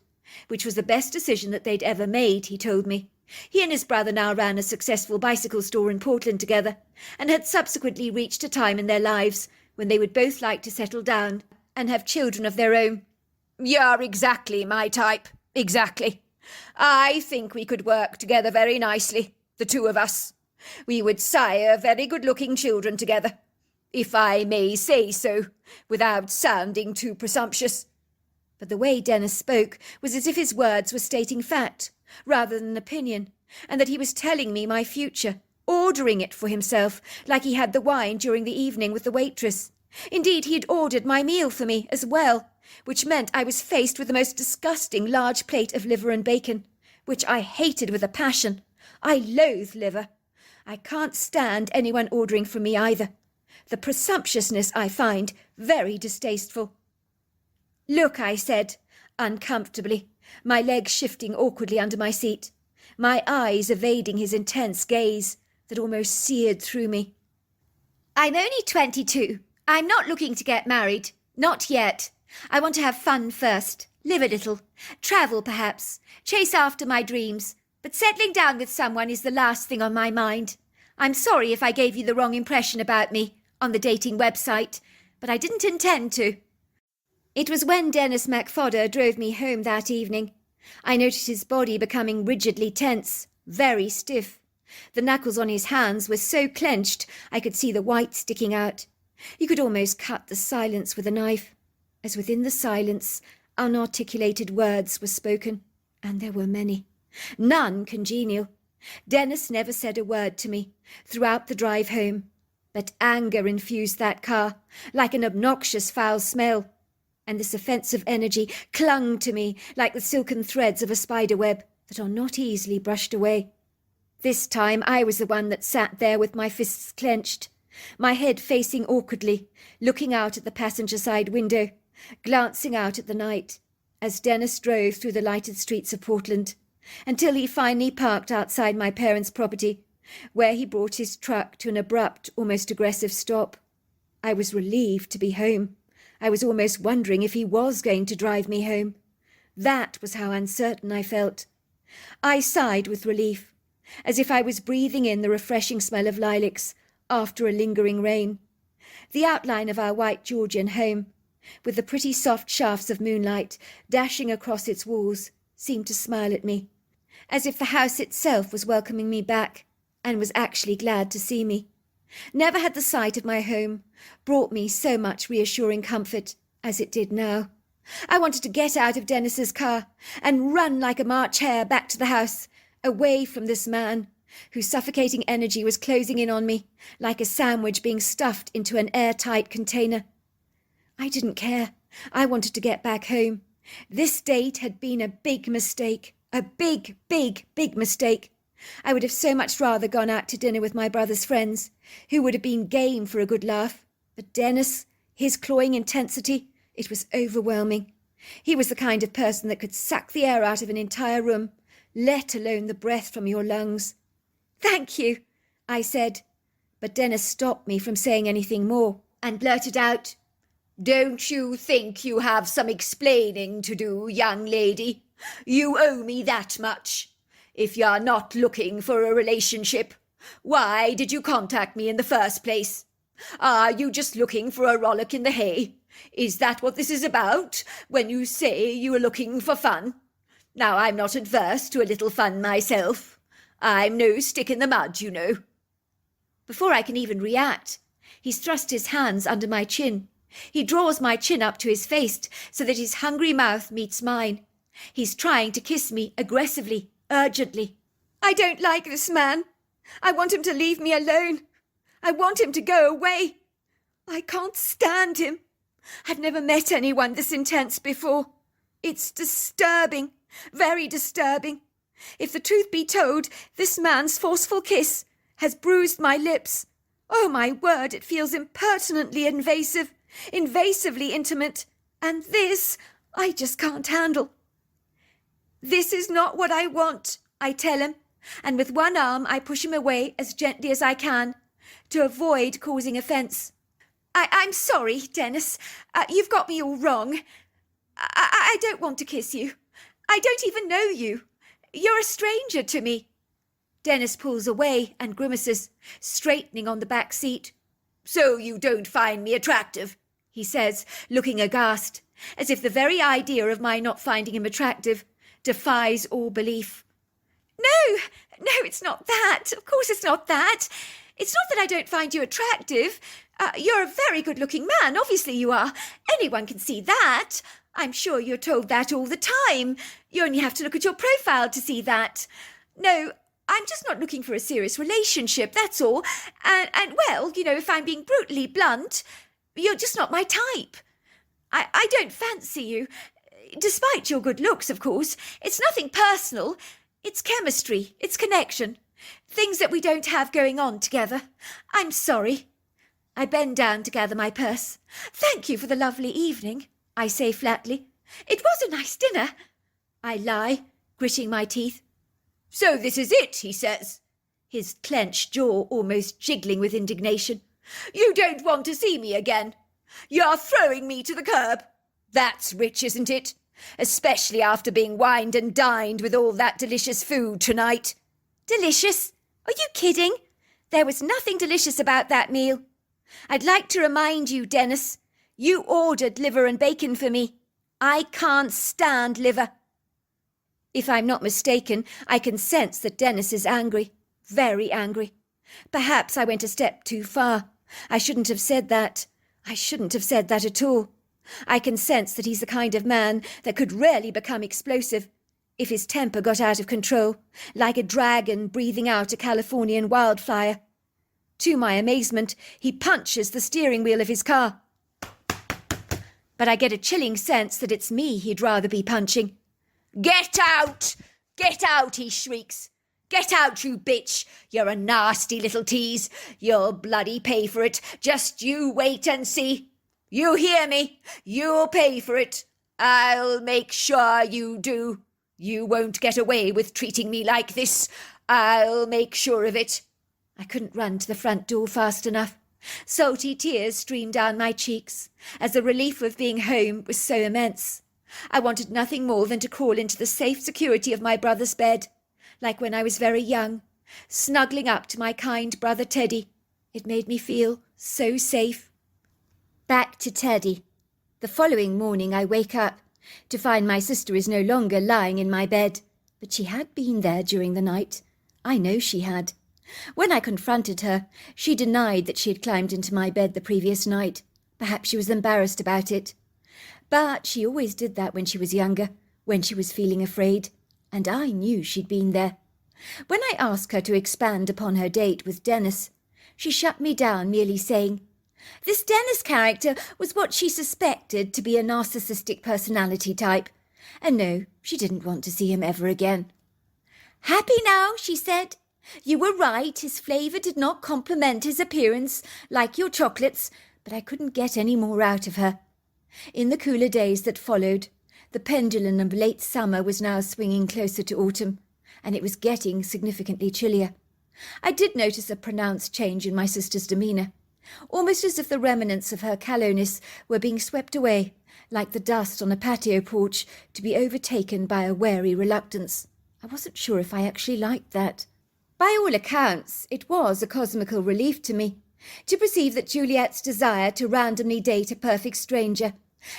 which was the best decision that they'd ever made, he told me. He and his brother now ran a successful bicycle store in Portland together, and had subsequently reached a time in their lives when they would both like to settle down and have children of their own. You're exactly my type. Exactly. I think we could work together very nicely, the two of us. We would sire very good-looking children together, if I may say so, without sounding too presumptuous. But the way Dennis spoke was as if his words were stating fact, rather than opinion, and that he was telling me my future, ordering it for himself, like he had the wine during the evening with the waitress. Indeed, he had ordered my meal for me as well, which meant I was faced with the most disgusting large plate of liver and bacon, which I hated with a passion. I loathe liver. I can't stand anyone ordering for me either. The presumptuousness I find very distasteful. Look, I said, uncomfortably, my legs shifting awkwardly under my seat, my eyes evading his intense gaze that almost seared through me. I'm only 22. I'm not looking to get married. Not yet. I want to have fun first, live a little, travel perhaps, chase after my dreams, but settling down with someone is the last thing on my mind. I'm sorry if I gave you the wrong impression about me on the dating website, but I didn't intend to. It was when Dennis MacFodder drove me home that evening. I noticed his body becoming rigidly tense, very stiff. The knuckles on his hands were so clenched I could see the white sticking out. You could almost cut the silence with a knife, as within the silence unarticulated words were spoken, and there were many, none congenial. Dennis never said a word to me throughout the drive home, but anger infused that car like an obnoxious foul smell, and this offensive energy clung to me like the silken threads of a spider web that are not easily brushed away. This time I was the one that sat there with my fists clenched, my head facing awkwardly, looking out at the passenger side window, glancing out at the night, as Dennis drove through the lighted streets of Portland, until he finally parked outside my parents' property, where he brought his truck to an abrupt, almost aggressive stop. I was relieved to be home. I was almost wondering if he was going to drive me home. That was how uncertain I felt. I sighed with relief, as if I was breathing in the refreshing smell of lilacs after a lingering rain. The outline of our white Georgian home, with the pretty soft shafts of moonlight dashing across its walls, seemed to smile at me. as if the house itself was welcoming me back and was actually glad to see me. Never had the sight of my home brought me so much reassuring comfort as it did now. I wanted to get out of Dennis's car and run like a March hare back to the house, away from this man whose suffocating energy was closing in on me like a sandwich being stuffed into an airtight container. I didn't care. I wanted to get back home. This date had been a big mistake. A big, big, big mistake. I would have so much rather gone out to dinner with my brother's friends, who would have been game for a good laugh. But Dennis, his clawing intensity, it was overwhelming. He was the kind of person that could suck the air out of an entire room, let alone the breath from your lungs. "Thank you," I said, but Dennis stopped me from saying anything more and blurted out, "Don't you think you have some explaining to do, young lady? You owe me that much. If you're not looking for a relationship, why did you contact me in the first place? Are you just looking for a rollick in the hay? Is that what this is about, when you say you are looking for fun? Now, I'm not adverse to a little fun myself. I'm no stick in the mud, you know." Before I can even react, he's thrust his hands under my chin. He draws my chin up to his face so that his hungry mouth meets mine. He's trying to kiss me aggressively, urgently. I don't like this man. I want him to leave me alone. I want him to go away. I can't stand him. I've never met anyone this intense before. It's disturbing, very disturbing. If the truth be told, this man's forceful kiss has bruised my lips. Oh, my word, it feels impertinently invasive, invasively intimate. And this, I just can't handle. "This is not what I want," I tell him, and with one arm I push him away as gently as I can, to avoid causing offence. I'm sorry, Dennis. You've got me all wrong. I don't want to kiss you. I don't even know you. You're a stranger to me." Dennis pulls away and grimaces, straightening on the back seat. "So you don't find me attractive?" he says, looking aghast, as if the very idea of my not finding him attractive defies all belief. No, it's not that. Of course it's not that. It's not that I don't find you attractive. You're a very good-looking man, obviously you are. Anyone can see that. I'm sure you're told that all the time. You only have to look at your profile to see that. No, I'm just not looking for a serious relationship, that's all. And well, you know, if I'm being brutally blunt, you're just not my type. I don't fancy you. Despite your good looks, of course. It's nothing personal. It's chemistry. It's connection. Things that we don't have going on together. I'm sorry. I bend down to gather my purse. "Thank you for the lovely evening," I say flatly. "It was a nice dinner," I lie, gritting my teeth. "So this is it," he says, his clenched jaw almost jiggling with indignation. "You don't want to see me again. You're throwing me to the curb. That's rich, isn't it? Especially after being wined and dined with all that delicious food tonight." "Delicious? Are you kidding? There was nothing delicious about that meal. I'd like to remind you, Dennis, you ordered liver and bacon for me. I can't stand liver." If I'm not mistaken, I can sense that Dennis is angry, very angry. Perhaps I went a step too far. I shouldn't have said that. I shouldn't have said that at all. I can sense that he's the kind of man that could really become explosive if his temper got out of control, like a dragon breathing out a Californian wildfire. To my amazement, he punches the steering wheel of his car. But I get a chilling sense that it's me he'd rather be punching. "Get out! Get out!" he shrieks. "Get out, you bitch! You're a nasty little tease. You'll bloody pay for it. Just you wait and see. You hear me? You'll pay for it. I'll make sure you do. You won't get away with treating me like this. I'll make sure of it." I couldn't run to the front door fast enough. Salty tears streamed down my cheeks, as the relief of being home was so immense. I wanted nothing more than to crawl into the safe security of my brother's bed, like when I was very young, snuggling up to my kind brother Teddy. It made me feel so safe. Back to Teddy. The following morning I wake up to find my sister is no longer lying in my bed. But she had been there during the night. I know she had. When I confronted her, she denied that she had climbed into my bed the previous night. Perhaps she was embarrassed about it. But she always did that when she was younger, when she was feeling afraid, and I knew she'd been there. When I asked her to expand upon her date with Dennis, she shut me down, merely saying, "This Dennis character was what she suspected to be a narcissistic personality type, and no, she didn't want to see him ever again." "Happy now," she said. "You were right, his flavour did not complement his appearance, like your chocolates," but I couldn't get any more out of her. In the cooler days that followed, the pendulum of late summer was now swinging closer to autumn, and it was getting significantly chillier. I did notice a pronounced change in my sister's demeanour, almost as if the remnants of her callowness were being swept away, like the dust on a patio porch, to be overtaken by a wary reluctance. I wasn't sure if I actually liked that. By all accounts, it was a cosmical relief to me to perceive that Juliet's desire to randomly date a perfect stranger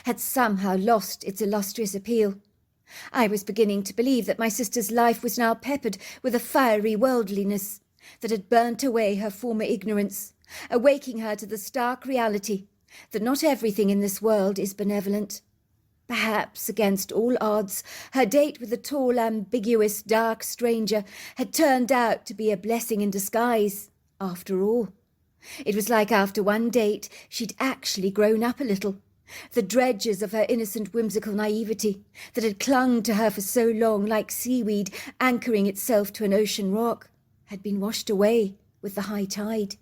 had somehow lost its illustrious appeal. I was beginning to believe that my sister's life was now peppered with a fiery worldliness that had burnt away her former ignorance, awaking her to the stark reality that not everything in this world is benevolent. Perhaps, against all odds, her date with the tall, ambiguous, dark stranger had turned out to be a blessing in disguise, after all. It was like after one date she'd actually grown up a little. The dredges of her innocent, whimsical naivety that had clung to her for so long, like seaweed anchoring itself to an ocean rock, had been washed away with the high tide.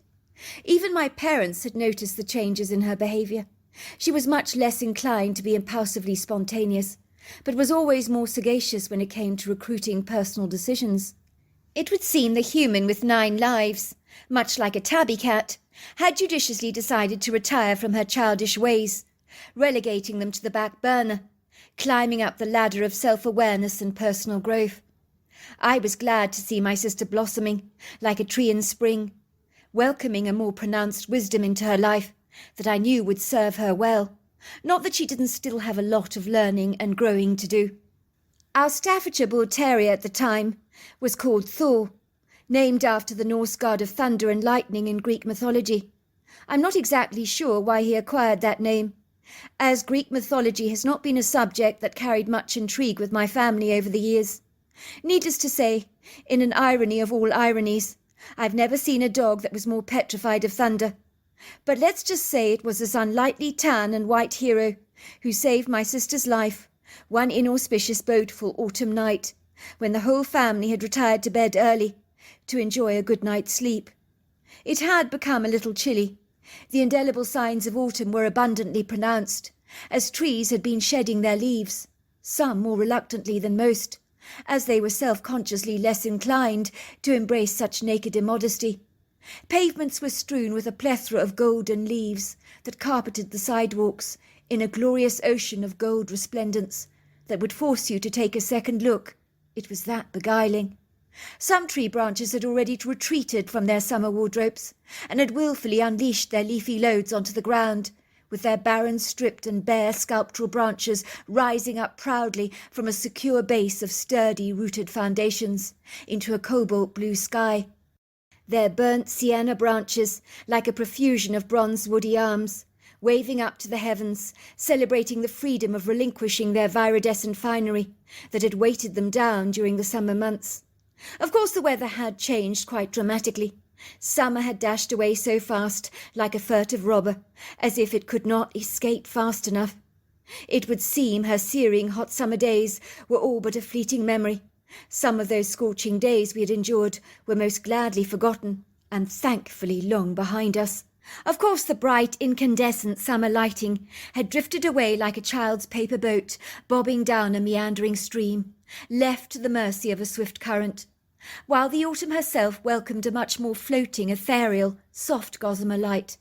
Even my parents had noticed the changes in her behaviour. She was much less inclined to be impulsively spontaneous, but was always more sagacious when it came to recruiting personal decisions. It would seem the human with 9 lives, much like a tabby cat, had judiciously decided to retire from her childish ways, relegating them to the back burner, climbing up the ladder of self-awareness and personal growth. I was glad to see my sister blossoming, like a tree in spring, welcoming a more pronounced wisdom into her life that I knew would serve her well, not that she didn't still have a lot of learning and growing to do. Our Staffordshire Bull Terrier at the time was called Thor, named after the Norse god of thunder and lightning in Greek mythology. I'm not exactly sure why he acquired that name, as Greek mythology has not been a subject that carried much intrigue with my family over the years. Needless to say, in an irony of all ironies, I've never seen a dog that was more petrified of thunder. But let's just say it was this unlikely tan and white hero who saved my sister's life one inauspicious bodeful autumn night, when the whole family had retired to bed early to enjoy a good night's sleep. It had become a little chilly. The indelible signs of autumn were abundantly pronounced, as trees had been shedding their leaves, some more reluctantly than most, as they were self-consciously less inclined to embrace such naked immodesty. Pavements were strewn with a plethora of golden leaves that carpeted the sidewalks in a glorious ocean of gold resplendence that would force you to take a second look. It was that beguiling. Some tree branches had already retreated from their summer wardrobes and had wilfully unleashed their leafy loads onto the ground, with their barren, stripped and bare sculptural branches rising up proudly from a secure base of sturdy rooted foundations into a cobalt blue sky. Their burnt sienna branches, like a profusion of bronze woody arms, waving up to the heavens, celebrating the freedom of relinquishing their viridescent finery that had weighted them down during the summer months. Of course the weather had changed quite dramatically. Summer had dashed away so fast, like a furtive robber, as if it could not escape fast enough. It would seem her searing hot summer days were all but a fleeting memory. Some of those scorching days we had endured were most gladly forgotten, and thankfully long behind us. Of course the bright, incandescent summer lighting had drifted away like a child's paper boat bobbing down a meandering stream, left to the mercy of a swift current, while the autumn herself welcomed a much more floating, ethereal, soft gossamer light.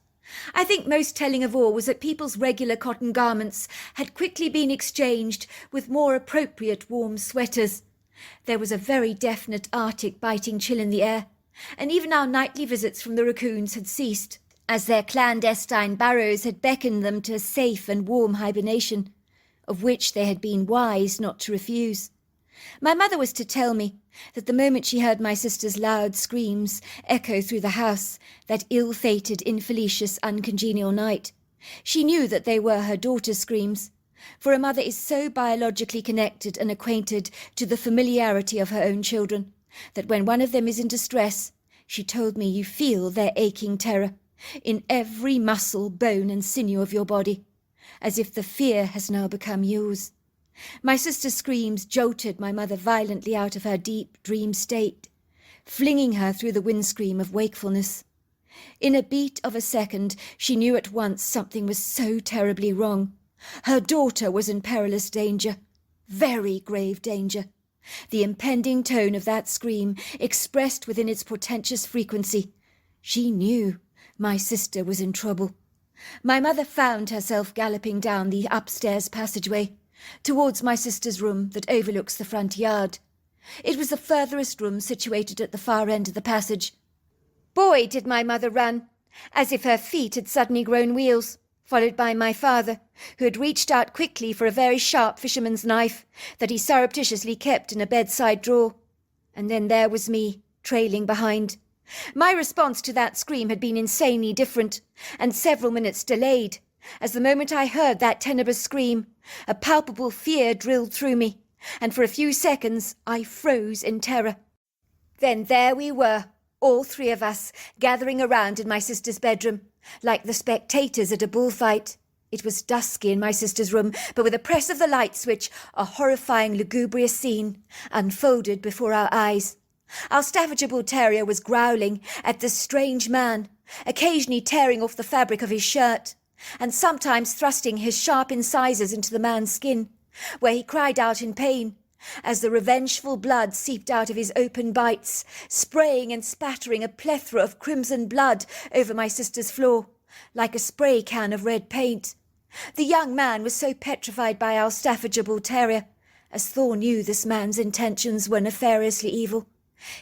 I think most telling of all was that people's regular cotton garments had quickly been exchanged with more appropriate warm sweaters. There was a very definite Arctic biting chill in the air, and even our nightly visits from the raccoons had ceased, as their clandestine burrows had beckoned them to a safe and warm hibernation, of which they had been wise not to refuse. My mother was to tell me that the moment she heard my sister's loud screams echo through the house that ill-fated, infelicious, uncongenial night, she knew that they were her daughter's screams, for a mother is so biologically connected and acquainted to the familiarity of her own children that when one of them is in distress, she told me, you feel their aching terror in every muscle, bone and sinew of your body, as if the fear has now become yours. My sister's screams jolted my mother violently out of her deep dream state, flinging her through the windscreen of wakefulness. In a beat of a second, she knew at once something was so terribly wrong. Her daughter was in perilous danger, very grave danger. The impending tone of that scream expressed within its portentous frequency. She knew my sister was in trouble. My mother found herself galloping down the upstairs passageway towards my sister's room that overlooks the front yard. It was the furthest room, situated at the far end of the passage. Boy, did my mother run, as if her feet had suddenly grown wheels, followed by my father, who had reached out quickly for a very sharp fisherman's knife that he surreptitiously kept in a bedside drawer. And then there was me, trailing behind. My response to that scream had been insanely different, and several minutes delayed, as the moment I heard that tenebrous scream, a palpable fear drilled through me, and for a few seconds I froze in terror. Then there we were, all three of us, gathering around in my sister's bedroom, like the spectators at a bullfight. It was dusky in my sister's room, but with a press of the light switch, a horrifying, lugubrious scene unfolded before our eyes. Our Staffordshire Bull Terrier was growling at this strange man, occasionally tearing off the fabric of his shirt, and sometimes thrusting his sharp incisors into the man's skin, where he cried out in pain, as the revengeful blood seeped out of his open bites, spraying and spattering a plethora of crimson blood over my sister's floor, like a spray can of red paint. The young man was so petrified by our Staffordshire Bull Terrier, as Thor knew this man's intentions were nefariously evil.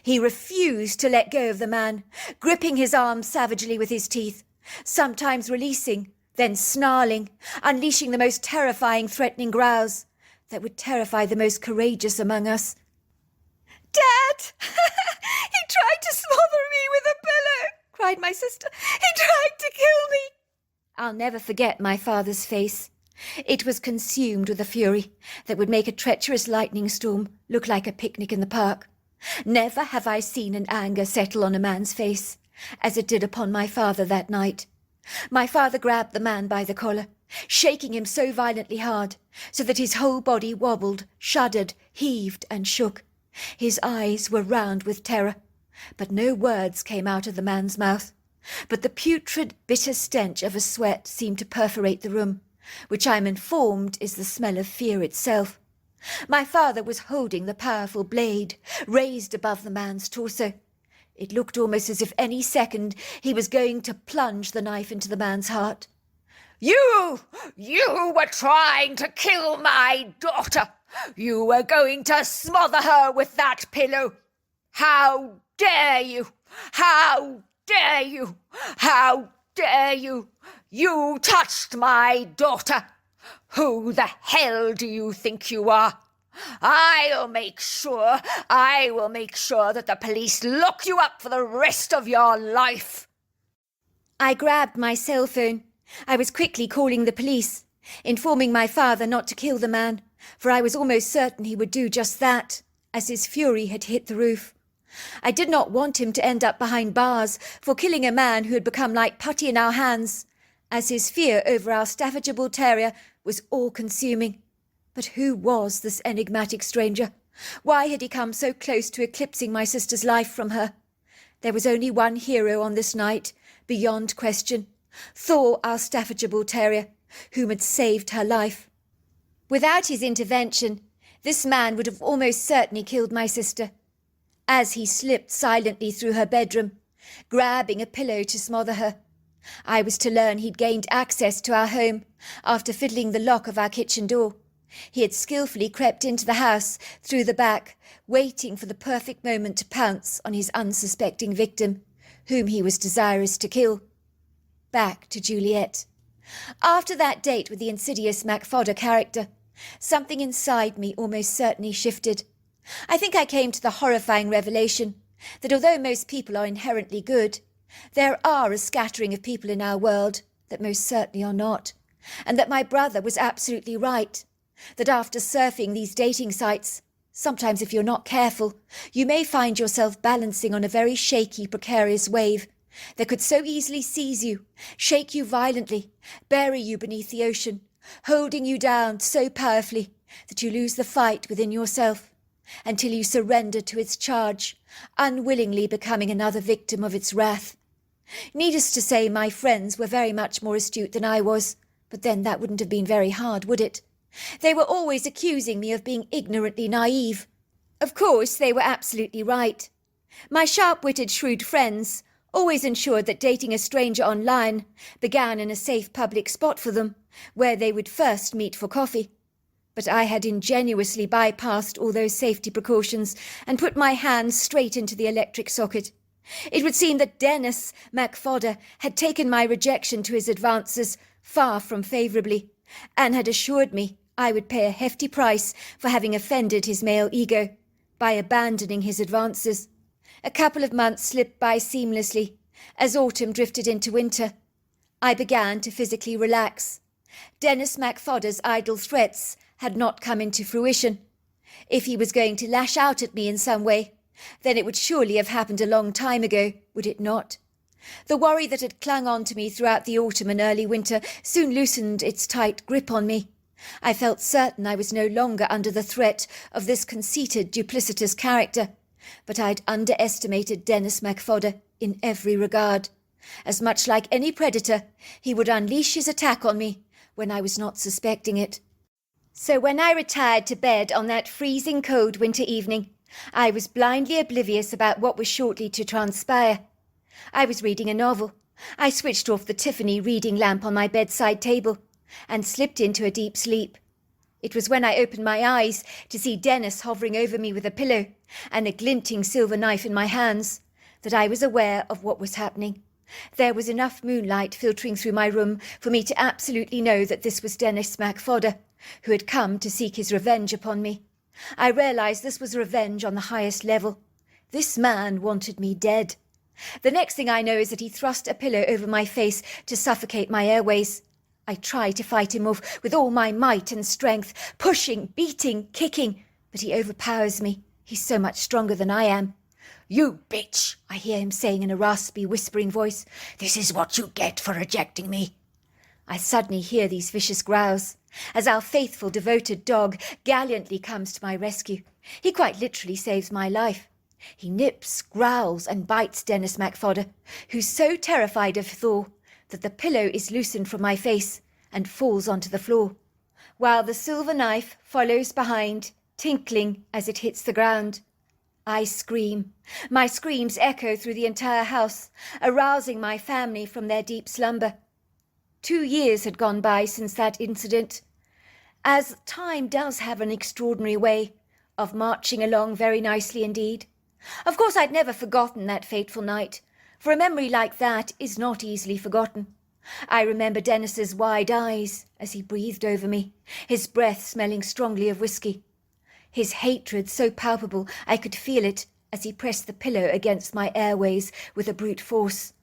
He refused to let go of the man, gripping his arm savagely with his teeth, sometimes releasing, then snarling, unleashing the most terrifying, threatening growls that would terrify the most courageous among us. "Dad! He tried to smother me with a pillow!" cried my sister. "He tried to kill me!" I'll never forget my father's face. It was consumed with a fury that would make a treacherous lightning storm look like a picnic in the park. Never have I seen an anger settle on a man's face, as it did upon my father that night. My father grabbed the man by the collar, shaking him so violently hard, so that his whole body wobbled, shuddered, heaved, and shook. His eyes were round with terror, but no words came out of the man's mouth. But the putrid, bitter stench of a sweat seemed to perforate the room, which I am informed is the smell of fear itself. My father was holding the powerful blade, raised above the man's torso. It looked almost as if any second he was going to plunge the knife into the man's heart. You were trying to kill my daughter. You were going to smother her with that pillow. How dare you? How dare you? How dare you? You touched my daughter. Who the hell do you think you are? I will make sure that the police lock you up for the rest of your life. I grabbed my cell phone. I was quickly calling the police, informing my father not to kill the man, for I was almost certain he would do just that, as his fury had hit the roof. I did not want him to end up behind bars for killing a man who had become like putty in our hands, as his fear over our Staffordshire Bull Terrier was all-consuming. But who was this enigmatic stranger? Why had he come so close to eclipsing my sister's life from her? There was only one hero on this night, beyond question. Thor, our Staffordshire Bull Terrier, whom had saved her life. Without his intervention, this man would have almost certainly killed my sister, as he slipped silently through her bedroom, grabbing a pillow to smother her. I was to learn he'd gained access to our home after fiddling the lock of our kitchen door. He had skillfully crept into the house through the back, waiting for the perfect moment to pounce on his unsuspecting victim, whom he was desirous to kill. Back to Juliet. After that date with the insidious MacFodder character, something inside me almost certainly shifted. I think I came to the horrifying revelation that although most people are inherently good, there are a scattering of people in our world that most certainly are not, and that my brother was absolutely right, that after surfing these dating sites, sometimes if you're not careful, you may find yourself balancing on a very shaky, precarious wave that could so easily seize you, shake you violently, bury you beneath the ocean, holding you down so powerfully that you lose the fight within yourself until you surrender to its charge, unwillingly becoming another victim of its wrath. Needless to say, my friends were very much more astute than I was, but then that wouldn't have been very hard, would it? They were always accusing me of being ignorantly naive. Of course, they were absolutely right. My sharp-witted, shrewd friends always ensured that dating a stranger online began in a safe public spot for them, where they would first meet for coffee. But I had ingenuously bypassed all those safety precautions and put my hand straight into the electric socket. It would seem that Dennis MacFodder had taken my rejection to his advances far from favourably, and had assured me I would pay a hefty price for having offended his male ego by abandoning his advances. A couple of months slipped by seamlessly as autumn drifted into winter. I began to physically relax. Dennis MacFodder's idle threats had not come into fruition. If he was going to lash out at me in some way, then it would surely have happened a long time ago, would it not? The worry that had clung on to me throughout the autumn and early winter soon loosened its tight grip on me. I felt certain I was no longer under the threat of this conceited, duplicitous character, but I'd underestimated Dennis MacFodder in every regard. As much like any predator, he would unleash his attack on me when I was not suspecting it. So when I retired to bed on that freezing cold winter evening, I was blindly oblivious about what was shortly to transpire. I was reading a novel. I switched off the Tiffany reading lamp on my bedside table and slipped into a deep sleep. It was when I opened my eyes to see Dennis hovering over me with a pillow and a glinting silver knife in my hands that I was aware of what was happening. There was enough moonlight filtering through my room for me to absolutely know that this was Dennis MacFodder, who had come to seek his revenge upon me. I realised this was revenge on the highest level. This man wanted me dead. The next thing I know is that he thrust a pillow over my face to suffocate my airways. I tried to fight him off with all my might and strength, pushing, beating, kicking, but he overpowers me. He's so much stronger than I am. "You bitch," I hear him saying in a raspy, whispering voice. "This is what you get for rejecting me." I suddenly hear these vicious growls as our faithful, devoted dog gallantly comes to my rescue. He quite literally saves my life. He nips, growls, and bites Dennis MacFodder, who's so terrified of Thor that the pillow is loosened from my face and falls onto the floor, while the silver knife follows behind, tinkling as it hits the ground. I scream. My screams echo through the entire house, arousing my family from their deep slumber. 2 years had gone by since that incident, as time does have an extraordinary way of marching along very nicely indeed. Of course, I'd never forgotten that fateful night, for a memory like that is not easily forgotten. I remember Dennis's wide eyes as he breathed over me, his breath smelling strongly of whiskey. His hatred so palpable I could feel it as he pressed the pillow against my airways with a brute force.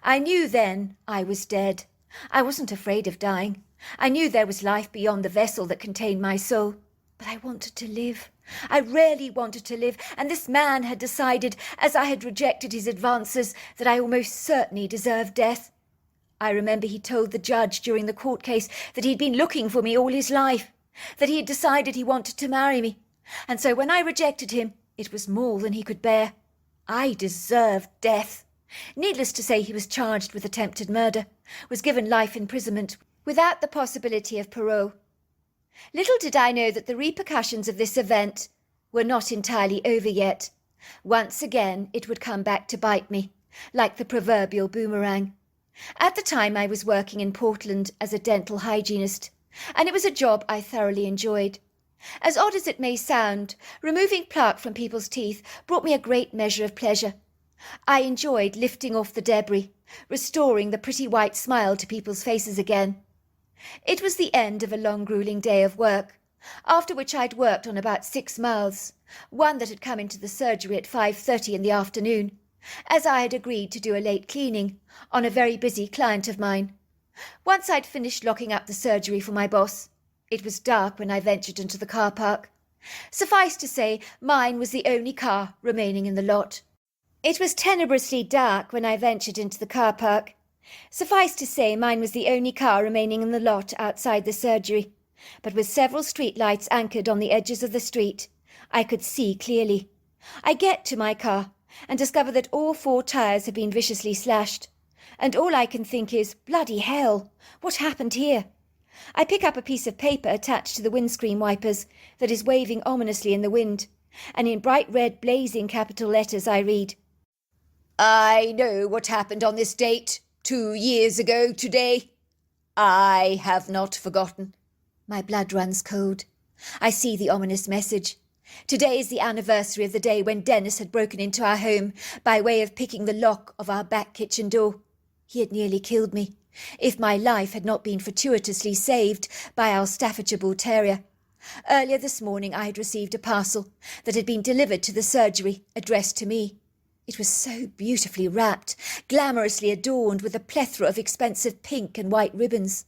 I knew then I was dead. I wasn't afraid of dying. I knew there was life beyond the vessel that contained my soul. But I wanted to live. I really wanted to live, and this man had decided, as I had rejected his advances, that I almost certainly deserved death. I remember he told the judge during the court case that he'd been looking for me all his life, that he had decided he wanted to marry me, and so when I rejected him, it was more than he could bear. I deserved death. Needless to say, he was charged with attempted murder, was given life imprisonment without the possibility of parole. Little did I know that the repercussions of this event were not entirely over yet. Once again it would come back to bite me, like the proverbial boomerang. At the time I was working in Portland as a dental hygienist, and it was a job I thoroughly enjoyed. As odd as it may sound, removing plaque from people's teeth brought me a great measure of pleasure. I enjoyed lifting off the debris, restoring the pretty white smile to people's faces again. It was the end of a long, grueling day of work, after which I'd worked on about 6 miles, one that had come into the surgery at 5:30 in the afternoon, as I had agreed to do a late cleaning on a very busy client of mine. Once I'd finished locking up the surgery for my boss, it was dark when I ventured into the car park. Suffice to say, mine was the only car remaining in the lot. It was tenebrously dark when I ventured into the car park. Suffice to say, mine was the only car remaining in the lot outside the surgery, but with several street lights anchored on the edges of the street, I could see clearly. I get to my car and discover that all 4 tyres have been viciously slashed, and all I can think is, bloody hell, what happened here? I pick up a piece of paper attached to the windscreen wipers that is waving ominously in the wind, and in bright red blazing capital letters I read, I know what happened on this date 2 years ago today. I have not forgotten. My blood runs cold. I see the ominous message. Today is the anniversary of the day when Dennis had broken into our home by way of picking the lock of our back kitchen door. He had nearly killed me, if my life had not been fortuitously saved by our Staffordshire Bull Terrier. Earlier this morning I had received a parcel that had been delivered to the surgery, addressed to me. It was so beautifully wrapped, glamorously adorned with a plethora of expensive pink and white ribbons.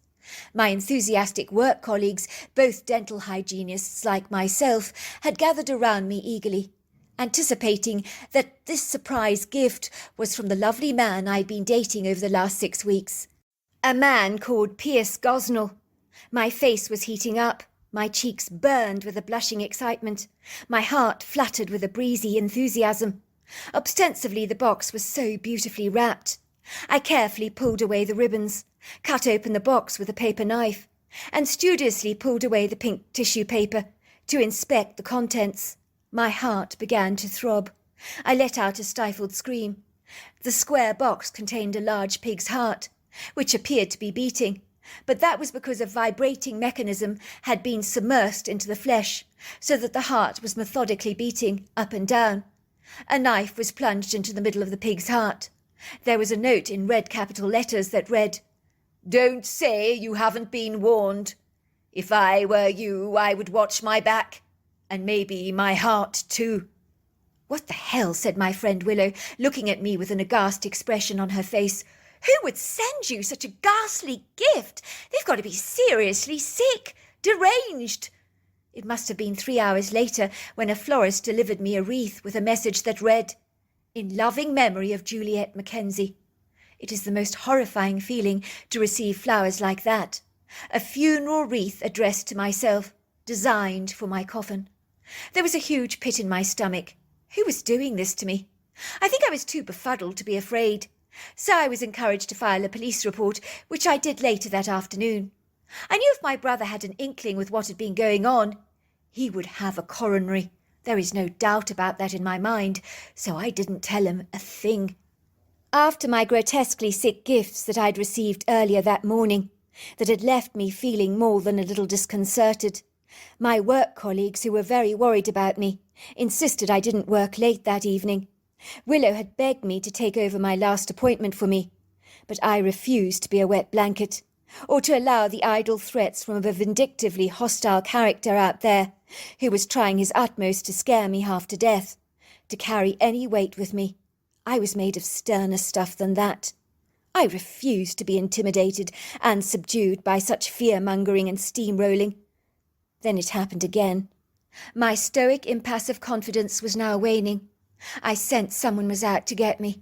My enthusiastic work colleagues, both dental hygienists like myself, had gathered around me eagerly, anticipating that this surprise gift was from the lovely man I'd been dating over the last 6 weeks. A man called Pierce Gosnell. My face was heating up, my cheeks burned with a blushing excitement, my heart fluttered with a breezy enthusiasm. Ostensibly the box was so beautifully wrapped. I carefully pulled away the ribbons, cut open the box with a paper knife, and studiously pulled away the pink tissue paper to inspect the contents. My heart began to throb. I let out a stifled scream. The square box contained a large pig's heart, which appeared to be beating, but that was because a vibrating mechanism had been submersed into the flesh, so that the heart was methodically beating up and down. A knife was plunged into the middle of the pig's heart. There was a note in red capital letters that read, Don't say you haven't been warned. If I were you, I would watch my back, and maybe my heart too. What the hell, said my friend Willow, looking at me with an aghast expression on her face. Who would send you such a ghastly gift? They've got to be seriously sick, deranged. It must have been 3 hours later when a florist delivered me a wreath with a message that read, In loving memory of Juliet Mackenzie. It is the most horrifying feeling to receive flowers like that. A funeral wreath addressed to myself, designed for my coffin. There was a huge pit in my stomach. Who was doing this to me? I think I was too befuddled to be afraid, so I was encouraged to file a police report, which I did later that afternoon. I knew if my brother had an inkling with what had been going on, he would have a coronary. There is no doubt about that in my mind, so I didn't tell him a thing. After my grotesquely sick gifts that I'd received earlier that morning, that had left me feeling more than a little disconcerted, my work colleagues, who were very worried about me, insisted I didn't work late that evening. Willow had begged me to take over my last appointment for me, but I refused to be a wet blanket, or to allow the idle threats from a vindictively hostile character out there, who was trying his utmost to scare me half to death, to carry any weight with me. I was made of sterner stuff than that. I refused to be intimidated and subdued by such fear-mongering and steamrolling. Then it happened again. My stoic, impassive confidence was now waning. I sensed someone was out to get me.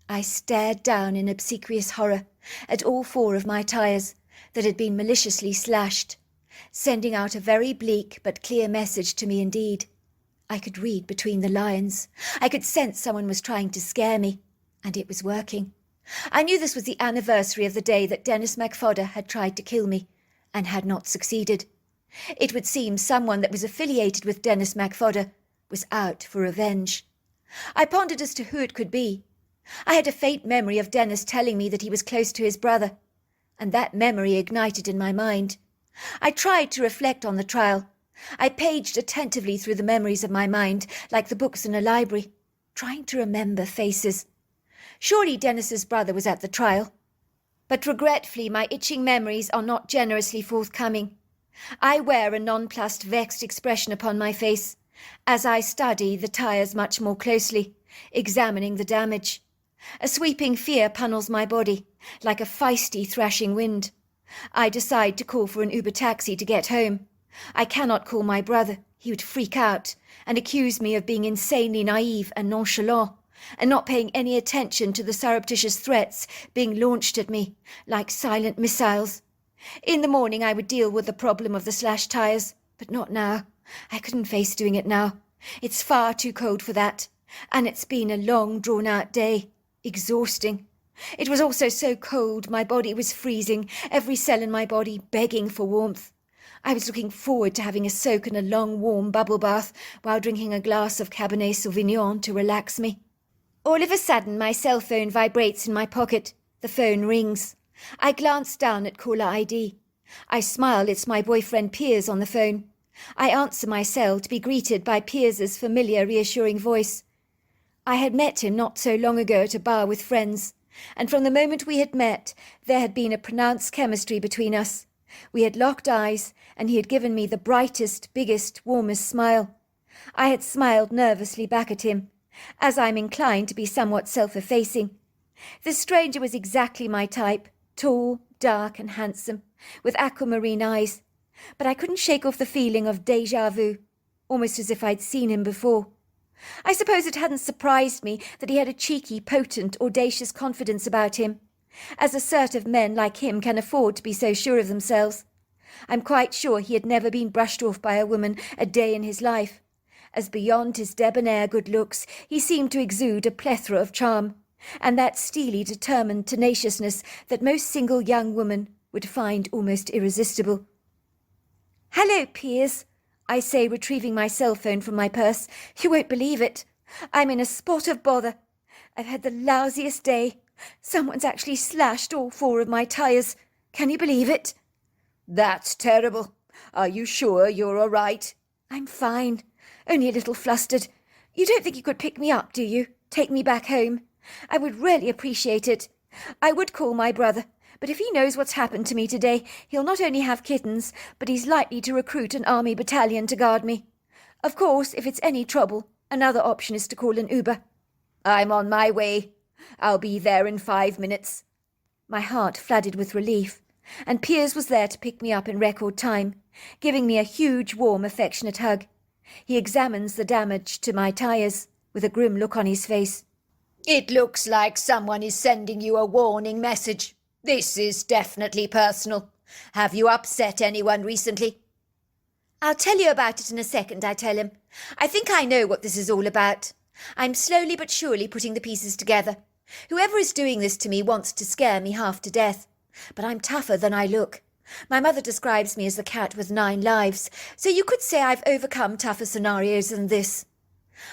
I stared down in obsequious horror at all 4 of my tyres that had been maliciously slashed, sending out a very bleak but clear message to me indeed. I could read between the lines. I could sense someone was trying to scare me, and it was working. I knew this was the anniversary of the day that Dennis MacFodder had tried to kill me, and had not succeeded. It would seem someone that was affiliated with Dennis MacFodder was out for revenge. I pondered as to who it could be. I had a faint memory of Dennis telling me that he was close to his brother, and that memory ignited in my mind. I tried to reflect on the trial. I paged attentively through the memories of my mind, like the books in a library, trying to remember faces. Surely Dennis's brother was at the trial. But regretfully my itching memories are not generously forthcoming. I wear a nonplussed, vexed expression upon my face as I study the tyres much more closely, examining the damage. A sweeping fear pummels my body, like a feisty, thrashing wind. I decide to call for an Uber taxi to get home. I cannot call my brother. He would freak out and accuse me of being insanely naive and nonchalant, and not paying any attention to the surreptitious threats being launched at me, like silent missiles. In the morning I would deal with the problem of the slashed tyres, but not now. I couldn't face doing it now. It's far too cold for that, and it's been a long, drawn-out day. Exhausting. It was also so cold, my body was freezing, every cell in my body begging for warmth. I was looking forward to having a soak in a long, warm bubble bath while drinking a glass of Cabernet Sauvignon to relax me. All of a sudden, my cell phone vibrates in my pocket. The phone rings. I glance down at caller ID. I smile. It's my boyfriend Piers on the phone. I answer my cell to be greeted by Piers's familiar, reassuring voice. I had met him not so long ago at a bar with friends, and from the moment we had met, there had been a pronounced chemistry between us. We had locked eyes, and he had given me the brightest, biggest, warmest smile. I had smiled nervously back at him, as I'm inclined to be somewhat self-effacing. The stranger was exactly my type, tall, dark and handsome, with aquamarine eyes, but I couldn't shake off the feeling of déjà vu, almost as if I'd seen him before. I suppose it hadn't surprised me that he had a cheeky, potent, audacious confidence about him, as assertive men like him can afford to be so sure of themselves. I'm quite sure he had never been brushed off by a woman a day in his life, as beyond his debonair good looks he seemed to exude a plethora of charm, and that steely, determined tenaciousness that most single young women would find almost irresistible. "Hello, Piers," I say, retrieving my cell phone from my purse. "You won't believe it. I'm in a spot of bother. I've had the lousiest day. Someone's actually slashed all 4 of my tyres. Can you believe it?" "That's terrible. Are you sure you're all right?" "I'm fine. Only a little flustered. You don't think you could pick me up, do you? Take me back home? I would really appreciate it. I would call my brother, but if he knows what's happened to me today, he'll not only have kittens, but he's likely to recruit an army battalion to guard me. Of course, if it's any trouble, another option is to call an Uber." "I'm on my way. I'll be there in 5 minutes." My heart flooded with relief, and Piers was there to pick me up in record time, giving me a huge, warm, affectionate hug. He examines the damage to my tyres, with a grim look on his face. "It looks like someone is sending you a warning message. This is definitely personal. Have you upset anyone recently?" "I'll tell you about it in a second," I tell him. "I think I know what this is all about. I'm slowly but surely putting the pieces together. Whoever is doing this to me wants to scare me half to death. But I'm tougher than I look. My mother describes me as the cat with 9 lives, so you could say I've overcome tougher scenarios than this."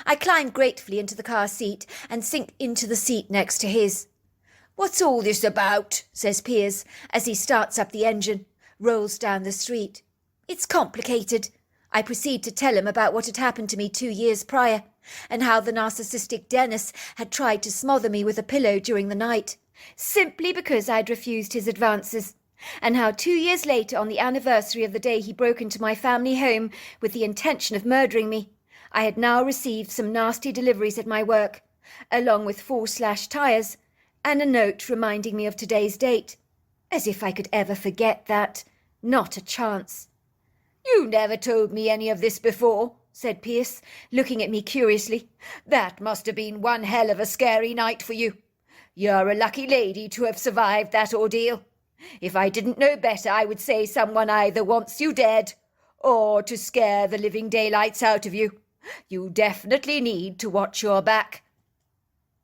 I climb gratefully into the car seat and sink into the seat next to his. "What's all this about?" says Piers as he starts up the engine, rolls down the street. "It's complicated." I proceed to tell him about what had happened to me 2 years prior, and how the narcissistic Dennis had tried to smother me with a pillow during the night, simply because I'd refused his advances, and how 2 years later, on the anniversary of the day he broke into my family home with the intention of murdering me, I had now received some nasty deliveries at my work, along with 4 slashed tyres, and a note reminding me of today's date. As if I could ever forget that. Not a chance. "You never told me any of this before," said Pierce, looking at me curiously. "That must have been one hell of a scary night for you. You're a lucky lady to have survived that ordeal. If I didn't know better, I would say someone either wants you dead or to scare the living daylights out of you. You definitely need to watch your back."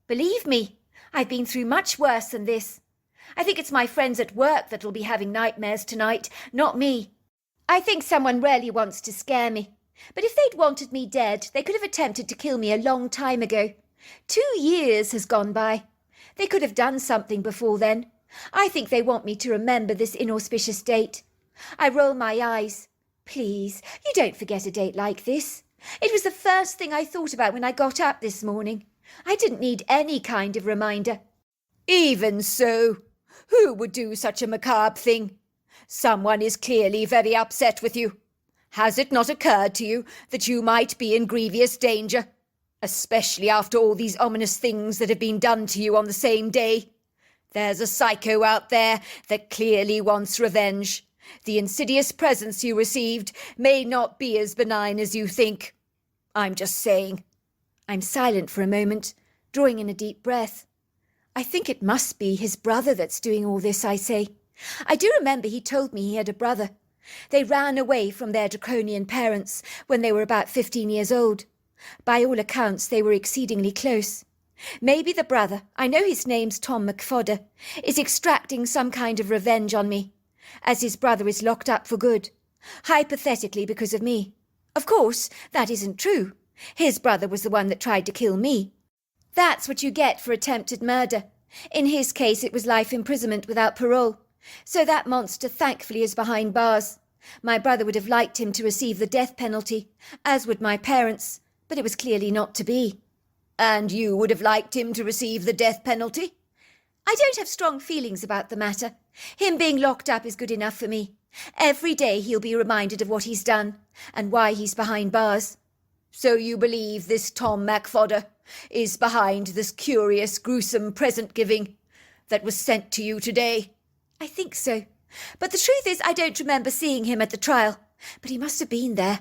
"Believe me, I've been through much worse than this. I think it's my friends at work that'll be having nightmares tonight, not me. I think someone really wants to scare me. But if they'd wanted me dead, they could have attempted to kill me a long time ago. 2 years has gone by. They could have done something before then. I think they want me to remember this inauspicious date. I roll my eyes. Please, you don't forget a date like this. It was the first thing I thought about when I got up this morning. I didn't need any kind of reminder." "Even so, who would do such a macabre thing? Someone is clearly very upset with you. Has it not occurred to you that you might be in grievous danger, especially after all these ominous things that have been done to you on the same day? There's a psycho out there that clearly wants revenge. The insidious presence you received may not be as benign as you think. I'm just saying. I'm silent for a moment, drawing in a deep breath. I think it must be his brother that's doing all this, I say. I do remember he told me he had a brother. They ran away from their draconian parents when they were about 15 years old. By all accounts, they were exceedingly close. Maybe the brother, I know his name's Tom McFodder, is extracting some kind of revenge on me, as his brother is locked up for good, hypothetically because of me. Of course, that isn't true. His brother was the one that tried to kill me. That's what you get for attempted murder. In his case, it was life imprisonment without parole. So that monster thankfully is behind bars. My brother would have liked him to receive the death penalty, as would my parents, but it was clearly not to be. And you would have liked him to receive the death penalty? I don't have strong feelings about the matter. Him being locked up is good enough for me. Every day he'll be reminded of what he's done, and why he's behind bars. So you believe this Tom McFodder is behind this curious, gruesome present-giving that was sent to you today? I think so. But the truth is I don't remember seeing him at the trial, but he must have been there.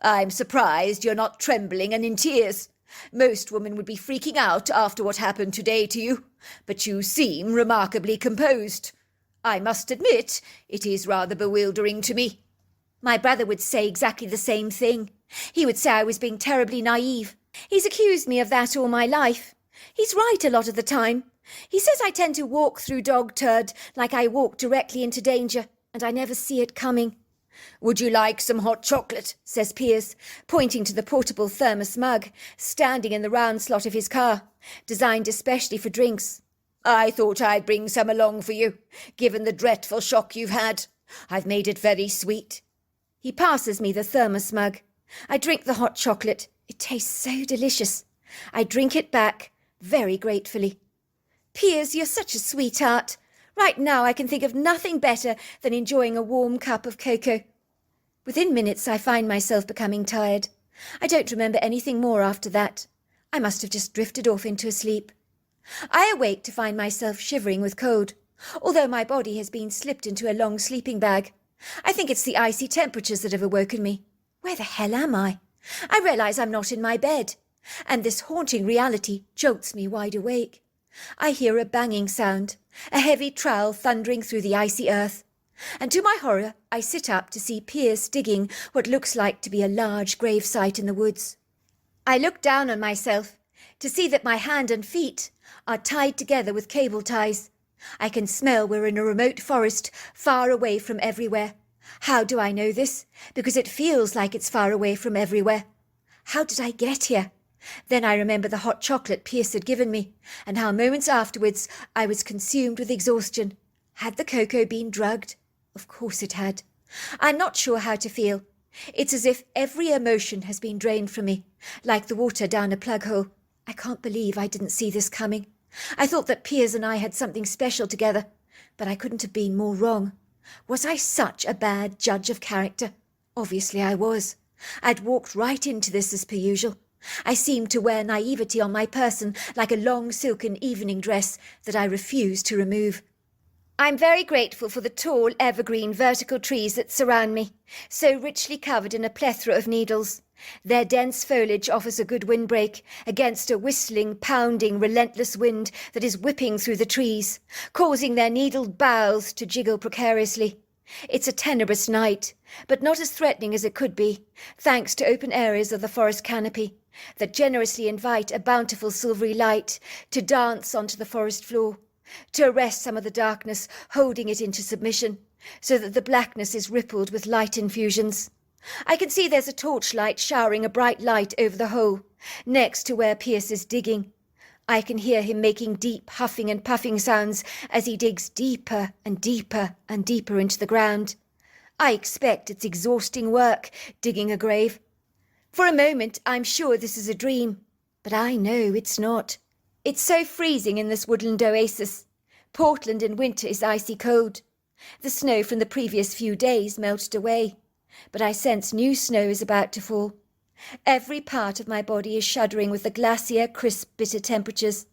I'm surprised you're not trembling and in tears. Most women would be freaking out after what happened today to you, but you seem remarkably composed. I must admit, it is rather bewildering to me. My brother would say exactly the same thing. He would say I was being terribly naive. He's accused me of that all my life. He's right a lot of the time. He says I tend to walk through dog turd like I walk directly into danger, and I never see it coming. Would you like some hot chocolate? Says Piers, pointing to the portable thermos mug standing in the round slot of his car, designed especially for drinks. I thought I'd bring some along for you, given the dreadful shock you've had. I've made it very sweet. He passes me the thermos mug. I drink the hot chocolate. It tastes so delicious. I drink it back, very gratefully. Piers, you're such a sweetheart. Right now I can think of nothing better than enjoying a warm cup of cocoa. Within minutes I find myself becoming tired. I don't remember anything more after that. I must have just drifted off into a sleep. I awake to find myself shivering with cold, although my body has been slipped into a long sleeping bag. I think it's the icy temperatures that have awoken me. Where the hell am I? I realise I'm not in my bed, and this haunting reality jolts me wide awake. I hear a banging sound, a heavy trowel thundering through the icy earth, and to my horror I sit up to see Piers digging what looks like to be a large grave site in the woods. I look down on myself to see that my hand and feet are tied together with cable ties. I can smell we're in a remote forest, far away from everywhere. How do I know this? Because it feels like it's far away from everywhere. How did I get here? Then I remember the hot chocolate Piers had given me, and how moments afterwards I was consumed with exhaustion. Had the cocoa been drugged? Of course it had. I'm not sure how to feel. It's as if every emotion has been drained from me, like the water down a plug hole. I can't believe I didn't see this coming. I thought that Piers and I had something special together, but I couldn't have been more wrong. Was I such a bad judge of character? Obviously I was. I'd walked right into this as per usual. I seemed to wear naivety on my person like a long silken evening dress that I refused to remove. I'm very grateful for the tall, evergreen, vertical trees that surround me, so richly covered in a plethora of needles. Their dense foliage offers a good windbreak against a whistling, pounding, relentless wind that is whipping through the trees, causing their needled boughs to jiggle precariously. It's a tenebrous night, but not as threatening as it could be, thanks to open areas of the forest canopy that generously invite a bountiful silvery light to dance onto the forest floor, to arrest some of the darkness, holding it into submission, so that the blackness is rippled with light infusions. I can see there's a torchlight showering a bright light over the hole, next to where Piers is digging. I can hear him making deep huffing and puffing sounds as he digs deeper and deeper and deeper into the ground. I expect it's exhausting work, digging a grave. For a moment, I'm sure this is a dream, but I know it's not. It's so freezing in this woodland oasis. Portland in winter is icy cold. The snow from the previous few days melted away, but I sense new snow is about to fall. Every part of my body is shuddering with the glacier, crisp, bitter temperatures.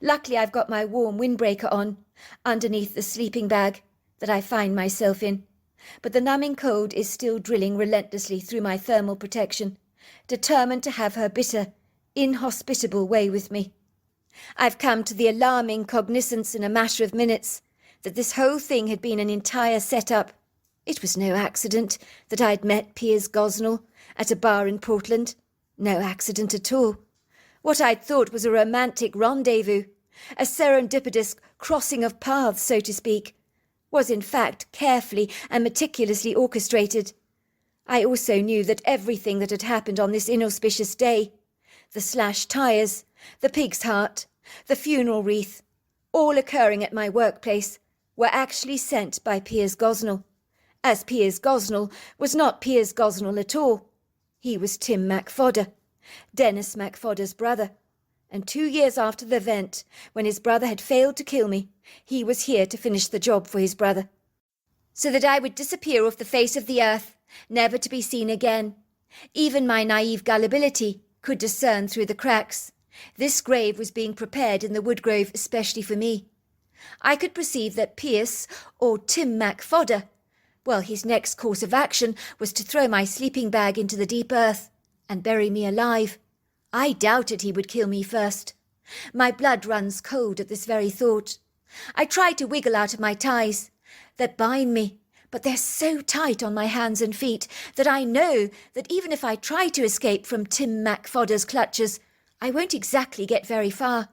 Luckily, I've got my warm windbreaker on, underneath the sleeping bag that I find myself in. But the numbing cold is still drilling relentlessly through my thermal protection, determined to have her bitter, inhospitable way with me. I've come to the alarming cognizance in a matter of minutes that this whole thing had been an entire set-up. It was no accident that I'd met Piers Gosnell at a bar in Portland. No accident at all. What I'd thought was a romantic rendezvous, a serendipitous crossing of paths, so to speak, was in fact carefully and meticulously orchestrated. I also knew that everything that had happened on this inauspicious day, the slashed tyres, the pig's heart, the funeral wreath, all occurring at my workplace, were actually sent by Piers Gosnell, as Piers Gosnell was not Piers Gosnell at all. He was Tim MacFodder, Dennis MacFodder's brother, and 2 years after the event, when his brother had failed to kill me, he was here to finish the job for his brother, so that I would disappear off the face of the earth, never to be seen again. Even my naive gullibility could discern through the cracks. This grave was being prepared in the woodgrove especially for me. I could perceive that Pierce, or Tim MacFodder, well, his next course of action was to throw my sleeping bag into the deep earth and bury me alive. I doubted he would kill me first. My blood runs cold at this very thought. I try to wiggle out of my ties that bind me, but they're so tight on my hands and feet that I know that even if I try to escape from Tim MacFodder's clutches, I won't exactly get very far.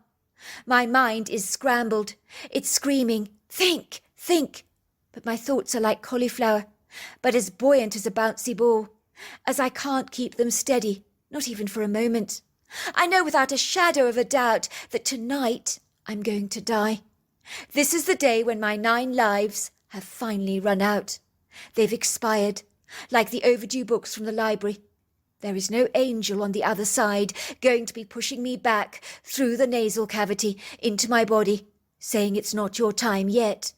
My mind is scrambled. It's screaming, think, think. But my thoughts are like cauliflower, but as buoyant as a bouncy ball, as I can't keep them steady, not even for a moment. I know without a shadow of a doubt that tonight I'm going to die. This is the day when my 9 lives have finally run out. They've expired, like the overdue books from the library. There is no angel on the other side going to be pushing me back through the nasal cavity into my body, saying it's not your time yet.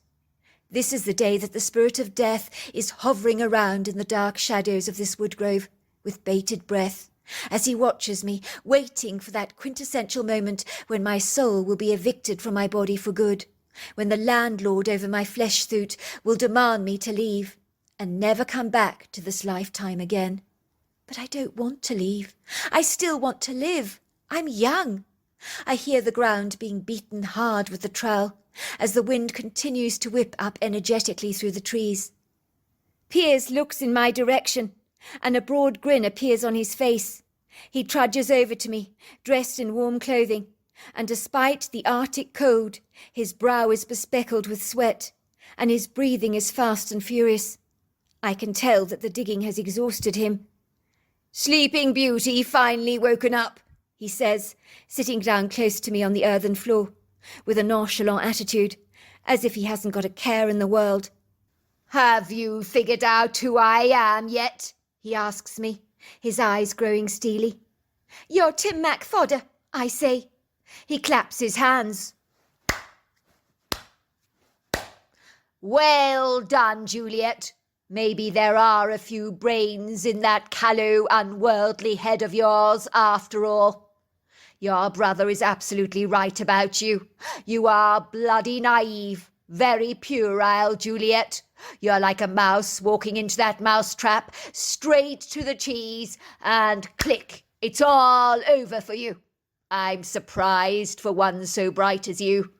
This is the day that the spirit of death is hovering around in the dark shadows of this woodgrove with bated breath, as he watches me, waiting for that quintessential moment when my soul will be evicted from my body for good, when the landlord over my flesh suit will demand me to leave and never come back to this lifetime again. But I don't want to leave. I still want to live. I'm young. I hear the ground being beaten hard with the trowel as the wind continues to whip up energetically through the trees. Piers looks in my direction, and a broad grin appears on his face. He trudges over to me, dressed in warm clothing, and despite the Arctic cold, his brow is bespeckled with sweat, and his breathing is fast and furious. I can tell that the digging has exhausted him. "Sleeping Beauty finally woken up," he says, sitting down close to me on the earthen floor, with a nonchalant attitude, as if he hasn't got a care in the world. "Have you figured out who I am yet?" he asks me, his eyes growing steely. "You're Tim MacFodder," I say. He claps his hands. "Well done, Juliet. Maybe there are a few brains in that callow, unworldly head of yours after all. Your brother is absolutely right about you. You are bloody naive, very puerile, Juliet. You're like a mouse walking into that mousetrap, straight to the cheese, and click, it's all over for you. I'm surprised for one so bright as you.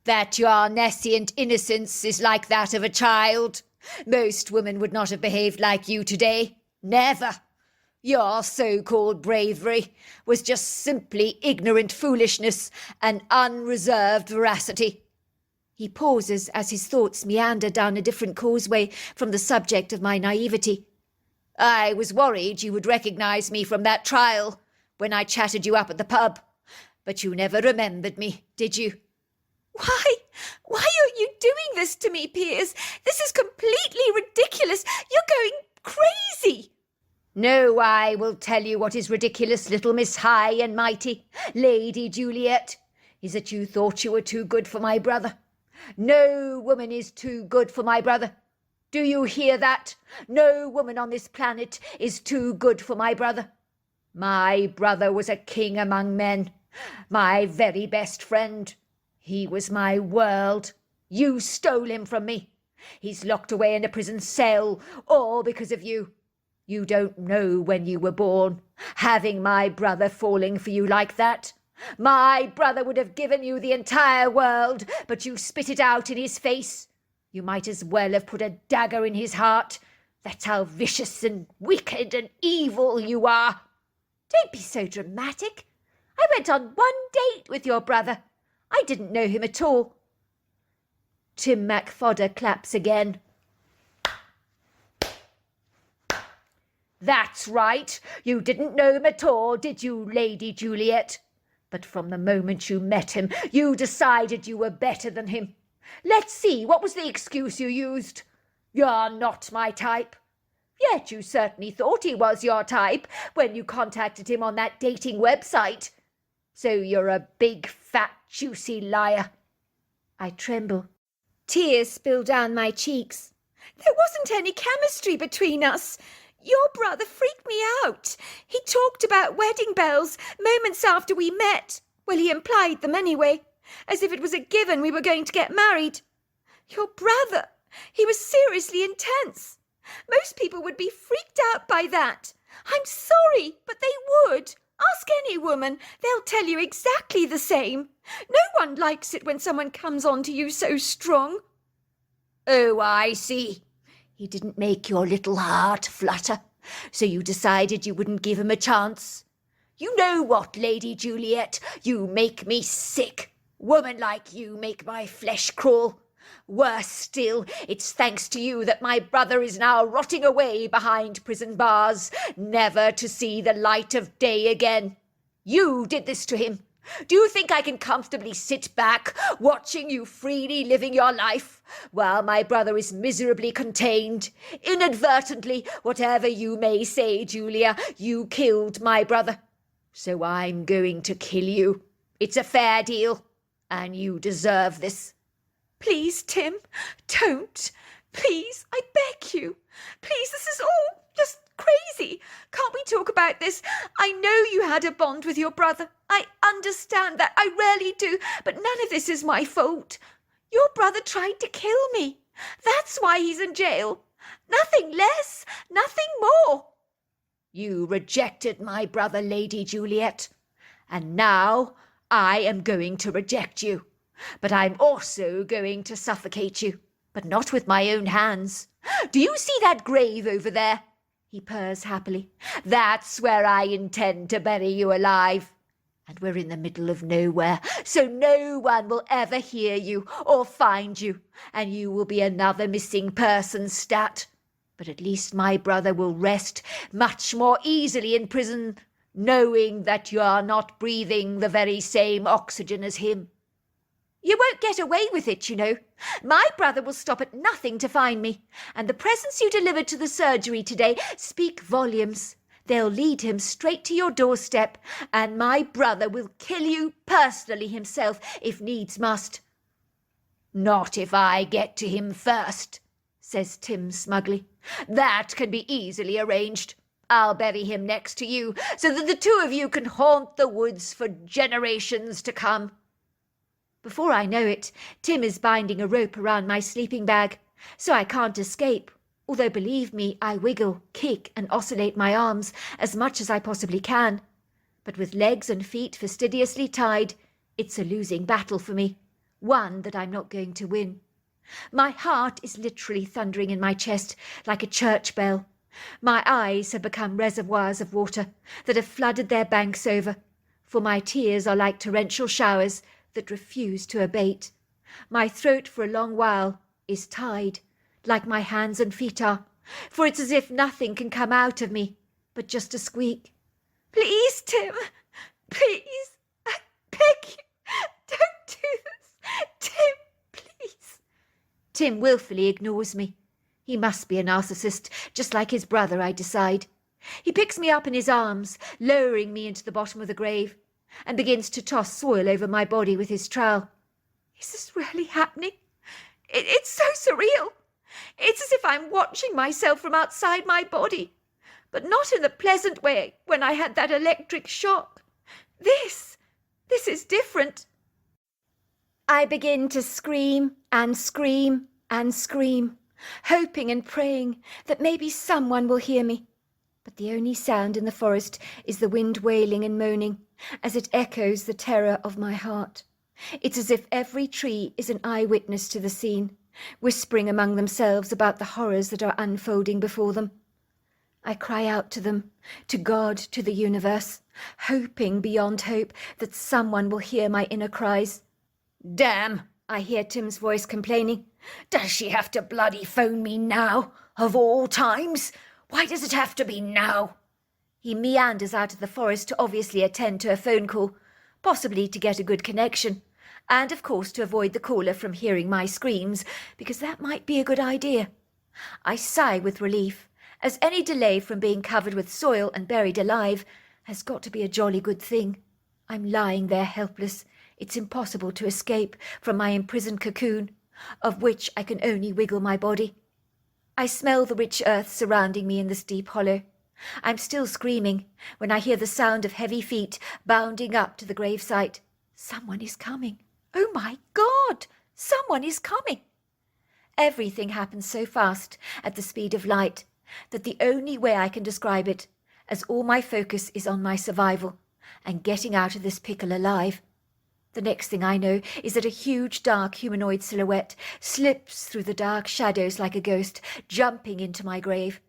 That your nescient innocence is like that of a child. Most women would not have behaved like you today. Never. Your so-called bravery was just simply ignorant foolishness and unreserved veracity." He pauses as his thoughts meander down a different causeway from the subject of my naivety. "I was worried you would recognize me from that trial when I chatted you up at the pub, but you never remembered me, did you?" Why are you doing this to me, Piers? This is completely ridiculous. You're going crazy. "No, I will tell you what is ridiculous, little Miss High and Mighty, Lady Juliet, is that you thought you were too good for my brother. No woman is too good for my brother. Do you hear that? No woman on this planet is too good for my brother. My brother was a king among men, my very best friend. He was my world. You stole him from me. He's locked away in a prison cell, all because of you. You don't know when you were born, having my brother falling for you like that. My brother would have given you the entire world, but you spit it out in his face. You might as well have put a dagger in his heart. That's how vicious and wicked and evil you are. Don't be so dramatic. I went on one date with your brother. I didn't know him at all. Tim MacFodder claps again. That's right. You didn't know him at all, did you, Lady Juliet? But from the moment you met him, you decided you were better than him. Let's see, what was the excuse you used? You're not my type. Yet you certainly thought he was your type when you contacted him on that dating website. So you're a big, fat, juicy liar. I tremble. Tears spill down my cheeks. There wasn't any chemistry between us. Your brother freaked me out. He talked about wedding bells moments after we met. Well, he implied them anyway, as if it was a given we were going to get married. Your brother, he was seriously intense. Most people would be freaked out by that. I'm sorry, but they would. Ask any woman. They'll tell you exactly the same. No one likes it when someone comes on to you so strong. Oh, I see. He didn't make your little heart flutter, so you decided you wouldn't give him a chance. You know what, Lady Juliet? You make me sick. Women like you make my flesh crawl. Worse still, it's thanks to you that my brother is now rotting away behind prison bars, never to see the light of day again. You did this to him. Do you think I can comfortably sit back, watching you freely living your life, while my brother is miserably contained? Inadvertently, whatever you may say, Julia, you killed my brother. So I'm going to kill you. It's a fair deal, and you deserve this. Please, Tim, don't. Please, I beg you. Please, this is all just crazy. Can't we talk about this? I know you had a bond with your brother. I understand that. I really do. But none of this is my fault. Your brother tried to kill me. That's why he's in jail. Nothing less, nothing more. You rejected my brother, Lady Juliet. And now I am going to reject you. But I'm also going to suffocate you, but not with my own hands. Do you see that grave over there? He purrs happily. That's where I intend to bury you alive. And we're in the middle of nowhere, so no one will ever hear you or find you, and you will be another missing person stat. But at least my brother will rest much more easily in prison, knowing that you are not breathing the very same oxygen as him. You won't get away with it, you know. My brother will stop at nothing to find me, and the presents you delivered to the surgery today speak volumes. They'll lead him straight to your doorstep, and my brother will kill you personally himself if needs must. Not if I get to him first, says Tim smugly. That can be easily arranged. I'll bury him next to you, so that the two of you can haunt the woods for generations to come. Before I know it, Tim is binding a rope around my sleeping bag, so I can't escape, although believe me, I wiggle, kick and oscillate my arms as much as I possibly can. But with legs and feet fastidiously tied, it's a losing battle for me, one that I'm not going to win. My heart is literally thundering in my chest like a church bell. My eyes have become reservoirs of water that have flooded their banks over, for my tears are like torrential showers that refuse to abate. My throat for a long while is tied, like my hands and feet are, for it's as if nothing can come out of me but just a squeak. Please, Tim, please, I beg you, don't do this. Tim, please. Tim willfully ignores me. He must be a narcissist, just like his brother, I decide. He picks me up in his arms, lowering me into the bottom of the grave, and begins to toss soil over my body with his trowel. Is this really happening? It's so surreal. It's as if I'm watching myself from outside my body, but not in the pleasant way when I had that electric shock. This is different. I begin to scream and scream and scream, hoping and praying that maybe someone will hear me. But the only sound in the forest is the wind wailing and moaning as it echoes the terror of my heart. It's as if every tree is an eyewitness to the scene, whispering among themselves about the horrors that are unfolding before them. I cry out to them, to God, to the universe, hoping beyond hope that someone will hear my inner cries. "Damn," I hear Tim's voice complaining. "Does she have to bloody phone me now, of all times? Why does it have to be now?" He meanders out of the forest to obviously attend to a phone call, possibly to get a good connection, and of course to avoid the caller from hearing my screams, because that might be a good idea. I sigh with relief, as any delay from being covered with soil and buried alive has got to be a jolly good thing. I'm lying there helpless. It's impossible to escape from my imprisoned cocoon, of which I can only wiggle my body. I smell the rich earth surrounding me in this deep hollow. I'm still screaming when I hear the sound of heavy feet bounding up to the gravesite. Someone is coming. Oh my God! Someone is coming! Everything happens so fast at the speed of light that the only way I can describe it, as all my focus is on my survival and getting out of this pickle alive. The next thing I know is that a huge dark humanoid silhouette slips through the dark shadows like a ghost, jumping into my grave.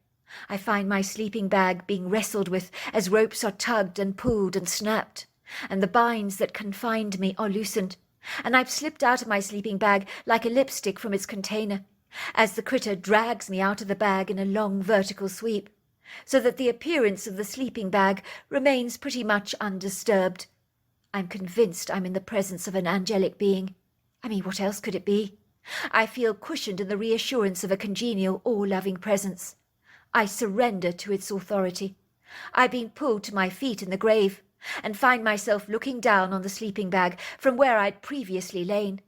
I find my sleeping bag being wrestled with as ropes are tugged and pulled and snapped, and the binds that confined me are loosened, and I've slipped out of my sleeping bag like a lipstick from its container, as the critter drags me out of the bag in a long vertical sweep, so that the appearance of the sleeping bag remains pretty much undisturbed. I'm convinced I'm in the presence of an angelic being. I mean, what else could it be? I feel cushioned in the reassurance of a congenial, all-loving presence. I surrender to its authority. I've been pulled to my feet in the grave, and find myself looking down on the sleeping bag from where I'd previously lain,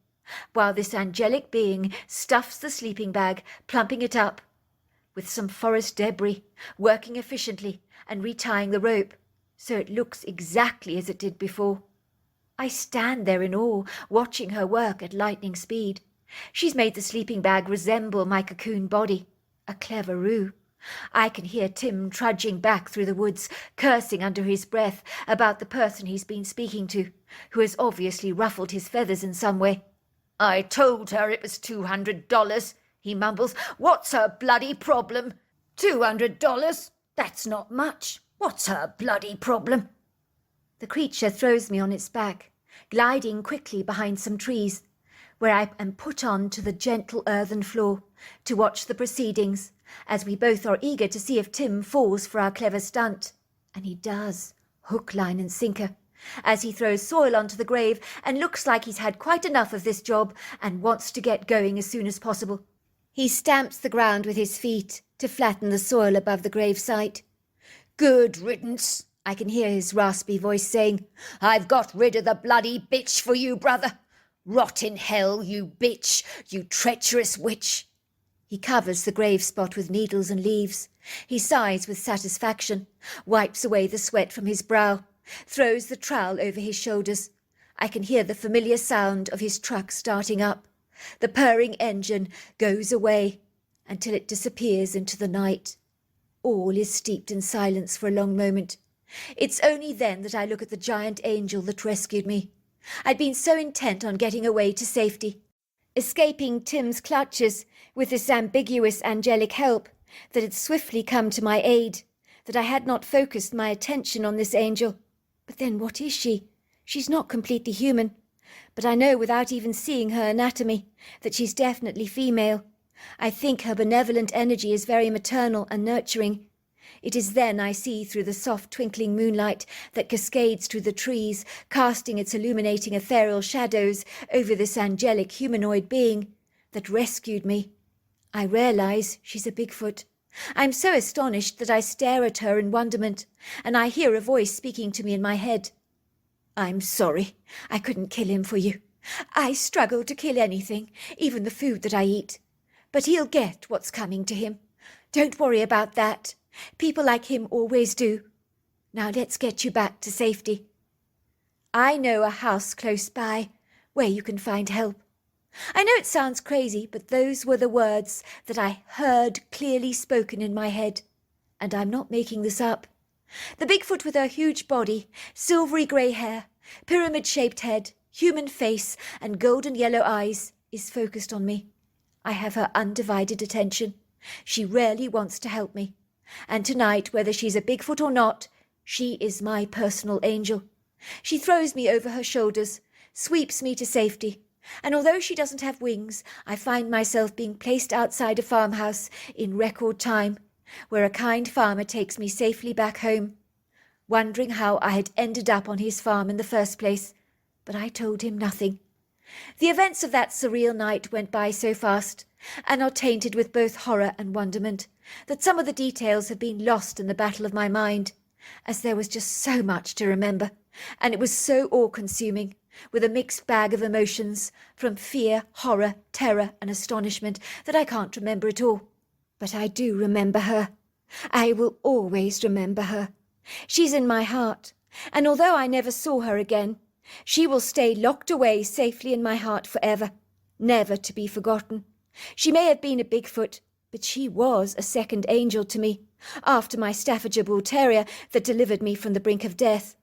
while this angelic being stuffs the sleeping bag, plumping it up with some forest debris, working efficiently and retying the rope, so it looks exactly as it did before. I stand there in awe, watching her work at lightning speed. She's made the sleeping bag resemble my cocoon body. A clever ruse. I can hear Tim trudging back through the woods, cursing under his breath about the person he's been speaking to, who has obviously ruffled his feathers in some way. "I told her it was $200, he mumbles. "What's her bloody problem? $200? That's not much. What's her bloody problem?" The creature throws me on its back, gliding quickly behind some trees, where I am put on to the gentle earthen floor to watch the proceedings, as we both are eager to see if Tim falls for our clever stunt. And he does, hook, line and sinker, as he throws soil onto the grave and looks like he's had quite enough of this job and wants to get going as soon as possible. He stamps the ground with his feet to flatten the soil above the gravesite. "Good riddance," I can hear his raspy voice saying. "I've got rid of the bloody bitch for you, brother. Rot in hell, you bitch, you treacherous witch." He covers the grave spot with needles and leaves. He sighs with satisfaction, wipes away the sweat from his brow, throws the trowel over his shoulders. I can hear the familiar sound of his truck starting up. The purring engine goes away until it disappears into the night. All is steeped in silence for a long moment. It's only then that I look at the giant angel that rescued me. I'd been so intent on getting away to safety, escaping Tim's clutches with this ambiguous angelic help that had swiftly come to my aid, that I had not focused my attention on this angel. But then what is she? She's not completely human, but I know without even seeing her anatomy that she's definitely female. I think her benevolent energy is very maternal and nurturing. It is then I see through the soft twinkling moonlight that cascades through the trees, casting its illuminating ethereal shadows over this angelic humanoid being that rescued me. I realize she's a Bigfoot. I'm so astonished that I stare at her in wonderment, and I hear a voice speaking to me in my head. "I'm sorry. I couldn't kill him for you. I struggle to kill anything, even the food that I eat. But he'll get what's coming to him. Don't worry about that. People like him always do. Now let's get you back to safety. I know a house close by where you can find help. I know it sounds crazy, but those were the words that I heard clearly spoken in my head. And I'm not making this up. The Bigfoot with her huge body, silvery grey hair, pyramid-shaped head, human face, and golden yellow eyes is focused on me. I have her undivided attention. She rarely wants to help me. And tonight, whether she's a Bigfoot or not, she is my personal angel. She throws me over her shoulders, sweeps me to safety, and although she doesn't have wings, I find myself being placed outside a farmhouse in record time, where a kind farmer takes me safely back home, wondering how I had ended up on his farm in the first place, but I told him nothing. The events of that surreal night went by so fast, and are tainted with both horror and wonderment, that some of the details have been lost in the battle of my mind, as there was just so much to remember, and it was so awe-consuming, with a mixed bag of emotions, from fear, horror, terror, and astonishment, that I can't remember it all. But I do remember her. I will always remember her. She's in my heart, and although I never saw her again, she will stay locked away safely in my heart forever, never to be forgotten. She may have been a Bigfoot, but she was a second angel to me, after my Staffordshire Bull Terrier that delivered me from the brink of death.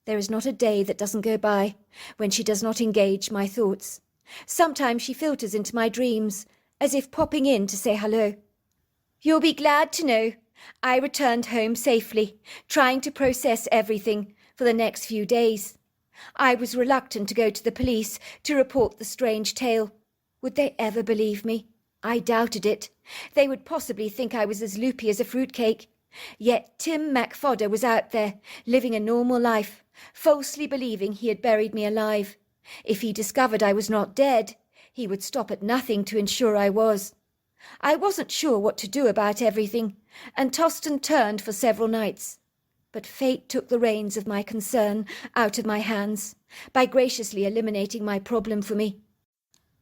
There is not a day that doesn't go by when she does not engage my thoughts. Sometimes she filters into my dreams, as if popping in to say hello. You'll be glad to know I returned home safely, trying to process everything for the next few days. I was reluctant to go to the police to report the strange tale. Would they ever believe me? I doubted it. They would possibly think I was as loopy as a fruitcake. Yet Tim MacFodder was out there, living a normal life, falsely believing he had buried me alive. If he discovered I was not dead, he would stop at nothing to ensure I was. I wasn't sure what to do about everything, and tossed and turned for several nights. But fate took the reins of my concern out of my hands, by graciously eliminating my problem for me.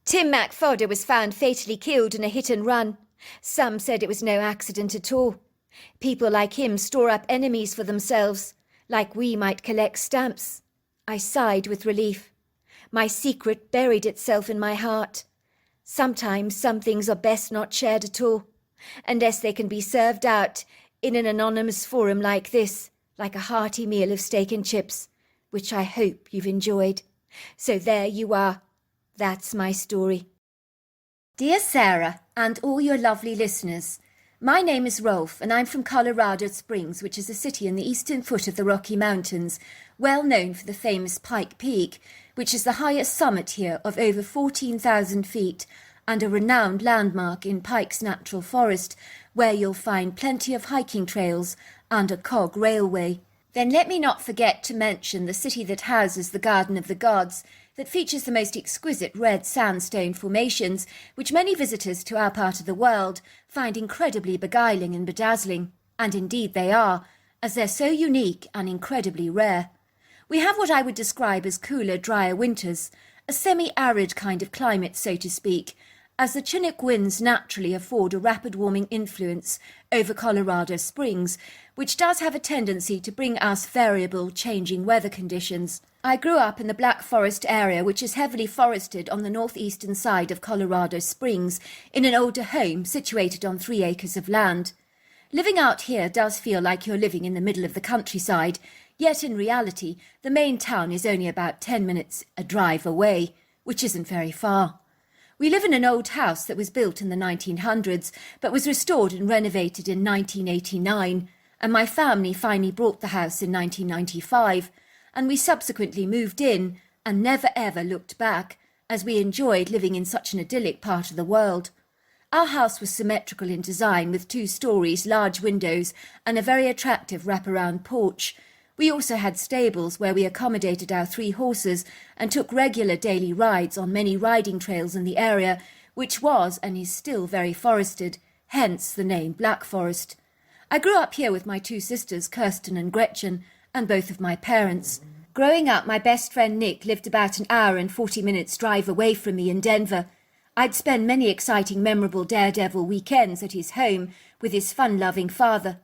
Tim MacFodder was found fatally killed in a hit and run. Some said it was no accident at all. People like him store up enemies for themselves, like we might collect stamps. I sighed with relief. My secret buried itself in my heart. Sometimes some things are best not shared at all, unless they can be served out in an anonymous forum like this, like a hearty meal of steak and chips, which I hope you've enjoyed. So there you are. That's my story. Dear Sarah, and all your lovely listeners, my name is Rolf, and I'm from Colorado Springs, which is a city in the eastern foot of the Rocky Mountains, well known for the famous Pike Peak, which is the highest summit here of over 14,000 feet, and a renowned landmark in Pike's Natural Forest, where you'll find plenty of hiking trails and a cog railway. Then let me not forget to mention the city that houses the Garden of the Gods, that features the most exquisite red sandstone formations, which many visitors to our part of the world find incredibly beguiling and bedazzling, and indeed they are, as they're so unique and incredibly rare. We have what I would describe as cooler, drier winters, a semi-arid kind of climate, so to speak, as the Chinook winds naturally afford a rapid warming influence over Colorado Springs, which does have a tendency to bring us variable, changing weather conditions. I grew up in the Black Forest area, which is heavily forested on the northeastern side of Colorado Springs, in an older home situated on 3 acres of land. Living out here does feel like you're living in the middle of the countryside, yet in reality the main town is only about 10 minutes a drive away, which isn't very far. We live in an old house that was built in the 1900s, but was restored and renovated in 1989, and my family finally bought the house in 1995, and we subsequently moved in and never ever looked back, as we enjoyed living in such an idyllic part of the world. Our house was symmetrical in design, with 2 stories, large windows, and a very attractive wraparound porch. We also had stables where we accommodated our 3 horses and took regular daily rides on many riding trails in the area, which was and is still very forested, hence the name Black Forest. I grew up here with my 2 sisters, Kirsten and Gretchen, and both of my parents, Growing up, my best friend Nick lived about an hour and 40 minutes drive away from me in Denver. I'd spend many exciting, memorable daredevil weekends at his home with his fun-loving father.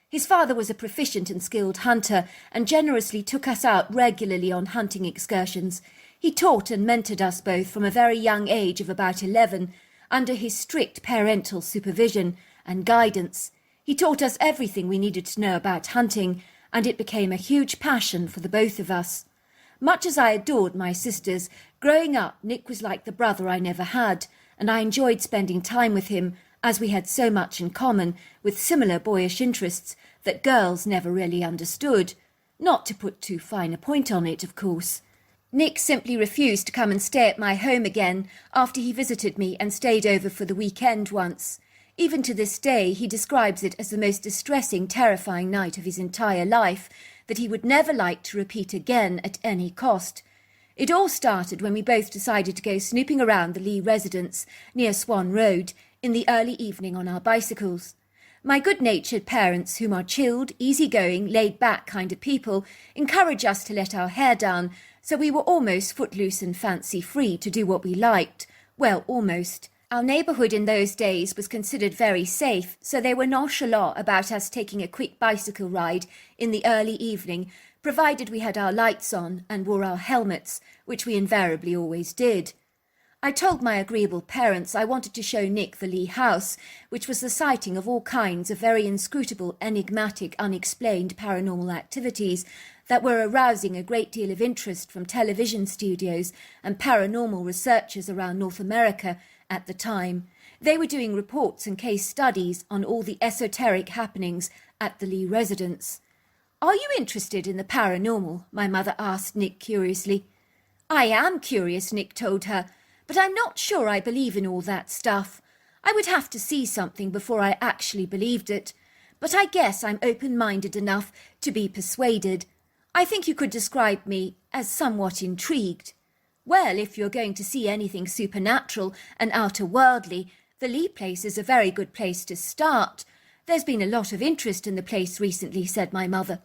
His father was a proficient and skilled hunter and generously took us out regularly on hunting excursions. He taught and mentored us both from a very young age of about 11, under his strict parental supervision and guidance. He taught us everything we needed to know about hunting, and it became a huge passion for the both of us. Much as I adored my sisters, growing up Nick was like the brother I never had, and I enjoyed spending time with him, as we had so much in common with similar boyish interests that girls never really understood. Not to put too fine a point on it, of course. Nick simply refused to come and stay at my home again after he visited me and stayed over for the weekend once. Even to this day, he describes it as the most distressing, terrifying night of his entire life, that he would never like to repeat again at any cost. It all started when we both decided to go snooping around the Lee residence near Swan Road in the early evening on our bicycles. My good-natured parents, whom are chilled, easy-going, laid-back kind of people, encourage us to let our hair down, so we were almost footloose and fancy-free to do what we liked. Well, almost. Our neighbourhood in those days was considered very safe, so they were nonchalant about us taking a quick bicycle ride in the early evening, provided we had our lights on and wore our helmets, which we invariably always did. I told my agreeable parents I wanted to show Nick the Lee house, which was the sighting of all kinds of very inscrutable, enigmatic, unexplained paranormal activities that were arousing a great deal of interest from television studios and paranormal researchers around North America at the time. They were doing reports and case studies on all the esoteric happenings at the Lee residence. "Are you interested in the paranormal?" my mother asked Nick curiously. "I am curious," Nick told her, "but I'm not sure I believe in all that stuff. I would have to see something before I actually believed it. But I guess I'm open-minded enough to be persuaded. I think you could describe me as somewhat intrigued." "Well, if you're going to see anything supernatural and outer-worldly, the Lee place is a very good place to start. There's been a lot of interest in the place recently," said my mother.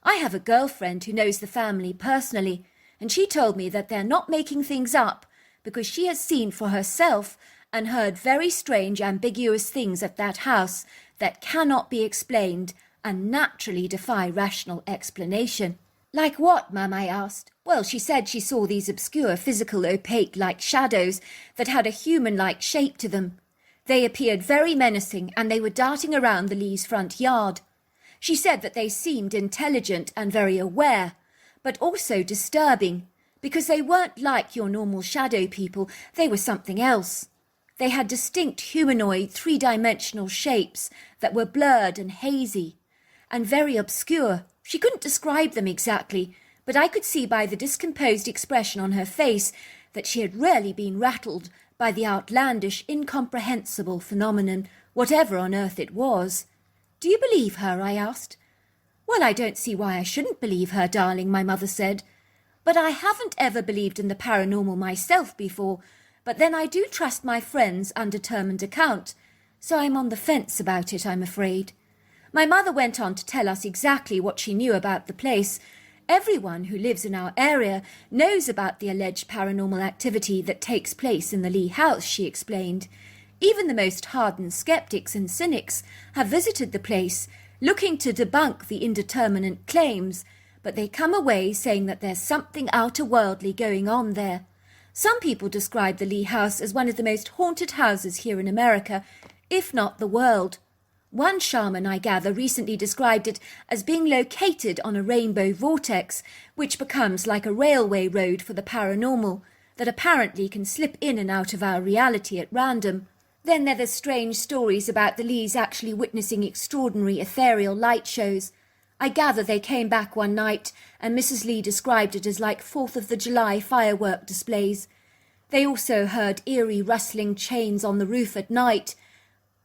"I have a girlfriend who knows the family personally, and she told me that they're not making things up, because she has seen for herself and heard very strange, ambiguous things at that house that cannot be explained and naturally defy rational explanation." "Like what, Mum?" I asked. "Well, she said she saw these obscure, physical, opaque-like shadows that had a human-like shape to them. They appeared very menacing, and they were darting around the Lees' front yard. She said that they seemed intelligent and very aware, but also disturbing, because they weren't like your normal shadow people, they were something else. They had distinct humanoid, three-dimensional shapes that were blurred and hazy, and very obscure. She couldn't describe them exactly, but I could see by the discomposed expression on her face that she had really been rattled by the outlandish, incomprehensible phenomenon, whatever on earth it was." "Do you believe her?" I asked. "Well, I don't see why I shouldn't believe her, darling," my mother said. "But I haven't ever believed in the paranormal myself before, but then I do trust my friend's undetermined account, so I'm on the fence about it, I'm afraid." My mother went on to tell us exactly what she knew about the place. "Everyone who lives in our area knows about the alleged paranormal activity that takes place in the Lee house," she explained. "Even the most hardened skeptics and cynics have visited the place, looking to debunk the indeterminate claims, but they come away saying that there's something outer-worldly going on there. Some people describe the Lee house as one of the most haunted houses here in America, if not the world. One shaman, I gather, recently described it as being located on a rainbow vortex, which becomes like a railway road for the paranormal, that apparently can slip in and out of our reality at random. Then there are the strange stories about the Lees actually witnessing extraordinary ethereal light shows. I gather they came back one night, and Mrs. Lee described it as like 4th of the July firework displays. They also heard eerie rustling chains on the roof at night,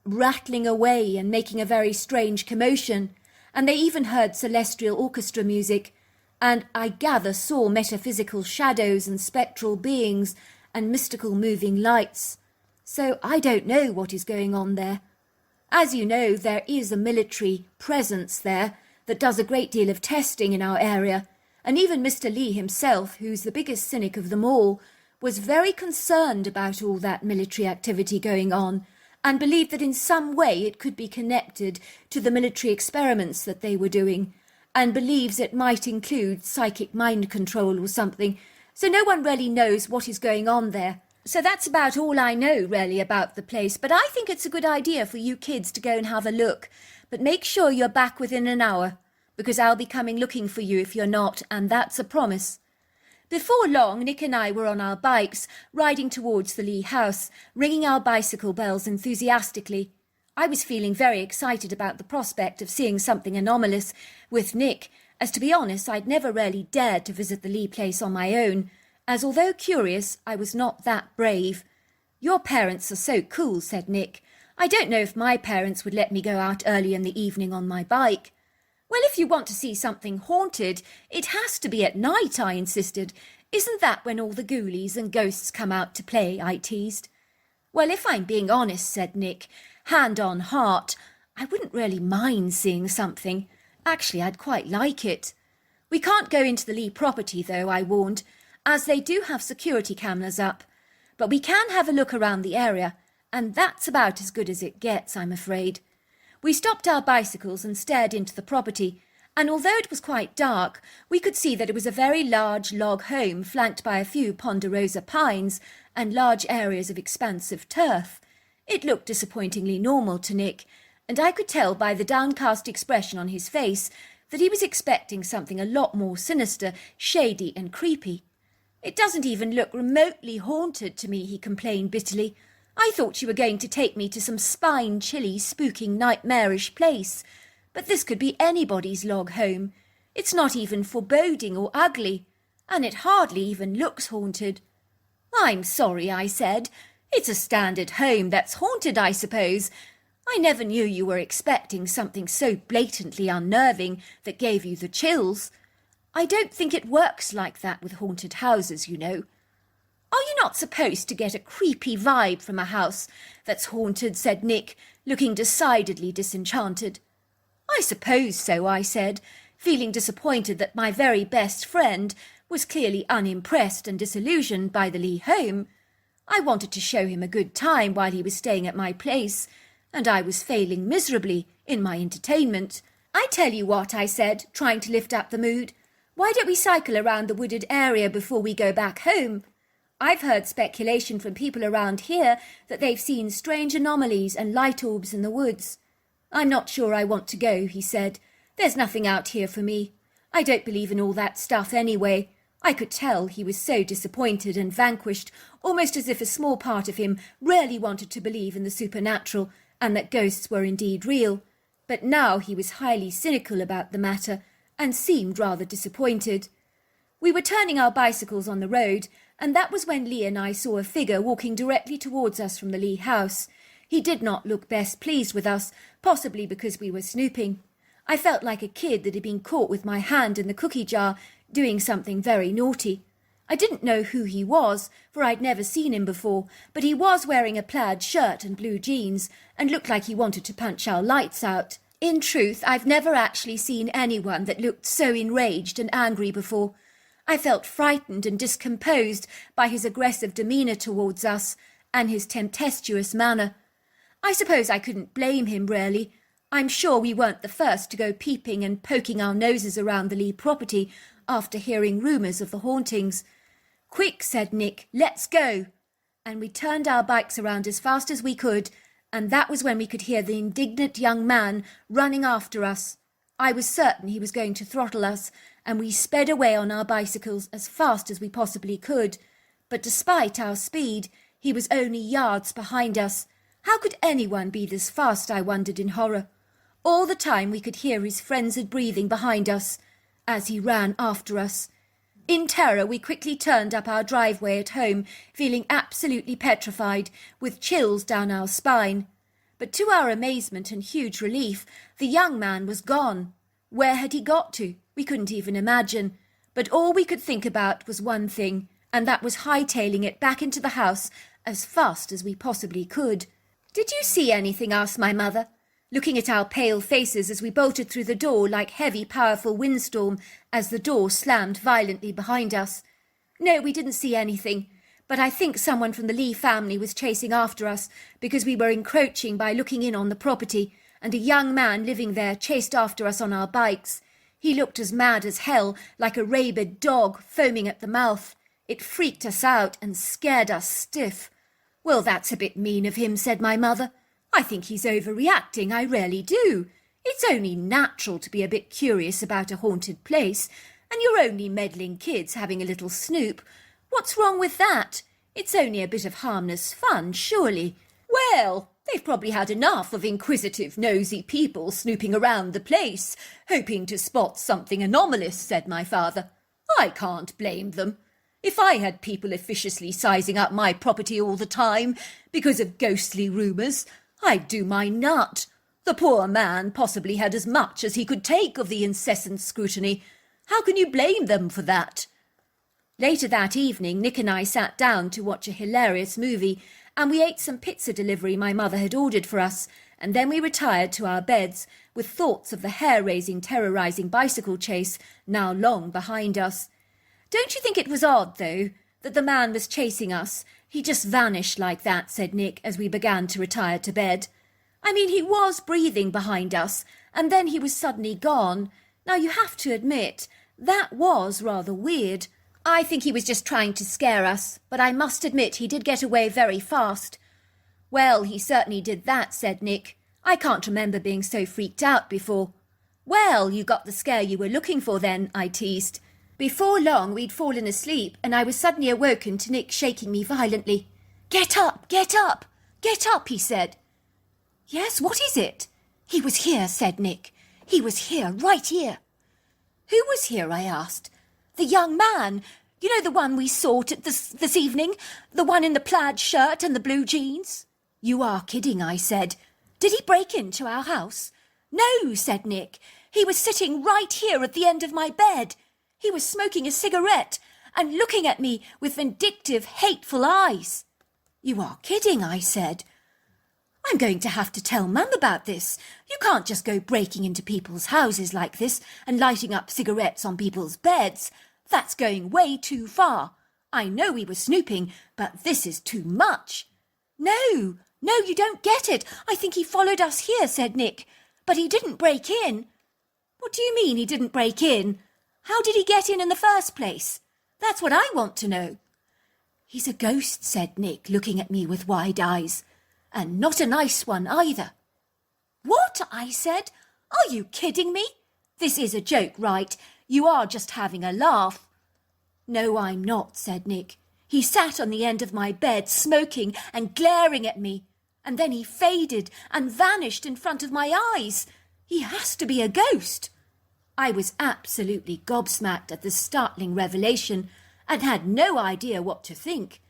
rattling away and making a very strange commotion, and they even heard celestial orchestra music, and I gather saw metaphysical shadows and spectral beings and mystical moving lights. So I don't know what is going on there. As you know, there is a military presence there that does a great deal of testing in our area, And even Mr. Lee himself, who's the biggest cynic of them all, was very concerned about all that military activity going on, and believed that in some way it could be connected to the military experiments that they were doing, and believes it might include psychic mind control or something, so no one really knows what is going on there. So that's about all I know really about the place, but I think it's a good idea for you kids to go and have a look, but make sure you're back within an hour, because I'll be coming looking for you if you're not, and that's a promise. Before long, Nick and I were on our bikes, riding towards the Lee house, ringing our bicycle bells enthusiastically. I was feeling very excited about the prospect of seeing something anomalous with Nick, as to be honest, I'd never really dared to visit the Lee place on my own, as although curious, I was not that brave. "Your parents are so cool," said Nick. "I don't know if my parents would let me go out early in the evening on my bike." "Well, if you want to see something haunted, it has to be at night," I insisted. "Isn't that when all the ghoulies and ghosts come out to play?" I teased. "Well, if I'm being honest," said Nick, "hand on heart, I wouldn't really mind seeing something. Actually, I'd quite like it. We can't go into the Lee property, though," I warned, "as they do have security cameras up. But we can have a look around the area, and that's about as good as it gets, I'm afraid." We stopped our bicycles and stared into the property, and although it was quite dark, we could see that it was a very large log home flanked by a few ponderosa pines and large areas of expansive turf. It looked disappointingly normal to Nick, and I could tell by the downcast expression on his face that he was expecting something a lot more sinister, shady and creepy. "It doesn't even look remotely haunted to me," he complained bitterly. "I thought you were going to take me to some spine-chilly, spooking, nightmarish place. But this could be anybody's log home. It's not even foreboding or ugly, and it hardly even looks haunted." "I'm sorry," I said. "It's a standard home that's haunted, I suppose. I never knew you were expecting something so blatantly unnerving that gave you the chills. I don't think it works like that with haunted houses, you know." "Are you not supposed to get a creepy vibe from a house that's haunted?" said Nick, looking decidedly disenchanted. "I suppose so," I said, feeling disappointed that my very best friend was clearly unimpressed and disillusioned by the Lee home. I wanted to show him a good time while he was staying at my place, and I was failing miserably in my entertainment. "I tell you what," I said, trying to lift up the mood. "Why don't we cycle around the wooded area before we go back home? I've heard speculation from people around here that they've seen strange anomalies and light orbs in the woods." "I'm not sure I want to go," he said. "There's nothing out here for me. I don't believe in all that stuff anyway." I could tell he was so disappointed and vanquished, almost as if a small part of him really wanted to believe in the supernatural and that ghosts were indeed real. But now he was highly cynical about the matter and seemed rather disappointed. We were turning our bicycles on the road, and that was when Lee and I saw a figure walking directly towards us from the Lee house. He did not look best pleased with us, possibly because we were snooping. I felt like a kid that had been caught with my hand in the cookie jar, doing something very naughty. I didn't know who he was, for I'd never seen him before, but he was wearing a plaid shirt and blue jeans, and looked like he wanted to punch our lights out. In truth, I've never actually seen anyone that looked so enraged and angry before. I felt frightened and discomposed by his aggressive demeanour towards us, and his tempestuous manner. I suppose I couldn't blame him, really. I'm sure we weren't the first to go peeping and poking our noses around the Lee property after hearing rumours of the hauntings. "Quick," said Nick, "let's go." And we turned our bikes around as fast as we could, and that was when we could hear the indignant young man running after us. I was certain he was going to throttle us, and we sped away on our bicycles as fast as we possibly could. But despite our speed, he was only yards behind us. How could anyone be this fast, I wondered in horror. All the time we could hear his frenzied breathing behind us as he ran after us. In terror, we quickly turned up our driveway at home, feeling absolutely petrified, with chills down our spine. But to our amazement and huge relief, the young man was gone. Where had he got to? We couldn't even imagine. But all we could think about was one thing, and that was hightailing it back into the house as fast as we possibly could. "Did you see anything?" asked my mother. looking at our pale faces as we bolted through the door like heavy, powerful windstorm as the door slammed violently behind us. No, we didn't see anything, but I think someone from the Lee family was chasing after us because we were encroaching by looking in on the property, and a young man living there chased after us on our bikes. He looked as mad as hell, like a rabid dog foaming at the mouth. It freaked us out and scared us stiff. "Well, that's a bit mean of him," said my mother. "I think he's overreacting, I really do. It's only natural to be a bit curious about a haunted place, and you're only meddling kids having a little snoop. What's wrong with that? It's only a bit of harmless fun, surely." "Well, they've probably had enough of inquisitive, nosy people snooping around the place, hoping to spot something anomalous," said my father. "I can't blame them. If I had people officiously sizing up my property all the time because of ghostly rumours, I'd do my nut. The poor man possibly had as much as he could take of the incessant scrutiny. How can you blame them for that?" Later that evening, Nick and I sat down to watch a hilarious movie, and we ate some pizza delivery my mother had ordered for us, and then we retired to our beds with thoughts of the hair-raising, terrorising bicycle chase now long behind us. "Don't you think it was odd, though, that the man was chasing us? He just vanished like that," said Nick as we began to retire to bed. "I mean, he was breathing behind us, and then he was suddenly gone. Now, you have to admit, that was rather weird. I think he was just trying to scare us, but I must admit he did get away very fast." "Well, he certainly did that," said Nick. "I can't remember being so freaked out before." "Well, you got the scare you were looking for then," I teased. Before long, we'd fallen asleep, and I was suddenly awoken to Nick shaking me violently. "Get up, get up, get up," he said. "Yes, what is it?" "He was here," said Nick. "He was here, right here." "Who was here?" I asked. "The young man. You know, the one we saw this evening? The one in the plaid shirt and the blue jeans?" "You are kidding," I said. "Did he break into our house?" "No," said Nick. "He was sitting right here at the end of my bed. He was smoking a cigarette and looking at me with vindictive, hateful eyes." "You are kidding," I said. "I'm going to have to tell Mum about this. You can't just go breaking into people's houses like this and lighting up cigarettes on people's beds. That's going way too far. I know we were snooping, but this is too much." No, you don't get it. I think he followed us here," said Nick. "But he didn't break in." "What do you mean he didn't break in? How did he get in the first place? That's what I want to know." "He's a ghost," said Nick, looking at me with wide eyes. "And not a nice one either." "What?" I said. "Are you kidding me? This is a joke, right? You are just having a laugh." "No, I'm not," said Nick. "He sat on the end of my bed, smoking and glaring at me. And then he faded and vanished in front of my eyes. He has to be a ghost." I was absolutely gobsmacked at this startling revelation and had no idea what to think.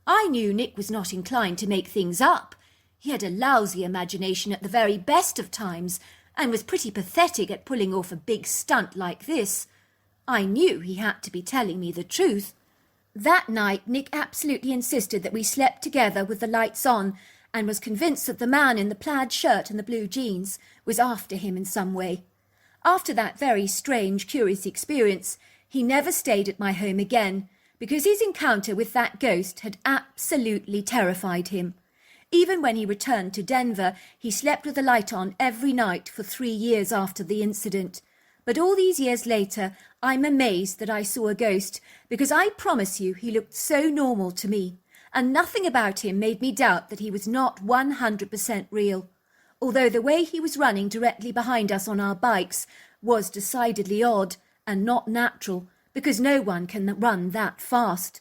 I knew Nick was not inclined to make things up. He had a lousy imagination at the very best of times and was pretty pathetic at pulling off a big stunt like this. I knew he had to be telling me the truth. That night, Nick absolutely insisted that we slept together with the lights on and was convinced that the man in the plaid shirt and the blue jeans was after him in some way. After that very strange, curious experience, he never stayed at my home again, because his encounter with that ghost had absolutely terrified him. Even when he returned to Denver, he slept with the light on every night for 3 years after the incident. But all these years later, I'm amazed that I saw a ghost, because I promise you he looked so normal to me, and nothing about him made me doubt that he was not 100% real. Although the way he was running directly behind us on our bikes was decidedly odd and not natural, because no one can run that fast.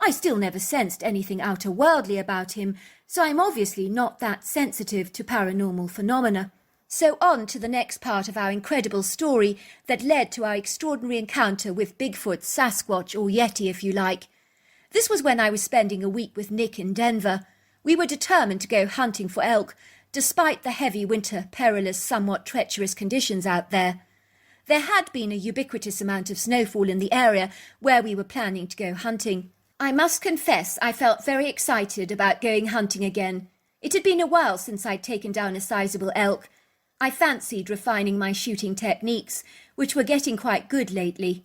I still never sensed anything outer-worldly about him, so I'm obviously not that sensitive to paranormal phenomena. So on to the next part of our incredible story that led to our extraordinary encounter with Bigfoot, Sasquatch, or Yeti if you like. This was when I was spending a week with Nick in Denver. We were determined to go hunting for elk, despite the heavy winter, perilous, somewhat treacherous conditions out there. There had been a ubiquitous amount of snowfall in the area where we were planning to go hunting. I must confess I felt very excited about going hunting again. It had been a while since I'd taken down a sizable elk, I fancied refining my shooting techniques, which were getting quite good lately.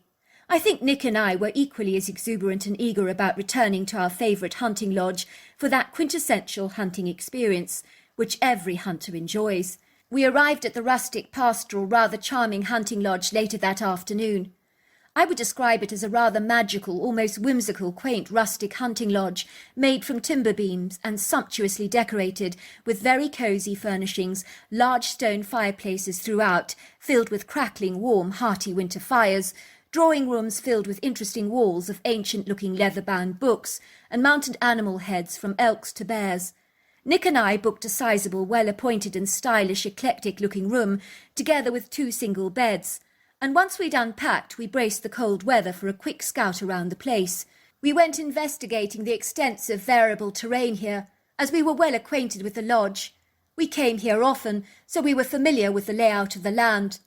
I think Nick and I were equally as exuberant and eager about returning to our favourite hunting lodge for that quintessential hunting experience, which every hunter enjoys. We arrived at the rustic, pastoral, rather charming hunting lodge later that afternoon. I would describe it as a rather magical, almost whimsical, quaint rustic hunting lodge made from timber beams and sumptuously decorated with very cosy furnishings, large stone fireplaces throughout, filled with crackling, warm, hearty winter fires, drawing rooms filled with interesting walls of ancient-looking leather-bound books, and mounted animal heads from elks to bears. Nick and I booked a sizable, well-appointed and stylish, eclectic-looking room, together with 2 single beds, and once we'd unpacked, we braced the cold weather for a quick scout around the place. We went investigating the extensive variable terrain here, as we were well acquainted with the lodge. We came here often, so we were familiar with the layout of the land.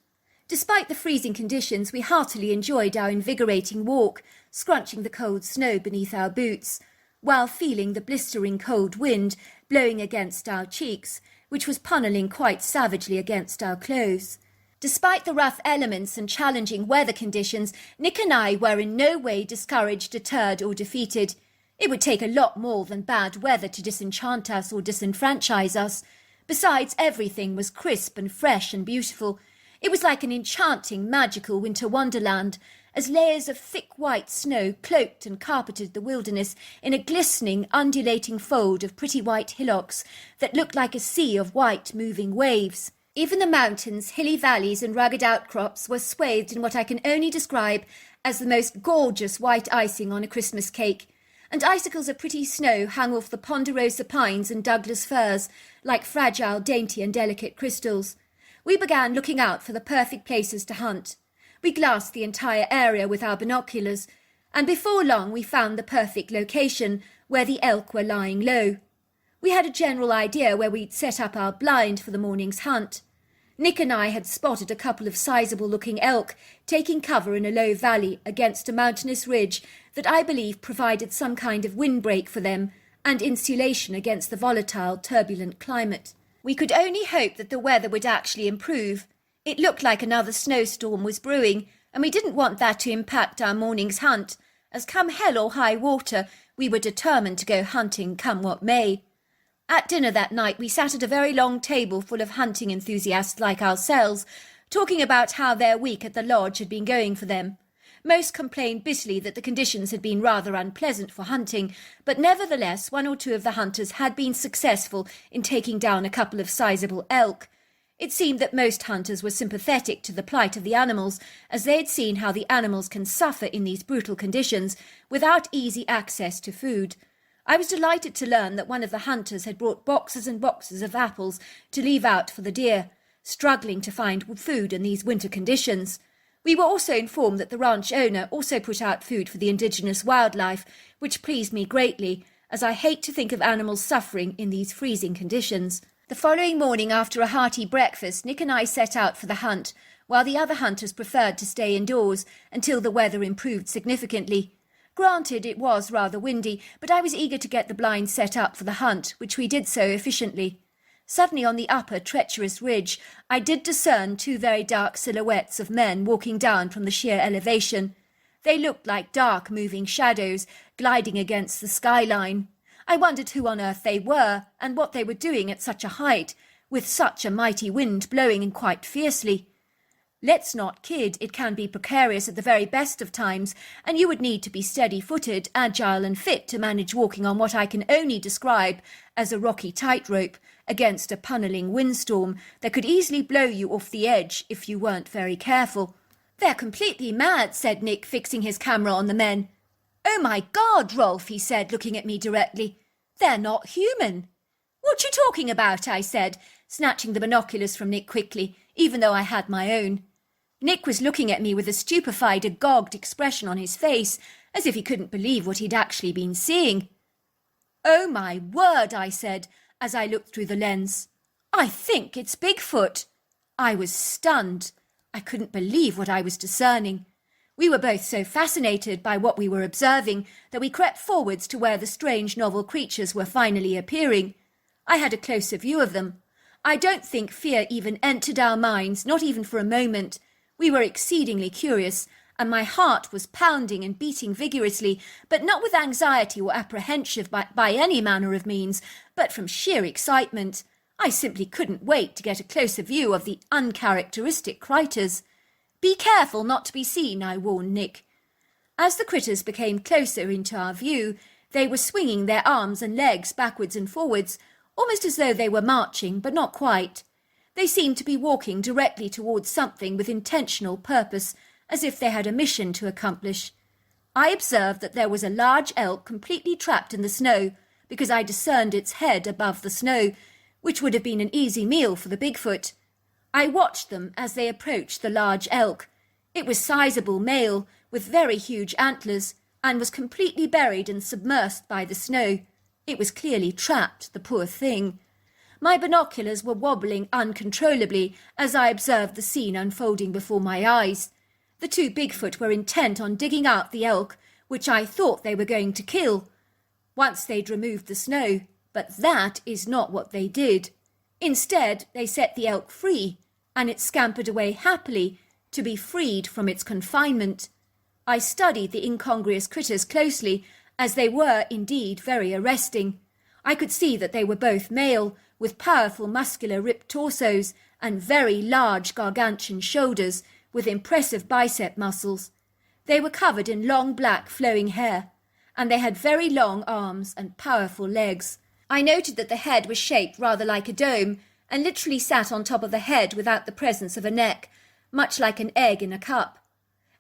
Despite the freezing conditions, we heartily enjoyed our invigorating walk, scrunching the cold snow beneath our boots, while feeling the blistering cold wind blowing against our cheeks, which was punnelling quite savagely against our clothes. Despite the rough elements and challenging weather conditions, Nick and I were in no way discouraged, deterred or defeated. It would take a lot more than bad weather to disenchant us or disenfranchise us. Besides, everything was crisp and fresh and beautiful. It was like an enchanting, magical winter wonderland, as layers of thick white snow cloaked and carpeted the wilderness in a glistening, undulating fold of pretty white hillocks that looked like a sea of white moving waves. Even the mountains, hilly valleys and rugged outcrops were swathed in what I can only describe as the most gorgeous white icing on a Christmas cake, and icicles of pretty snow hung off the ponderosa pines and Douglas firs like fragile, dainty and delicate crystals. We began looking out for the perfect places to hunt. We glassed the entire area with our binoculars, and before long we found the perfect location where the elk were lying low. We had a general idea where we'd set up our blind for the morning's hunt. Nick and I had spotted a couple of sizable-looking elk taking cover in a low valley against a mountainous ridge that I believe provided some kind of windbreak for them and insulation against the volatile, turbulent climate. We could only hope that the weather would actually improve. It looked like another snowstorm was brewing, and we didn't want that to impact our morning's hunt, as come hell or high water, we were determined to go hunting come what may. At dinner that night, we sat at a very long table full of hunting enthusiasts like ourselves, talking about how their week at the lodge had been going for them. Most complained bitterly that the conditions had been rather unpleasant for hunting, but nevertheless 1 or 2 of the hunters had been successful in taking down a couple of sizable elk. It seemed that most hunters were sympathetic to the plight of the animals, as they had seen how the animals can suffer in these brutal conditions without easy access to food. I was delighted to learn that one of the hunters had brought boxes and boxes of apples to leave out for the deer, struggling to find food in these winter conditions. We were also informed that the ranch owner also put out food for the indigenous wildlife, which pleased me greatly, as I hate to think of animals suffering in these freezing conditions. The following morning, after a hearty breakfast, Nick and I set out for the hunt, while the other hunters preferred to stay indoors until the weather improved significantly. Granted, it was rather windy, but I was eager to get the blind set up for the hunt, which we did so efficiently. Suddenly on the upper, treacherous ridge, I did discern 2 very dark silhouettes of men walking down from the sheer elevation. They looked like dark, moving shadows, gliding against the skyline. I wondered who on earth they were, and what they were doing at such a height, with such a mighty wind blowing in quite fiercely. Let's not kid, it can be precarious at the very best of times, and you would need to be steady-footed, agile and fit to manage walking on what I can only describe as a rocky tightrope against a punnelling windstorm that could easily blow you off the edge if you weren't very careful. "They're completely mad," said Nick, fixing his camera on the men. "Oh my God, Rolf," he said, looking at me directly. "They're not human." "What you talking about?" I said, snatching the binoculars from Nick quickly, even though I had my own. Nick was looking at me with a stupefied, agog expression on his face, as if he couldn't believe what he'd actually been seeing. "Oh my word," I said, as I looked through the lens. "I think it's Bigfoot." I was stunned. I couldn't believe what I was discerning. We were both so fascinated by what we were observing that we crept forwards to where the strange novel creatures were finally appearing. I had a closer view of them. I don't think fear even entered our minds, not even for a moment. We were exceedingly curious, and my heart was pounding and beating vigorously, but not with anxiety or apprehension by any manner of means, but from sheer excitement. I simply couldn't wait to get a closer view of the uncharacteristic critters. "Be careful not to be seen," I warned Nick. As the critters became closer into our view, they were swinging their arms and legs backwards and forwards, almost as though they were marching, but not quite. They seemed to be walking directly towards something with intentional purpose, as if they had a mission to accomplish. I observed that there was a large elk completely trapped in the snow, because I discerned its head above the snow, which would have been an easy meal for the Bigfoot. I watched them as they approached the large elk. It was sizable male, with very huge antlers, and was completely buried and submersed by the snow. It was clearly trapped, the poor thing. My binoculars were wobbling uncontrollably as I observed the scene unfolding before my eyes. The two Bigfoot were intent on digging out the elk, which I thought they were going to kill, once they'd removed the snow, but that is not what they did. Instead, they set the elk free, and it scampered away happily to be freed from its confinement. I studied the incongruous critters closely, as they were indeed very arresting. I could see that they were both male, with powerful muscular ripped torsos and very large gargantuan shoulders with impressive bicep muscles. They were covered in long black flowing hair, and they had very long arms and powerful legs. I noted that the head was shaped rather like a dome and literally sat on top of the head without the presence of a neck, much like an egg in a cup.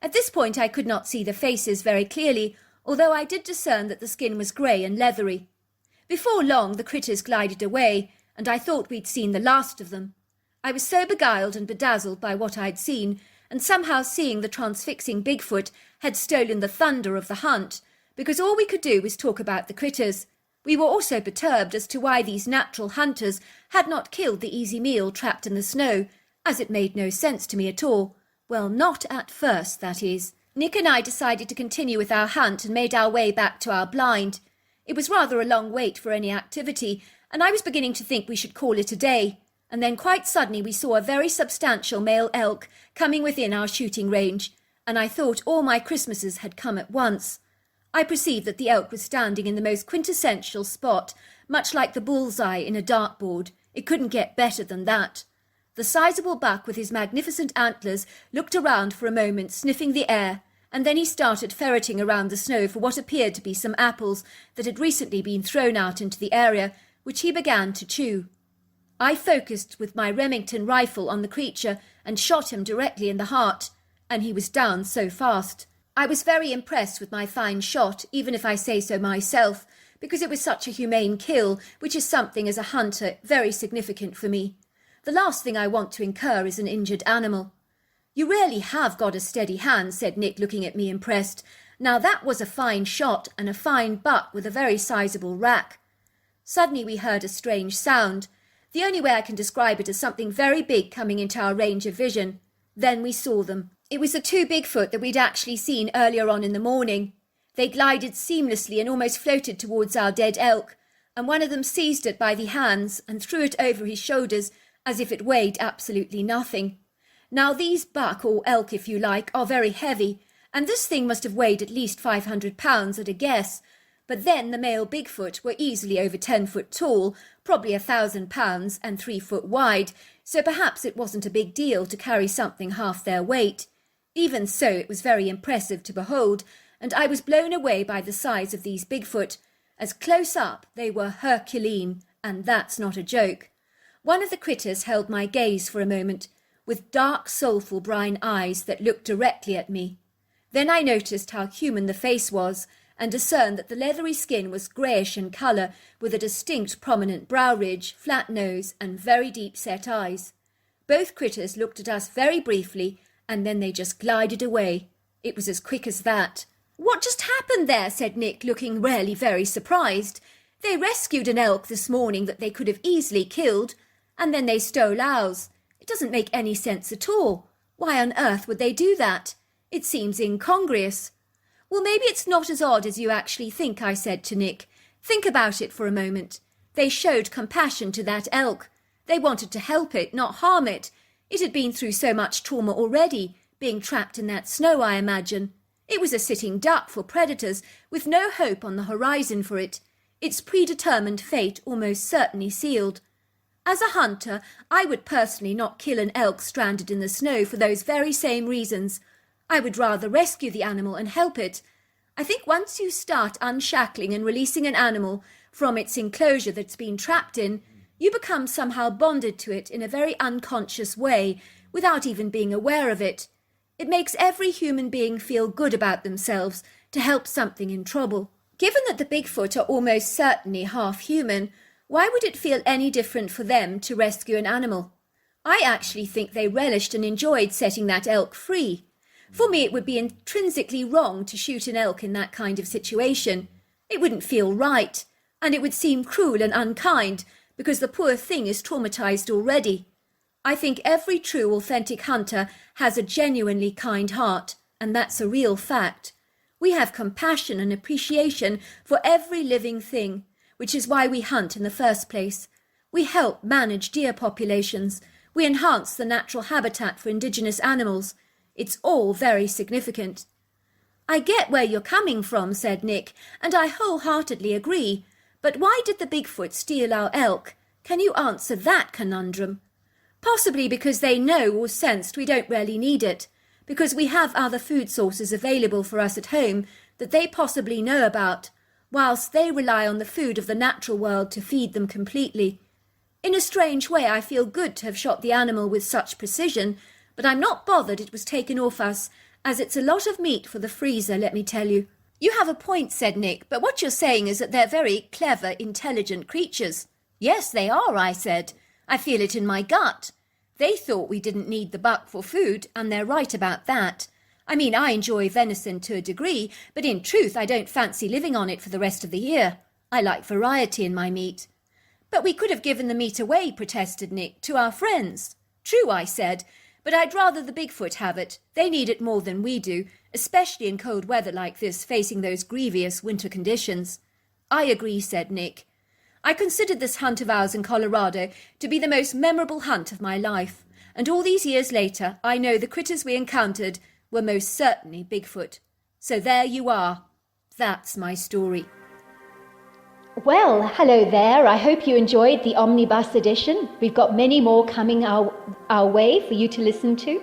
At this point I could not see the faces very clearly, although I did discern that the skin was grey and leathery. Before long the critters glided away, and I thought we'd seen the last of them. I was so beguiled and bedazzled by what I'd seen, and somehow seeing the transfixing Bigfoot had stolen the thunder of the hunt, because all we could do was talk about the critters. We were also perturbed as to why these natural hunters had not killed the easy meal trapped in the snow, as it made no sense to me at all. Well, not at first, that is. Nick and I decided to continue with our hunt and made our way back to our blind. It was rather a long wait for any activity, and I was beginning to think we should call it a day. And then quite suddenly we saw a very substantial male elk coming within our shooting range, and I thought all my Christmases had come at once. I perceived that the elk was standing in the most quintessential spot, much like the bullseye in a dartboard. It couldn't get better than that. The sizable buck with his magnificent antlers looked around for a moment, sniffing the air, and then he started ferreting around the snow for what appeared to be some apples that had recently been thrown out into the area, which he began to chew. I focused with my Remington rifle on the creature and shot him directly in the heart, and he was down so fast. I was very impressed with my fine shot, even if I say so myself, because it was such a humane kill, which is something as a hunter very significant for me. The last thing I want to incur is an injured animal. "You really have got a steady hand," said Nick, looking at me impressed. "Now that was a fine shot, and a fine buck with a very sizable rack." Suddenly we heard a strange sound. The only way I can describe it as something very big coming into our range of vision. Then we saw them. It was the two Bigfoot that we'd actually seen earlier on in the morning. They glided seamlessly and almost floated towards our dead elk, and one of them seized it by the hands and threw it over his shoulders as if it weighed absolutely nothing. Now these buck, or elk if you like, are very heavy, and this thing must have weighed at least 500 pounds at a guess. But then the male Bigfoot were easily over 10 foot tall, probably 1,000 pounds and 3 foot wide, so perhaps it wasn't a big deal to carry something half their weight. Even so, it was very impressive to behold, and I was blown away by the size of these Bigfoot. As close up, they were Herculean, and that's not a joke. One of the critters held my gaze for a moment, with dark, soulful brine eyes that looked directly at me. Then I noticed how human the face was, and discerned that the leathery skin was greyish in colour, with a distinct prominent brow ridge, flat nose, and very deep-set eyes. Both critters looked at us very briefly, and then they just glided away. It was as quick as that. "What just happened there?" said Nick, looking really very surprised. "They rescued an elk this morning that they could have easily killed, and then they stole ours. It doesn't make any sense at all. Why on earth would they do that? It seems incongruous." "Well, maybe it's not as odd as you actually think," I said to Nick. "Think about it for a moment. They showed compassion to that elk. They wanted to help it, not harm it. It had been through so much trauma already, being trapped in that snow, I imagine. It was a sitting duck for predators, with no hope on the horizon for it, its predetermined fate almost certainly sealed. As a hunter, I would personally not kill an elk stranded in the snow for those very same reasons. I would rather rescue the animal and help it. I think once you start unshackling and releasing an animal from its enclosure that's been trapped in, you become somehow bonded to it in a very unconscious way, without even being aware of it. It makes every human being feel good about themselves to help something in trouble. Given that the Bigfoot are almost certainly half human, why would it feel any different for them to rescue an animal? I actually think they relished and enjoyed setting that elk free. For me, it would be intrinsically wrong to shoot an elk in that kind of situation. It wouldn't feel right, and it would seem cruel and unkind, because the poor thing is traumatized already. I think every true, authentic hunter has a genuinely kind heart, and that's a real fact. We have compassion and appreciation for every living thing, which is why we hunt in the first place. We help manage deer populations. We enhance the natural habitat for indigenous animals. It's all very significant. I get where you're coming from, said Nick, and I wholeheartedly agree. But why did the Bigfoot steal our elk? Can you answer that conundrum? Possibly because they know or sensed we don't really need it, because we have other food sources available for us at home that they possibly know about, whilst they rely on the food of the natural world to feed them completely. In a strange way, I feel good to have shot the animal with such precision, but I'm not bothered it was taken off us, as it's a lot of meat for the freezer, let me tell you. You have a point, said Nick, but what you're saying is that they're very clever, intelligent creatures. Yes, they are, I said. I feel it in my gut. They thought we didn't need the buck for food, and they're right about that. I mean, I enjoy venison to a degree, but in truth I don't fancy living on it for the rest of the year. I like variety in my meat. But we could have given the meat away, protested Nick, to our friends. True, I said, but I'd rather the Bigfoot have it. They need it more than we do, especially in cold weather like this, facing those grievous winter conditions. I agree, said Nick. I considered this hunt of ours in Colorado to be the most memorable hunt of my life, and all these years later I know the critters we encountered were most certainly Bigfoot. So there you are. That's my story. Well, hello there. I hope you enjoyed the Omnibus edition. We've got many more coming our way for you to listen to.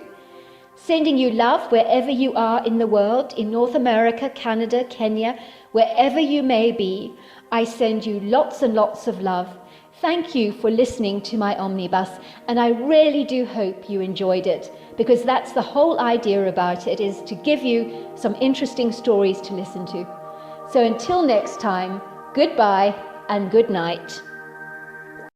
Sending you love wherever you are in the world, in North America, Canada, Kenya, wherever you may be. I send you lots and lots of love. Thank you for listening to my Omnibus, and I really do hope you enjoyed it, because that's the whole idea about it, is to give you some interesting stories to listen to. So until next time, goodbye and good night.